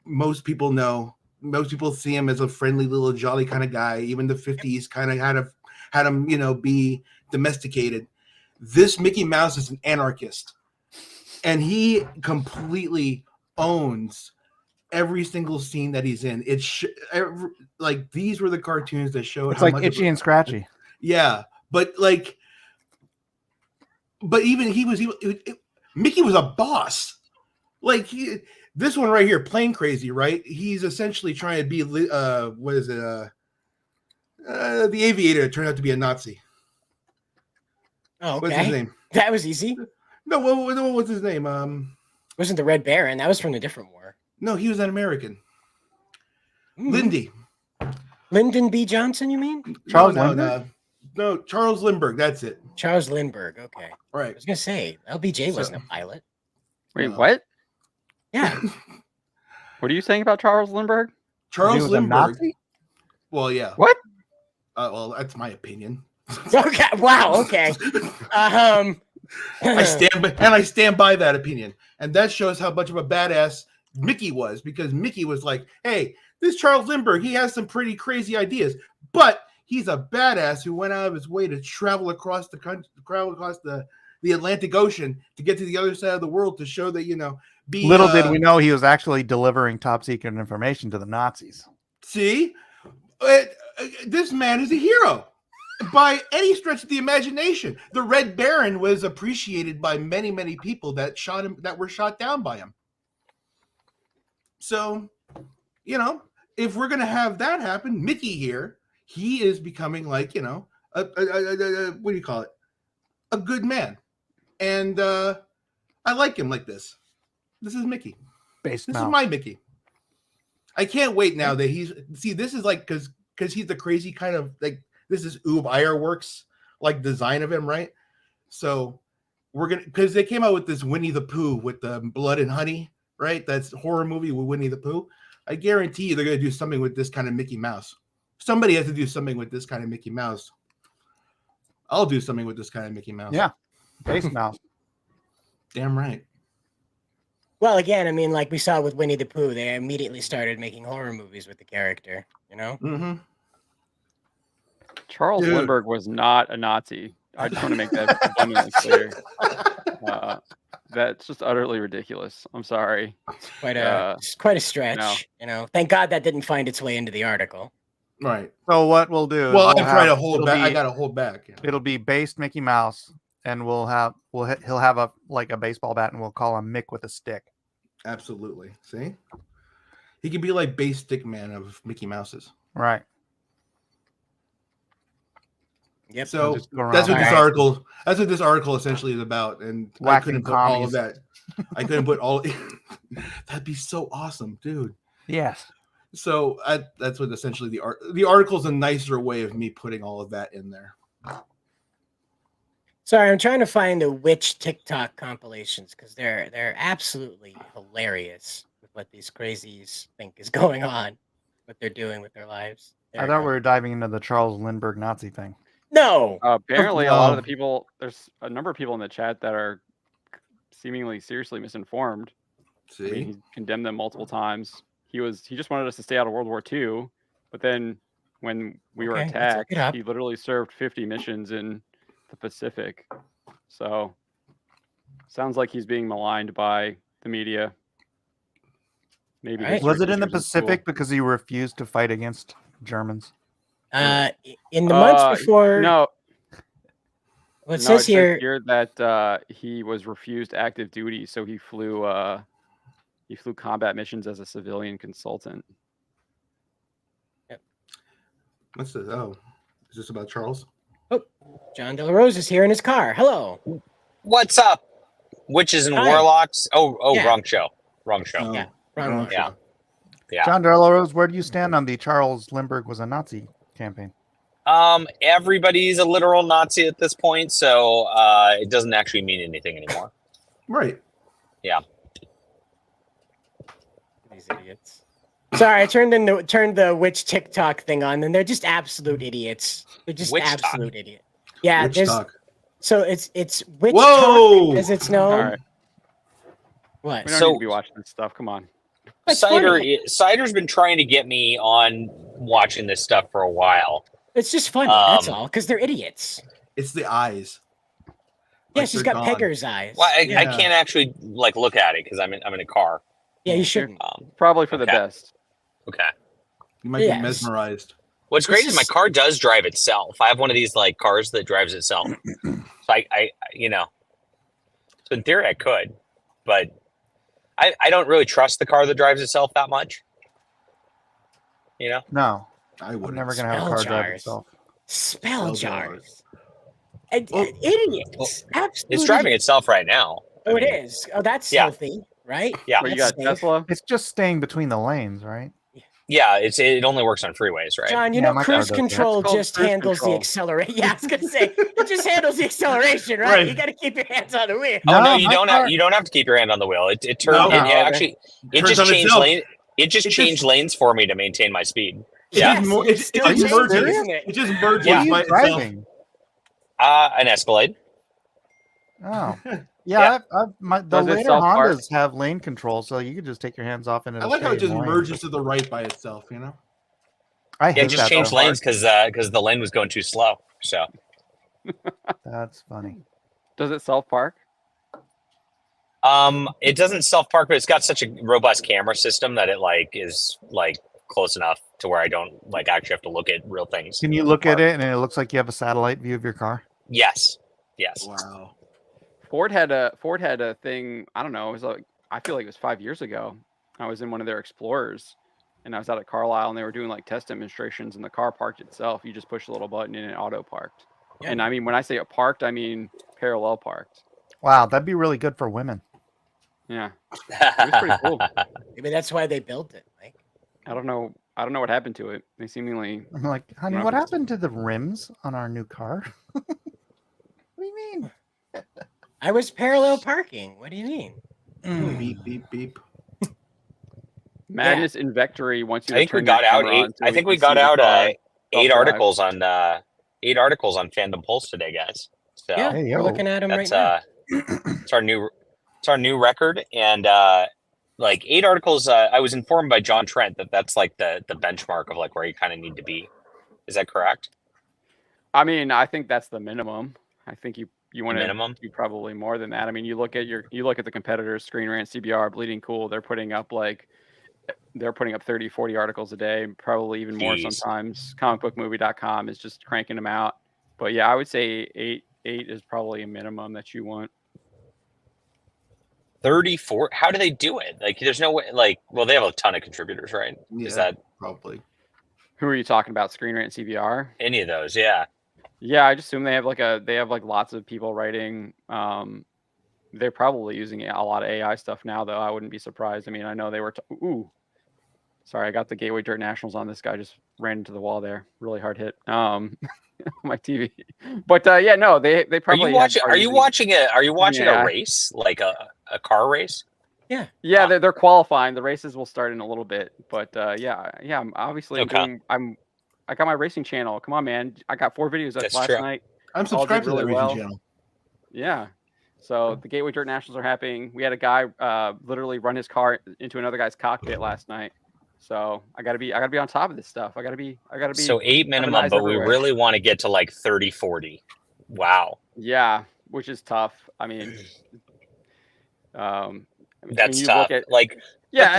most people know. Most people see him as a friendly little jolly kind of guy. Even the 50s kind of had him, be domesticated. This Mickey Mouse is an anarchist. And he completely owns every single scene that he's in. Like these were the cartoons that showed it's how like much Itchy and Scratchy. Yeah, but even Mickey was a boss. Like this one right here, Plane Crazy, right? He's essentially trying to be the aviator. It turned out to be a Nazi. Oh, okay. What's his name? That was easy. No, what was his name? Wasn't the Red Baron? That was from a different war. No, he was an American. Lindy. Lyndon B. Johnson, you mean? Charles Lindbergh. That's it. Charles Lindbergh. Okay. All right. I was gonna say LBJ wasn't a pilot. Wait, what? Yeah. What are you saying about Charles Lindbergh? Charles Lindbergh. Well, yeah. What? Well, that's my opinion. Okay. Wow. Okay. I stand by that opinion, and that shows how much of a badass Mickey was, because Mickey was like, "Hey, this Charles Lindbergh, he has some pretty crazy ideas, but he's a badass who went out of his way to travel across the country, the Atlantic Ocean to get to the other side of the world to show that Little did we know he was actually delivering top secret information to the Nazis. See, this man is a hero." By any stretch of the imagination. The Red Baron was appreciated by many, many people that were shot down by him. So, if we're going to have that happen, Mickey here, he is becoming like, what do you call it? A good man. And I like him like this. This is Mickey. This is my Mickey. I can't wait now that this is like because he's the crazy kind of like this is Oob Ironworks like design of him, right? So we're gonna because they came out with this Winnie the Pooh with the blood and honey, right? That's a horror movie with Winnie the Pooh. I guarantee you they're gonna do something with this kind of Mickey Mouse. Somebody has to do something with this kind of Mickey Mouse. I'll do something with this kind of Mickey Mouse. Yeah, base mouse. Damn right. Well, again, I mean, like we saw with Winnie the Pooh, they immediately started making horror movies with the character. You know. Mm-hmm. Charles Lindbergh was not a Nazi. I just want to make that abundantly clear. That's just utterly ridiculous. I'm sorry. It's quite a stretch. No. You know. Thank God that didn't find its way into the article. Right. So what we'll do? Well, I'm trying to hold back. I gotta hold back. It'll be based Mickey Mouse, and he'll have a baseball bat, and we'll call him Mick with a stick. Absolutely. See, he could be like base stick man of Mickey Mouse's. Right. Yep. So that's what this article. That's what this article essentially is about, and I couldn't put all of that. I couldn't put all. That'd be so awesome, dude. Yes. So that's what essentially the article's a nicer way of me putting all of that in there. Sorry, I'm trying to find the witch TikTok compilations because they're absolutely hilarious with what these crazies think is going on, what they're doing with their lives. I thought we were diving into the Charles Lindbergh Nazi thing. No. Apparently, a lot of the people. There's a number of people in the chat that are seemingly seriously misinformed. See, I mean, he condemned them multiple times. He just wanted us to stay out of World War II, but then when we were attacked, he literally served 50 missions in the Pacific. So sounds like he's being maligned by the media. Maybe was it in the Pacific because he refused to fight against Germans? In the months before. No. Well, it says here that he was refused active duty, so he flew combat missions as a civilian consultant. Yep. What's this? Oh, is this about Charles? Oh, John De La Rose is here in his car. Hello. What's up? Witches and warlocks. Oh, Yeah. wrong show. Wrong show. Yeah, wrong one. Yeah. John De La Rose, where do you stand on the Charles Lindbergh was a Nazi campaign? Everybody's a literal Nazi at this point, so it doesn't actually mean anything anymore. Right. Yeah. These idiots. Sorry, I turned the witch TikTok thing on, and they're just absolute idiots. They're just Witch absolute talk. idiots. Yeah, Witch there's talk. so it's witch Whoa! talk as it's known. All right. What? We don't need to be watching this stuff. Come on. Cider's been trying to get me on watching this stuff for a while. It's just funny. That's all, because they're idiots. It's the eyes. Yeah, Like she's they're got gone. Pegger's eyes. Well, I can't actually look at it because I'm in a car. Yeah, you shouldn't. Probably for the best. Okay. You might be mesmerized. What's great is my car does drive itself. I have one of these like cars that drives itself. So I so in theory I could, but I don't really trust the car that drives itself that much. You know? No, I would. I'm never gonna have a car drive itself. Spell jars. Idiots. Absolutely. It's driving itself right now. Oh, it is. Oh, that's healthy, right? Yeah. But you got Tesla. It's just staying between the lanes, right? Yeah, it only works on freeways, right? John, you know cruise control just handles the acceleration. Yeah, I was gonna say it just handles the acceleration, right? You got to keep your hands on the wheel. Oh no, you don't have to keep your hand on the wheel. It turns. It just changed lane. It just changed lanes for me to maintain my speed. Yeah, It just merges by itself. An Escalade. Oh, Yeah. the Does it later self-park? Hondas have lane control, so you could just take your hands off and I it'll like how it stay just in lane. merges to the right by itself. You know. I Yeah, hate it just that changed though. lanes because the lane was going too slow. So That's funny. Does it self-park? it doesn't self park, but it's got such a robust camera system that it is close enough to where I don't actually have to look at real things. Can you look at it and it looks like you have a satellite view of your car? Yes. Yes. Wow. Ford had a thing. I don't know. It was I feel like it was 5 years ago. I was in one of their Explorers, and I was out at Carlisle, and they were doing test demonstrations, and the car parked itself. You just push a little button, and it auto parked. Yeah. And I mean, when I say it parked, I mean parallel parked. Wow, that'd be really good for women. Yeah, it was pretty cool. Maybe that's why they built it. Mike. I don't know what happened to it. They seemingly. I'm like, honey, what happened to the rims on our new car? What do you mean? I was parallel parking. What do you mean? Beep beep beep. Madness in Vectory wants you. I think we got out eight. I think we got out 8 articles on 8 articles on Fandom Pulse today, guys. So Yeah, we're looking at them right now. It's our new record, and like 8 articles. I was informed by John Trent that that's like the benchmark of like where you kind of need to be. Is that correct? I mean, I think that's the minimum. I think you want minimum? to do probably more than that. I mean, you look at the competitors, Screen Rant, CBR, Bleeding Cool. They're putting up 30, 40 articles a day, probably even more sometimes. Comicbookmovie.com is just cranking them out. But yeah, I would say 8 is probably a minimum that you want. 34. How do they do it? Like, there's no way. Like, well, they have a ton of contributors, right? Yeah, is that probably? Who are you talking about? Screen Rant, and CBR? Any of those? Yeah. Yeah, I just assume they have lots of people writing. They're probably using a lot of AI stuff now, though. I wouldn't be surprised. I mean, I know they were. Sorry, I got the Gateway Dirt Nationals on. This guy just ran into the wall there. Really hard hit. My TV. But yeah, no, they probably. Are you watching a race, like a car race? Yeah. Yeah, they're qualifying. The races will start in a little bit, but yeah. I'm obviously I got my racing channel. Come on, man. I got 4 videos up last night. I'm subscribed to that racing channel. Yeah. So the Gateway Dirt Nationals are happening. We had a guy literally run his car into another guy's cockpit last night. So I gotta be on top of this stuff. I gotta be. So 8 minimum, but we really want to get to like 30, 40. Wow. Yeah, which is tough. I mean, that's tough. The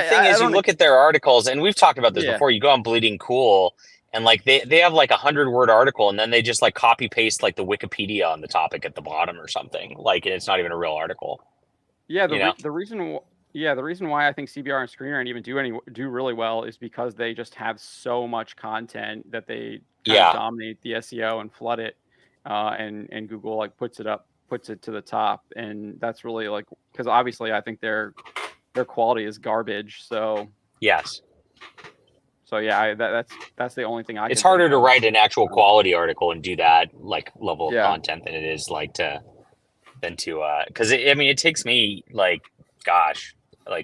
thing is, you look at their articles, and we've talked about this before. You go on Bleeding Cool, and like they have like 100-word article, and then they just like copy paste like the Wikipedia on the topic at the bottom or something. Like, and it's not even a real article. Yeah, the reason why I think CBR and Screen Rant even do really well is because they just have so much content that they dominate the SEO and flood it, and Google like puts it to the top, and that's really like, because obviously I think their quality is garbage. So yes. So yeah, that's the only thing It's harder to write an actual quality article and do that like level of content than it is because it takes me like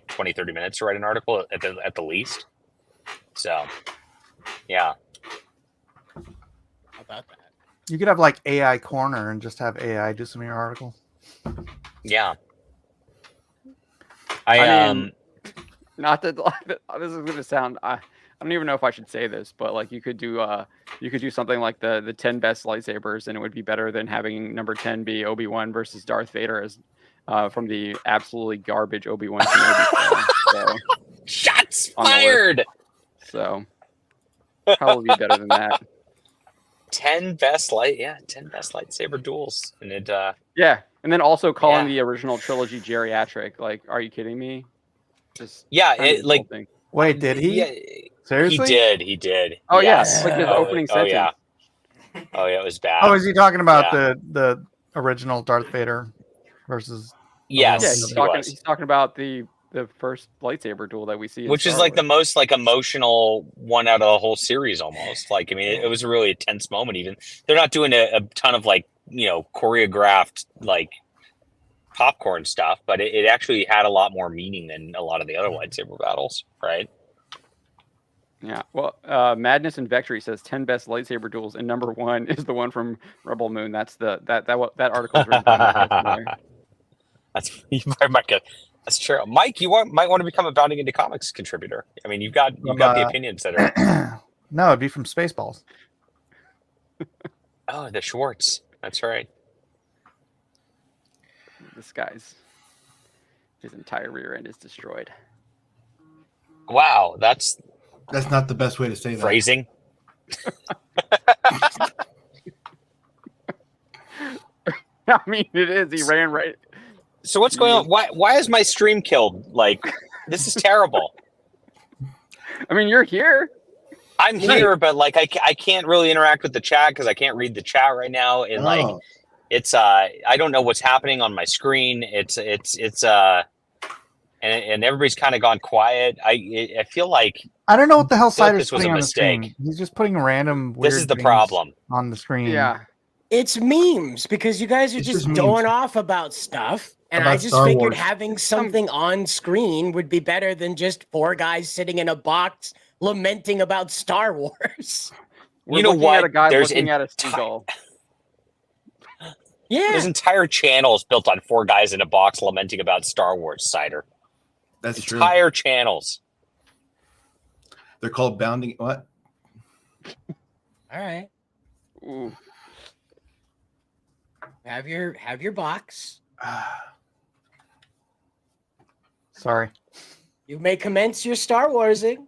20, 30 minutes to write an article at the least. So yeah. How about that? You could have like AI Corner and just have AI do some of your articles. Yeah. I mean, not that this is going to sound. I don't even know if I should say this, but like you could do something like the 10 best lightsabers, and it would be better than having number 10 be Obi-Wan versus Darth Vader as from the absolutely garbage Obi-Wan Kenobi. So, shots fired. So probably be better than that. 10 best lightsaber duels, and it and then also calling the original trilogy geriatric. Like, are you kidding me? Just wait, did he? Yeah, seriously? He did. Oh yes. Like his opening sentence. Oh yeah, it was bad. Oh, is he talking about the original Darth Vader versus? Yes, he's talking about the first lightsaber duel that we see, which is like the most like emotional one out of the whole series almost. Like, I mean, it was a really tense moment. Even they're not doing a ton of like, choreographed like popcorn stuff, but it actually had a lot more meaning than a lot of the other lightsaber battles, right? Yeah. Well, Madness and Vectory says 10 best lightsaber duels, and number 1 is the one from Rebel Moon. That's that article's written by That's true. Mike, might want to become a Bounding Into Comics contributor. I mean, you've got the opinions that are. No, it'd be from Spaceballs. Oh, the Schwartz. That's right. This guy's his entire rear end is destroyed. Wow, that's not the best way to say that. Phrasing. I mean, it is. He ran right. So what's going on? Why is my stream killed? Like, this is terrible. I mean, you're here. I'm here, but like I can't really interact with the chat because I can't read the chat right now. And like, it's I don't know what's happening on my screen. It's and everybody's kind of gone quiet. I feel like I don't know what the hell I feel like Cider's this was putting a on the screen. mistake. He's just putting random weird This is the things problem. on the screen. Yeah. It's memes because you guys are It's just just going memes. off about stuff. And About I just Star figured Wars. having something on screen would be better than just 4 guys sitting in a box lamenting about Star Wars. We're You know looking what? at a guy There's looking at a seagull. Yeah. There's entire channels built on 4 guys in a box lamenting about Star Wars, Cider. That's true. Entire channels. They're called bounding. What? All right. Ooh. Have your box. Sorry. You may commence your Star Warsing.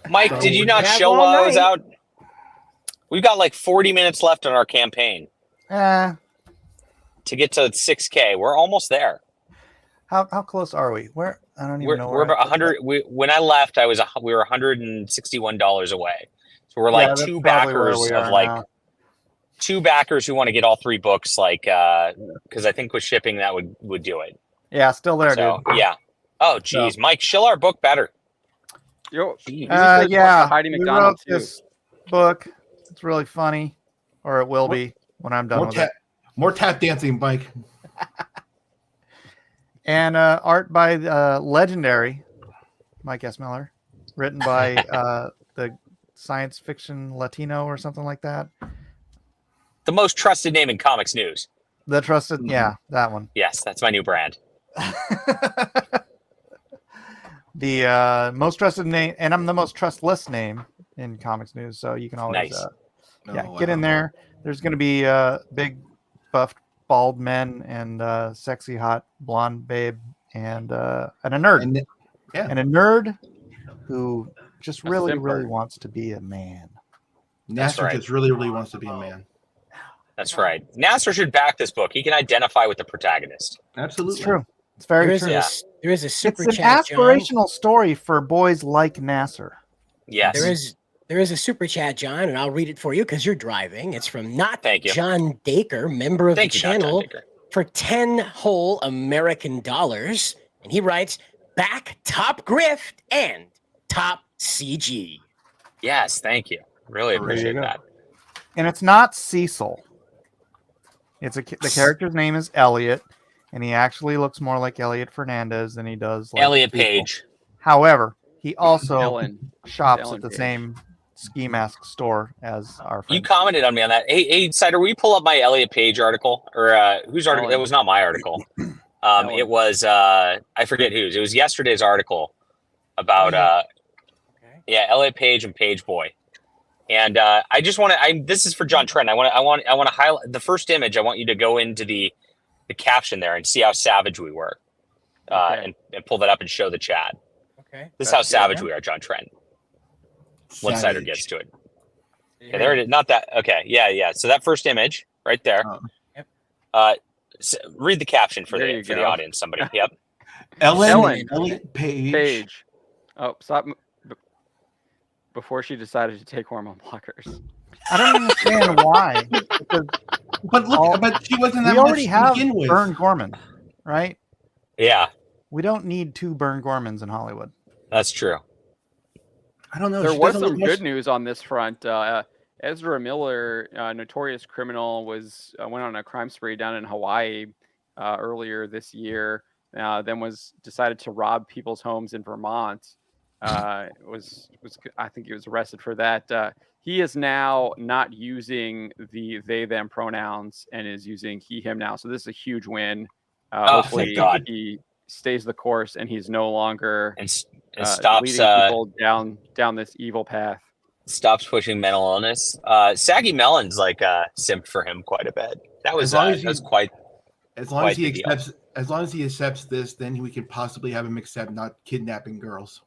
Mike, did you not Have show all while I was night. out? We've got like 40 minutes left on our campaign Uh, to get to 6K. We're almost there. how close are we? Where I don't even We're, know. we're Where about 100. When I left, we were $161 away. So we're like that's 2 probably where backers we of are like now. 2 backers who want to get all 3 books. Like, because I think with shipping that would do it. Yeah, still there, So dude. yeah. Oh geez, Mike, shill our book better. Yo, Yeah, Heidi we MacDonald wrote too. this book. It's really funny, or it will be when I'm done with it. More tap dancing, Mike. And art by legendary Mike S. Miller, written by the science fiction Latino or something like that. The most trusted name in comics news. The trusted, yeah, that one. Yes, that's my new brand. The most trusted name, and I'm the most trustless name in comics news. So you can always, Nice. get in there. There's going to be big, buffed, bald men and sexy, hot, blonde babe and a nerd, and a nerd who just really, really wants to be a man. That's Nasser right. just really, really wants to be a man. That's right. Nasser should back this book. He can identify with the protagonist. Absolutely. It's true. It's very There is true. there is a super It's an chat, John. aspirational story for boys like Nasser. Yes. There is a super chat, John, and I'll read it for you because you're driving. It's from Not Thank you. John Dacre, member of Thank the you, Not John channel, Dacre. for 10 whole American dollars. And he writes, back top grift and top CG. Yes, thank you. Really There you appreciate go. that. And it's not Cecil. The character's name is Elliot, and he actually looks more like Elliot Fernandez than he does like Elliot Cecil. Page. However, he also Ellen. shops Ellen at the Page. same ski mask store as our friend. You commented on me on that. Hey, Cider, will you pull up my Elliot Page article? Or whose article? Ellen. It was not my article. It was, I forget whose. It was yesterday's article about, Elliot Page and Page Boy. And I just want to. This is for John Trent. I want to highlight the first image. I want you to go into the caption there and see how savage we were, and pull that up and show the chat. Okay. This is how savage we are, John Trent. Once Cider gets to it. Yeah, there it is. Not that. Okay. Yeah. So that first image right there. Read the caption for There you the go. audience. Somebody. Yep. Ellen Page. Page. Oh, stop. Before she decided to take hormone blockers. I don't understand why. Because But look, but she wasn't that we already much have to begin with. Vern Gorman, right? Yeah, We don't need 2 Vern Gormans in Hollywood. that's true. I don't know. There she was doesn't some look much- good news on this front. Ezra Miller, notorious criminal, went on a crime spree down in Hawaii earlier this year. Then decided to rob people's homes in Vermont. I think he was arrested for that. He is now not using the they them pronouns and is using he him now. So this is a huge win. Hopefully thank God. he stays the course and he's no longer And stops leading people down this evil path. stops pushing mental illness. Saggy Melon's like simped for him quite a bit. That was As long as that was he- quite. As long quite as he the deal. accepts, as long as he accepts this, then we can possibly have him accept not kidnapping girls.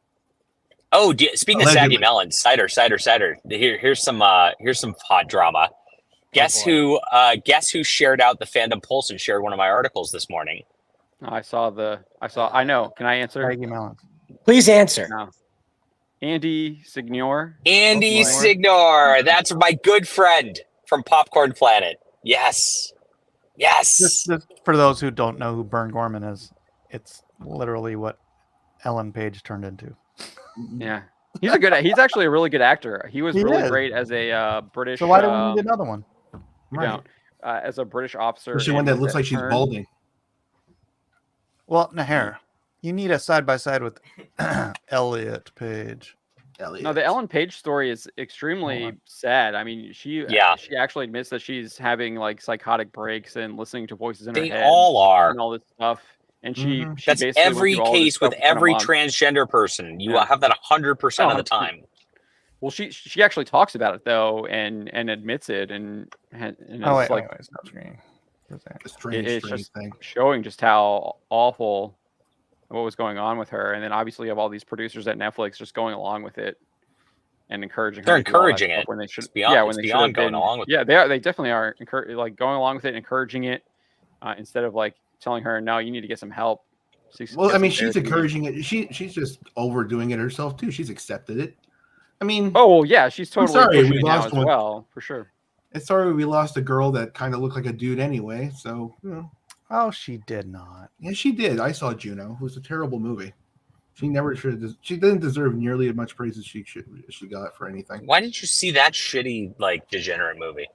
Oh, speaking of Allegedly. Saggy Melon, cider. Here's some hot drama. Guess who shared out the Fandom Pulse and shared one of my articles this morning? I know. Can I answer? Saggy Melon. Please answer. No. Andy Signor. Andy Signor. That's my good friend from Popcorn Planet. Yes. Just for those who don't know who Vern Gorman is, it's literally what Ellen Page turned into. Yeah. He's actually a really good actor. He was really great as a British. So why do we need another one? Right. As a British officer. Especially one that looks like she's balding. Well, Naher, you need a side by side with Elliot Page. No, the Ellen Page story is extremely sad. I mean, she actually admits that she's having like psychotic breaks and listening to voices in her head. They all are. And all this stuff. And she that's basically every case with every transgender person. You have that 100% of the time. Well, she actually talks about it though, and admits it, and it's like it's not screen. It's just showing just how awful what was going on with her, and then obviously you have all these producers at Netflix just going along with it and encouraging. They're encouraging it when they should. When they beyond going along with. Yeah, they definitely are like going along with it, encouraging it instead of like telling her, no, you need to get some help. Well, I mean, she's encouraging it. She's just overdoing it herself too. She's accepted it. I mean, oh yeah, she's totally sorry we lost one as well, for sure. It's sorry we lost a girl that kind of looked like a dude anyway. So, oh, she did not. Yeah, she did. I saw Juno. It was a terrible movie. She never should. She didn't deserve nearly as much praise as she got for anything. Why didn't you see that shitty like degenerate movie?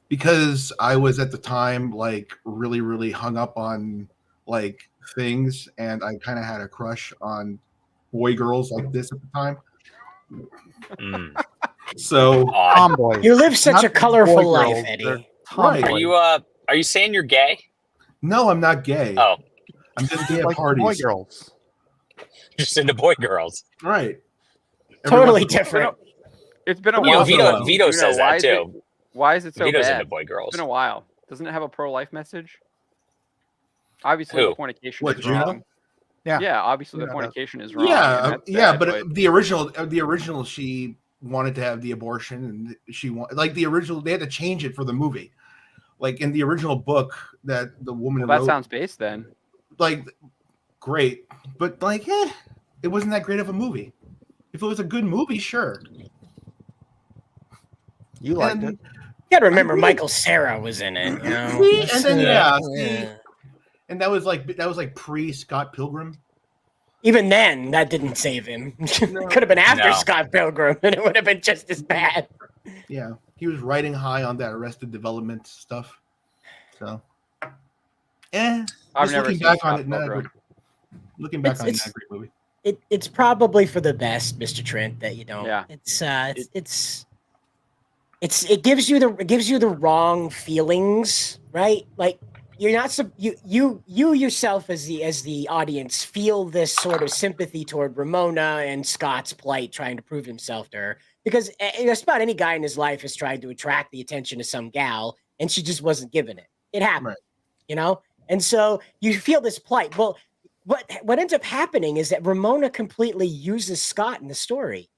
Because I was at the time like really, really hung up on like things, and I kind of had a crush on boy girls like this at the time. So tomboy. You live such a colorful life, Eddie. Right. Are you saying you're gay? No, I'm not gay. Oh, I'm just gay at like parties. Boy girls. Just into boy girls. Right. Totally different. It's been a while. Vito says that too. Why is it so Vito's bad? into boy girls. It's been a while. Doesn't it have a pro-life message? Obviously, the fornication is wrong. Yeah, obviously the fornication is wrong. Yeah, but the original, she wanted to have the abortion, and she like the original. They had to change it for the movie. Like in the original book that the woman wrote. That sounds based then. Like, great, but like, it wasn't that great of a movie. If it was a good movie, sure. You liked it. You gotta remember, Michael Cera was in it. You know? And then and that was like pre Scott Pilgrim. Even then, that didn't save him. Could have been after Scott Pilgrim, and it would have been just as bad. Yeah, he was riding high on that Arrested Development stuff. So, I've never looking seen back Scott on it, Pilgrim. Looking back on it, not a great movie. It's probably for the best, Mr. Trent, that you don't. Yeah. It gives you the wrong feelings, right? Like you're not you yourself as the audience feel this sort of sympathy toward Ramona and Scott's plight, trying to prove himself to her, because just about any guy in his life has tried to attract the attention of some gal, and she just wasn't given it. It happened, you know, and so you feel this plight. Well, what ends up happening is that Ramona completely uses Scott in the story.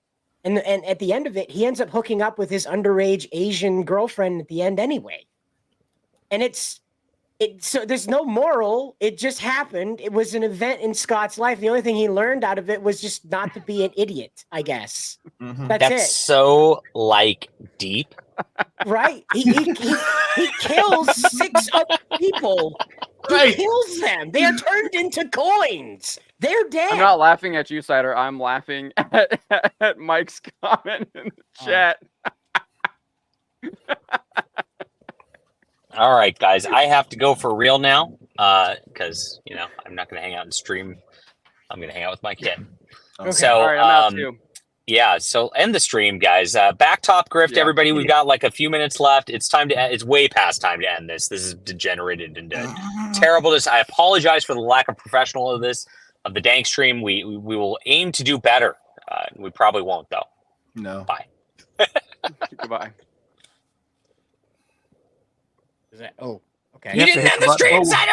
And at the end of it, he ends up hooking up with his underage Asian girlfriend at the end anyway. And so there's no moral. It just happened. It was an event in Scott's life. The only thing he learned out of it was just not to be an idiot, I guess. Mm-hmm. That's it. So like deep. Right? He kills 6 other people. He kills them. They are turned into coins. They're dead. I'm not laughing at you, Cider. I'm laughing at Mike's comment in the chat. All right, guys. I have to go for real now because, I'm not going to hang out and stream. I'm going to hang out with my kid. Okay. So, all right, I'm out too. Yeah, so end the stream, guys. Back top grift, everybody. We've got like a few minutes left. It's time to end. It's way past time to end this. This is degenerated into terribleness. I apologize for the lack of professional of the Dankstream. We will aim to do better. We probably won't, though. No. Bye. Goodbye. Okay. You didn't end the stream, Cider!